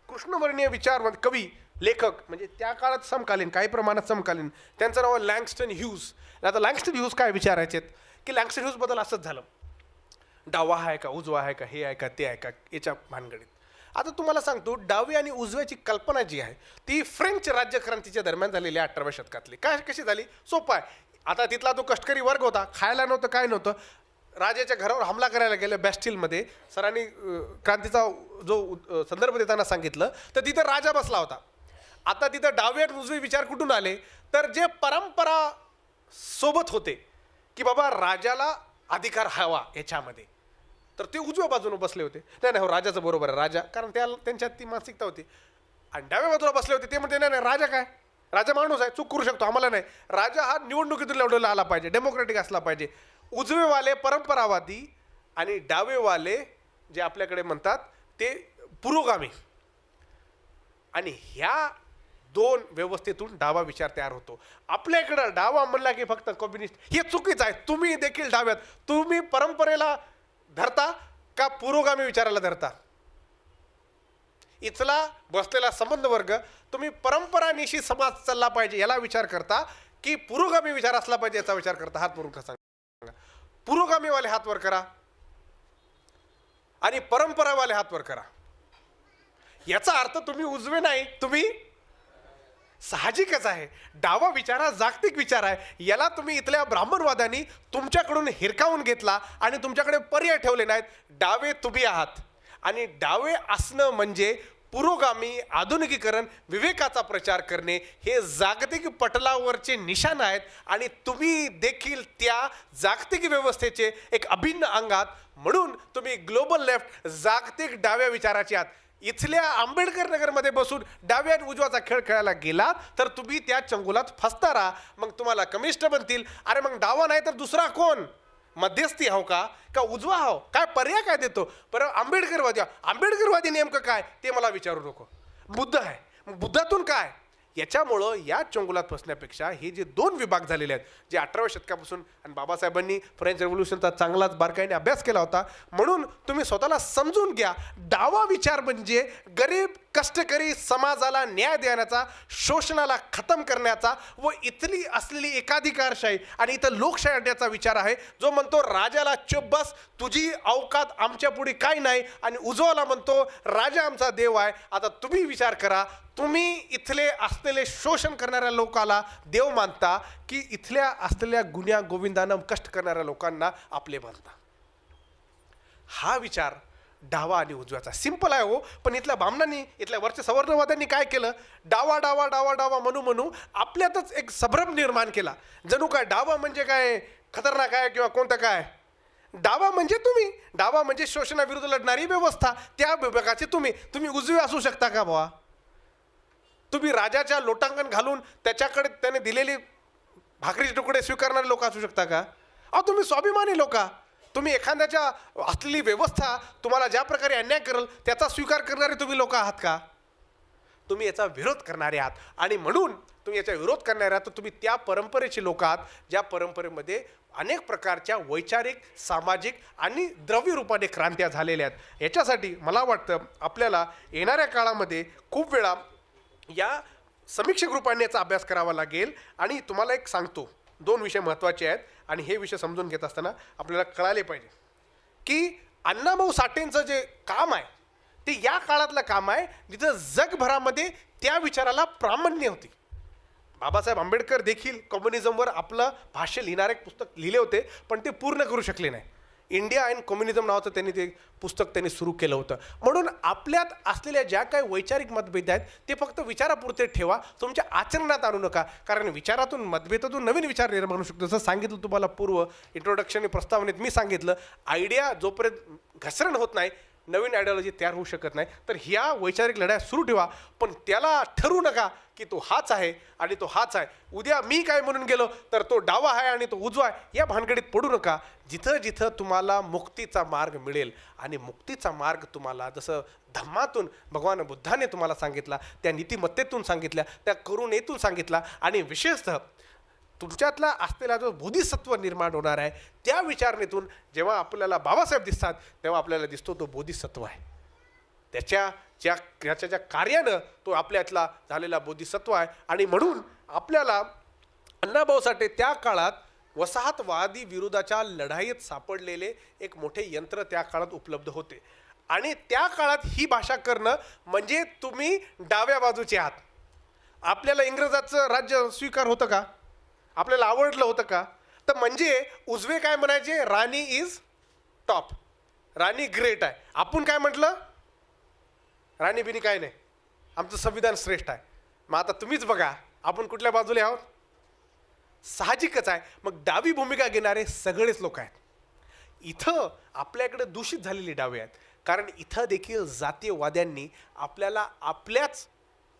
कृष्णवर्णीय विचार कवी, लेखक म्हणजे त्या काळात समकालीन, काही प्रमाणात समकालीन, त्यांचं नाव लँगस्टन ह्यूज. आता लँगस्टन ह्यूज काय विचारायचे की लँगस्टन ह्यूजबद्दल असंच झालं, डावा आहे का, उजवा आहे का, हे आहे का, ते आहे का, याच्या भानगडीत. आता तुम्हाला सांगतो, डावी आणि उजव्याची कल्पना जी आहे ती फ्रेंच राज्यक्रांतीच्या दरम्यान झालेली आहे 18व्या शतकातली. काय कशी झाली? सोपं आहे. आता तिथला जो कष्टकरी वर्ग होता, खायला नव्हतं, काय नव्हतं, राजाच्या घरावर हमला करायला गेलं बॅस्टिलमध्ये. सरांनी क्रांतीचा जो संदर्भ देताना सांगितलं तर तिथं राजा बसला होता आता तिथं डावे आणि उजवे विचार कुठून आले? तर जे परंपरा सोबत होते की बाबा राजाला अधिकार हवा याच्यामध्ये, तर ते उजव्या बाजूने बसले होते. नाही नाही, हो राजाचं बरोबर आहे, राजा, कारण त्यांच्यात ती मानसिकता होती. आणि डाव्या बाजूला बसले होते ते म्हणते नाही नाही, राजा काय, राजा माणूस आहे, चूक करू शकतो, आम्हाला नाही, राजा हा निवडणुकीतून निवडला आला पाहिजे, डेमोक्रेटिक असला पाहिजे. उजवेवाले परंपरावादी आणि डावेवाले जे आपल्याकडे म्हणतात ते पुरोगामी. आणि ह्या दोन व्यवस्थेतून डावा विचार तयार होतो. आपल्याकडं डावा म्हणला की फक्त कम्युनिस्ट, हे चुकीचं आहे. तुम्ही देखील डाव्यात, तुम्ही परंपरेला धरता का पुरोगामी विचाराला धरता? इथला बसलेला संबंध वर्ग तुम्ही परंपरानिशी समाज चालला पाहिजे याला विचार करता की पुरोगामी विचार असला पाहिजे याचा विचार करता? हात वरून सांगा. पुरोगामीवाले हात वर करा आणि परंपरावाले हात वर करा. याचा अर्थ तुम्ही उजवे नाही, तुम्ही साहजिकच आहे. डावा विचार हा जागतिक विचार आहे. याला तुम्ही इथल्या ब्राह्मणवाद्यांनी तुमच्याकडून हिरकावून घेतला आणि तुमच्याकडे पर्याय ठेवले नाहीत. डावे तुम्ही आहात आणि डावे असणं म्हणजे पुरोगामी, आधुनिकीकरण, विवेकाचा प्रचार करणे हे जागतिक पटलावरचे निशाण आहेत आणि तुम्ही देखील त्या जागतिक व्यवस्थेचे एक अभिन्न अंग आहात. म्हणून तुम्ही ग्लोबल लेफ्ट, जागतिक डाव्या विचाराचे आहात. इथल्या आंबेडकर नगरमध्ये बसून डाव्या आणि उजवाचा खेळ खेळायला गेलात तर तुम्ही त्या चंगुलात फसता राहा. मग तुम्हाला कम्युनिस्ट बनतील. अरे मग डावा नाही तर दुसरा कोण? मध्यस्थी हो का उजवा हो? काय पर्याय काय देतो? बरं आंबेडकरवादी, आंबेडकरवादी नेमकं काय ते मला विचारू नको. बुद्ध आहे, बुद्धातून काय? याच्यामुळं या चंगुलात फसण्यापेक्षा हे जे दोन विभाग झालेले आहेत, जे 18व्या शतकापासून, आणि बाबासाहेबांनी फ्रेंच रेव्होल्युशनचा चांगलाच बारकाईने अभ्यास केला होता, म्हणून तुम्ही स्वतःला समजून घ्या. डावा विचार म्हणजे गरीब कष्टकरी समाजाला न्याय देण्याचा, शोषणाला खतम करण्याचा व इथली असलेली एकाधिकारशाही आणि इथं लोकशाही आणण्याचा विचार आहे, जो म्हणतो राजाला चुप बस, तुझी अवकात आमच्या पुढे काही नाही, आणि उजवाला म्हणतो राजा आमचा देव आहे. आता तुम्ही विचार करा, तुम्ही इथले असलेले शोषण करणाऱ्या लोकाला देव मानता की इथल्या असलेल्या गुन्ह्या गोविंदानं कष्ट करणाऱ्या लोकांना आपले मानता? हा विचार डावा आणि उजव्याचा सिंपल आहे हो. पण इथल्या ब्राह्मणांनी, इथल्या वरच्या सवर्णवाद्यांनी काय केलं? डावा डावा डावा डावा म्हणू म्हणू आपल्यातच एक संभ्रम निर्माण केला. जणू काय डावा म्हणजे काय खतरनाक आहे किंवा कोणतं काय. डावा म्हणजे तुम्ही, डावा म्हणजे शोषणाविरुद्ध लढणारी व्यवस्था, त्या विभागाचे तुम्ही उजवे असू शकता का बुवा? तुम्ही राजाच्या लोटांगण घालून त्याच्याकडे त्याने दिलेली भाकरीचे तुकडे स्वीकारणारे लोक असू शकता का? अहो तुम्ही स्वाभिमानी लोक, तुम्ही एखाद्याच्या असलेली व्यवस्था तुम्हाला ज्या प्रकारे अन्याय करेल त्याचा स्वीकार करणारे तुम्ही लोक आहात का? तुम्ही याचा विरोध करणारे आहात. आणि म्हणून तुम्ही याचा विरोध करणारे आहात तर तुम्ही त्या परंपरेचे लोक आहात ज्या परंपरेमध्ये अनेक प्रकारच्या वैचारिक, सामाजिक आणि द्रव्य रूपाने क्रांत्या झालेल्या आहेत. याच्यासाठी मला वाटतं आपल्याला येणाऱ्या काळामध्ये खूप वेळा या समीक्षक रूपाने याचा अभ्यास करावा लागेल. आणि तुम्हाला एक सांगतो, दोन विषय महत्त्वाचे आहेत आणि हे विषय समजून घेत असताना आपल्याला कळाले पाहिजे की अण्णाभाऊ साठेंचं जे काम आहे ते या काळातलं काम आहे जिथं जगभरामध्ये त्या विचाराला प्रामाण्य होती. बाबासाहेब आंबेडकर देखील कम्युनिझमवर आपलं भाष्य लिहिणारे एक पुस्तक लिहिले होते, पण ते पूर्ण करू शकले नाही. इंडिया अँड कम्युनिझम नावाचं त्यांनी ते पुस्तक त्यांनी सुरू केलं होतं. म्हणून आपल्यात असलेल्या ज्या काही वैचारिक मतभेद आहेत ते फक्त विचारापुरते ठेवा, तुमच्या आचरणात आणू नका. कारण विचारातून, मतभेदातून नवीन विचार निर्माण होऊ शकतो. जसं सांगितलं तुम्हाला पूर्व इंट्रोडक्शन प्रस्तावनेत मी सांगितलं, आयडिया जोपर्यंत घसरण होत नाही, नवीन आयडियोलॉजी तयार होऊ शकत नाही. तर ह्या वैचारिक लढ्या सुरू ठेवा, पण त्याला ठरवू नका की तो हाच आहे आणि तो हाच आहे. उद्या मी काय म्हणून गेलो तर तो डावा आहे आणि तो उजवा आहे, या भानगडीत पडू नका. जिथं जिथं तुम्हाला मुक्तीचा मार्ग मिळेल, आणि मुक्तीचा मार्ग तुम्हाला जसं धम्मातून भगवान बुद्धाने तुम्हाला सांगितला, त्या नीतिमत्तेतून सांगितल्या, त्या करुणेतून सांगितला, आणि विशेषतः तुमच्यातला असलेला जो बोधिसत्व निर्माण होणार आहे त्या विचारणेतून जेव्हा आपल्याला बाबासाहेब दिसतात तेव्हा आपल्याला दिसतो तो बोधिसत्व आहे. त्याच्या ज्या कार्यानं तो आपल्यातला झालेला बोधिसत्व आहे. आणि म्हणून आपल्याला अण्णाभाऊ साठे त्या काळात वसाहतवादी विरोधाच्या लढाईत सापडलेले एक मोठे यंत्र त्या काळात उपलब्ध होते. आणि त्या काळात ही भाषा करणं म्हणजे तुम्ही डाव्या बाजूचे आहात. आपल्याला इंग्रजाचं राज्य स्वीकार होतं का? आपल्याला आवडलं होतं का? तर म्हणजे उजवे काय म्हणायचे? राणी इज टॉप, राणी ग्रेट आहे. आपण काय म्हटलं? राणी बिनी काय नाही, आमचं संविधान श्रेष्ठ आहे. मग आता तुम्हीच बघा आपण कुठल्या बाजूला आहोत. साहजिकच आहे. मग डावी भूमिका घेणारे सगळेच लोक आहेत. इथं आपल्याकडे दूषित झालेली डावे आहेत, कारण इथं देखील जातीयवाद्यांनी आपल्याला आपल्याच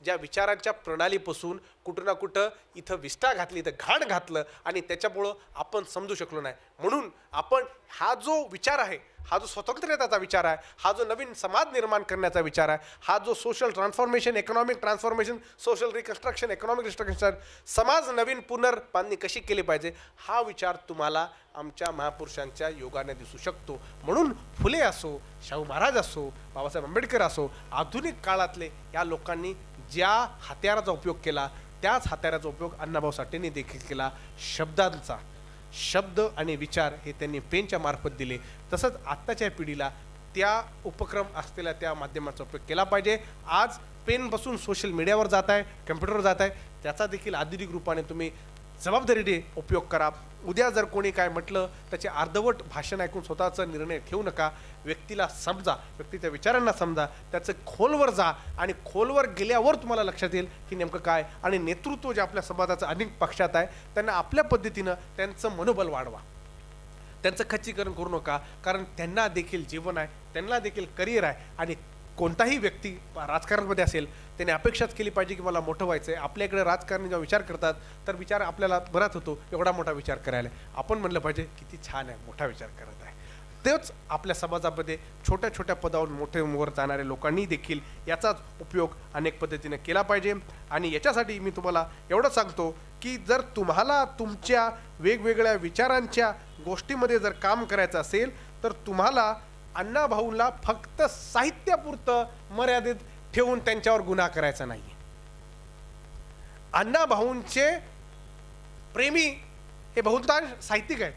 ज्या विचारांच्या प्रणालीपासून कुठं ना कुठं इथं विष्ठा घातली, इथं घाण घातलं आणि त्याच्यामुळं आपण समजू शकलो नाही. म्हणून आपण हा जो विचार आहे, हा जो स्वतंत्रतेचा विचार आहे, हा जो नवीन समाज निर्माण करण्याचा विचार आहे, हा जो social transformation, economic transformation, social reconstruction, economic restriction, समाज नवीन पुनर्बांधणी कशी केली पाहिजे, हा विचार तुम्हाला आमच्या महापुरुषांच्या योगाने दिसू शकतो. म्हणून फुले असो, शाहू महाराज असो, बाबासाहेब आंबेडकर असो, आधुनिक काळातले या लोकांनी ज्या हत्याराचा उपयोग केला त्याच हत्याराचा उपयोग अण्णाभाऊ साठेंनी देखील केला. शब्दांचा, शब्द आणि विचार हे त्यांनी पेनच्या मार्फत दिले. तसंच आत्ताच्या पिढीला त्या उपक्रम असलेल्या त्या माध्यमाचा उपयोग केला पाहिजे. आज पेनपासून सोशल मीडियावर जात आहे, कम्प्युटरवर जात आहे, त्याचा देखील आधुनिक रूपाने तुम्ही जबाबदारीने उपयोग करा. उद्या जर कोणी काय म्हटलं त्याचे अर्धवट भाषण ऐकून स्वतःचा निर्णय ठेवू नका. व्यक्तीला समजा, व्यक्तीच्या विचारांना समजा, त्याचं खोलवर जा आणि खोलवर गेल्यावर तुम्हाला लक्षात येईल की नेमकं काय. आणि नेतृत्व जे आपल्या समाजाचं अनेक पक्षात आहे त्यांना आपल्या पद्धतीनं त्यांचं मनोबल वाढवा, त्यांचं खच्चीकरण करू नका, कारण त्यांना देखील जीवन आहे, त्यांना देखील करिअर आहे. आणि कोणताही व्यक्ती राजकारणामध्ये असेल त्याने अपेक्षाच केली पाहिजे की मला मोठं व्हायचं आहे. आपल्या इकडे राजकारणी जेव्हा विचार करतात तर विचार आपल्याला बराच होतो, एवढा मोठा विचार करायला. आपण म्हणलं पाहिजे किती छान आहे, मोठा विचार करत आहे. तेच आपल्या समाजामध्ये छोट्या छोट्या पदावरून मोठे वर जाणाऱ्या लोकांनी देखील याचाच उपयोग अनेक पद्धतीने केला पाहिजे. आणि याच्यासाठी मी तुम्हाला एवढं सांगतो की जर तुम्हाला तुमच्या वेगवेगळ्या विचारांच्या गोष्टीमध्ये जर काम करायचं असेल तर तुम्हाला अण्णाभाऊला फक्त साहित्यापुरतं मर्यादित ठेवून त्यांच्यावर गुन्हा करायचा नाही. अण्णाभाऊंचे प्रेमी हे बहुतांश साहित्यिक आहेत,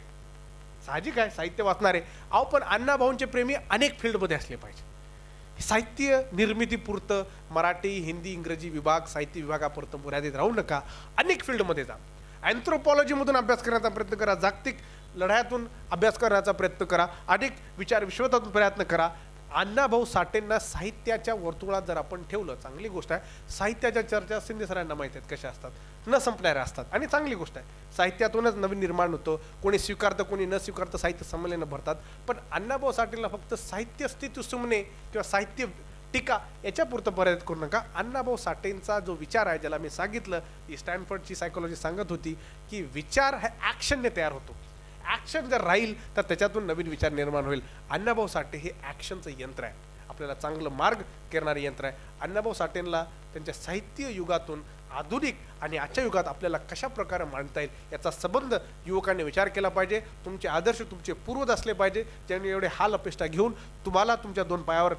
साहजिक आहे, साहित्य वाचणारे. अहो पण अण्णाभाऊंचे प्रेमी अनेक फील्डमध्ये असले पाहिजे. साहित्य निर्मितीपुरतं मराठी, हिंदी, इंग्रजी विभाग, साहित्य विभागापुरतं मर्यादित राहू नका. अनेक फील्डमध्ये जा. अँथ्रोपॉलॉजीमधून अभ्यास करण्याचा प्रयत्न करा, जागतिक लढ्यातून अभ्यास करण्याचा प्रयत्न करा, अनेक विचार विश्वातून प्रयत्न करा. अण्णाभाऊ साठेंना साहित्याच्या वर्तुळात जर आपण ठेवलं, चांगली गोष्ट आहे. साहित्याच्या चर्चा शिंदे सरांना माहीत आहेत कशा असतात, न संपणाऱ्या असतात आणि चांगली गोष्ट आहे. साहित्यातूनच नवीन निर्माण होतं, कोणी स्वीकारतं कोणी न स्वीकारतं, साहित्य संमेलनं भरतात. पण अण्णाभाऊ साठेंना फक्त साहित्य स्थिती सुमने किंवा साहित्य टीका याच्यापुरतं मर्यादित करू नका. अण्णाभाऊ साठेंचा जो विचार आहे, ज्याला मी सांगितलं, स्टॅनफर्डची सायकोलॉजी सांगत होती की विचार हा ॲक्शनने तयार होतो. ॲक्शन जर राहील तर त्याच्यातून नवीन विचार निर्माण होईल. अण्णाभाऊ साठे हे ॲक्शनचं यंत्र आहे, आपल्याला चांगलं मार्ग करणारे यंत्र आहे. अण्णाभाऊ साठेंना त्यांच्या साहित्य युगातून आधुनिक आणि आजच्या युगात आपल्याला कशा प्रकारे मांडता येईल याचा संबंध युवकांनी विचार केला पाहिजे. तुमचे आदर्श तुमचे पूर्वज असले पाहिजे, ज्यांनी एवढे हाल अपेक्षा घेऊन तुम्हाला तुमच्या दोन पायावर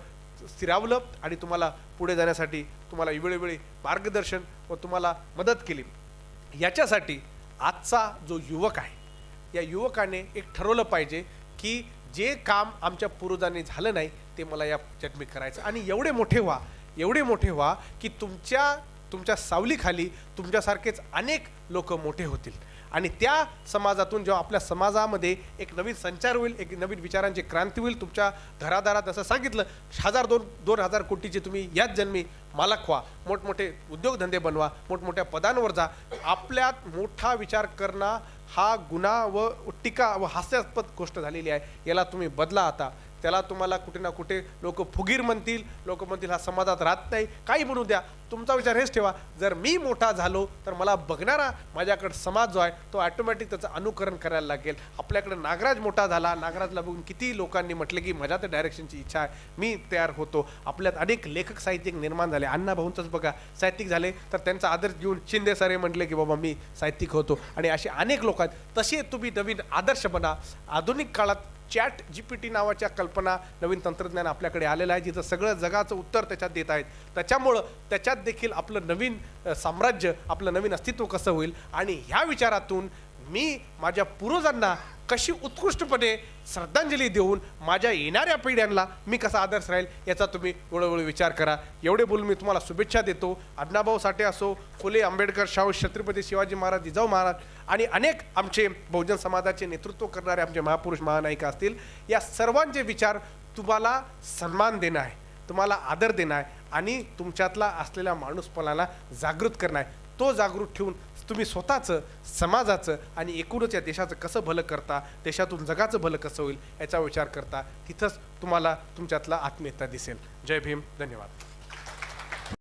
स्थिरावलं आणि तुम्हाला पुढे जाण्यासाठी तुम्हाला वेळोवेळी मार्गदर्शन व तुम्हाला मदत केली. याच्यासाठी आजचा जो युवक आहे, या युवकाने एक ठरवलं पाहिजे की जे काम आमच्या पूर्वजांनी झालं नाही ते मला या जन्मी करायचं. आणि एवढे मोठे व्हा की तुमच्या सावलीखाली तुमच्यासारखेच अनेक लोक मोठे होतील. आणि त्या समाजातून जेव्हा आपल्या समाजामध्ये एक नवीन संचार होईल, एक नवीन विचारांची क्रांती होईल. तुमच्या घरादारात असं सांगितलं 1000-2000 कोटीचे तुम्ही याच जन्मी मालक व्हा, मोठमोठे उद्योगधंदे बनवा, मोठमोठ्या पदांवर जा. आपल्यात मोठा विचार करणं हा गुन्हा व टीका व हास्यास्पद गोष्ट झालेली आहे. याला तुम्ही बदला. आता त्याला तुम्हाला कुठे ना कुठे लोक फुगीर म्हणतील, लोक म्हणतील हा समाजात राहत नाही, काही म्हणू द्या. तुमचा विचार हेच ठेवा, जर मी मोठा झालो तर मला बघणारा माझ्याकडे समाज जो आहे तो ऑटोमॅटिक त्याचं अनुकरण करायला लागेल. आपल्याकडे नागराज मोठा झाला, नागराजला बघून किती लोकांनी म्हटले की माझ्या त्या डायरेक्शनची इच्छा आहे, मी तयार होतो. आपल्यात अनेक लेखक साहित्यिक निर्माण झाले. अण्णाभाऊंचंच बघा, साहित्यिक झाले तर त्यांचा आदर्श घेऊन शिंदे सरे म्हटले की बाबा मी साहित्यिक होतो. आणि असे अनेक लोक आहेत. तसे तुम्ही नवीन आदर्श बना. आधुनिक काळात चॅट GPT नावाच्या कल्पना, नवीन तंत्रज्ञान आपल्याकडे आलेलं आहे, जिथं सगळं जगाचं उत्तर त्याच्यात देत आहेत. त्याच्यामुळं त्याच्यात देखील आपलं नवीन साम्राज्य, आपलं नवीन अस्तित्व कसं होईल. आणि ह्या विचारातून मी माझ्या पूर्वजांना कशी उत्कृष्टपणे श्रद्धांजली देऊन माझ्या येणाऱ्या पिढ्यांना मी कसा आदर्श राहील याचा तुम्ही वेळोवेळी विचार करा. एवढे बोलून मी तुम्हाला शुभेच्छा देतो. अण्णाभाऊ साठे असो, फुले, आंबेडकर, शाहू, छत्रपती शिवाजी महाराज, जिजाऊ महाराज आणि अनेक आमचे बहुजन समाजाचे नेतृत्व करणारे आमचे महापुरुष महानायिका असतील, या सर्वांचे विचार तुम्हाला सन्मान देणं आहे. तुम्हाला आदर देणं आहे आणि तुमच्यातला असलेल्या माणूसपणाला जागृत करणं आहे. तो जागृत ठेवून तुम्ही स्वतःचं, समाजाचं आणि एकूणच या देशाचं कसं भलं करता, देशातून जगाचं भलं कसं होईल याचा विचार करता, तिथंच तुम्हाला तुमच्यातला आत्मीयता दिसेल. जय भीम, धन्यवाद.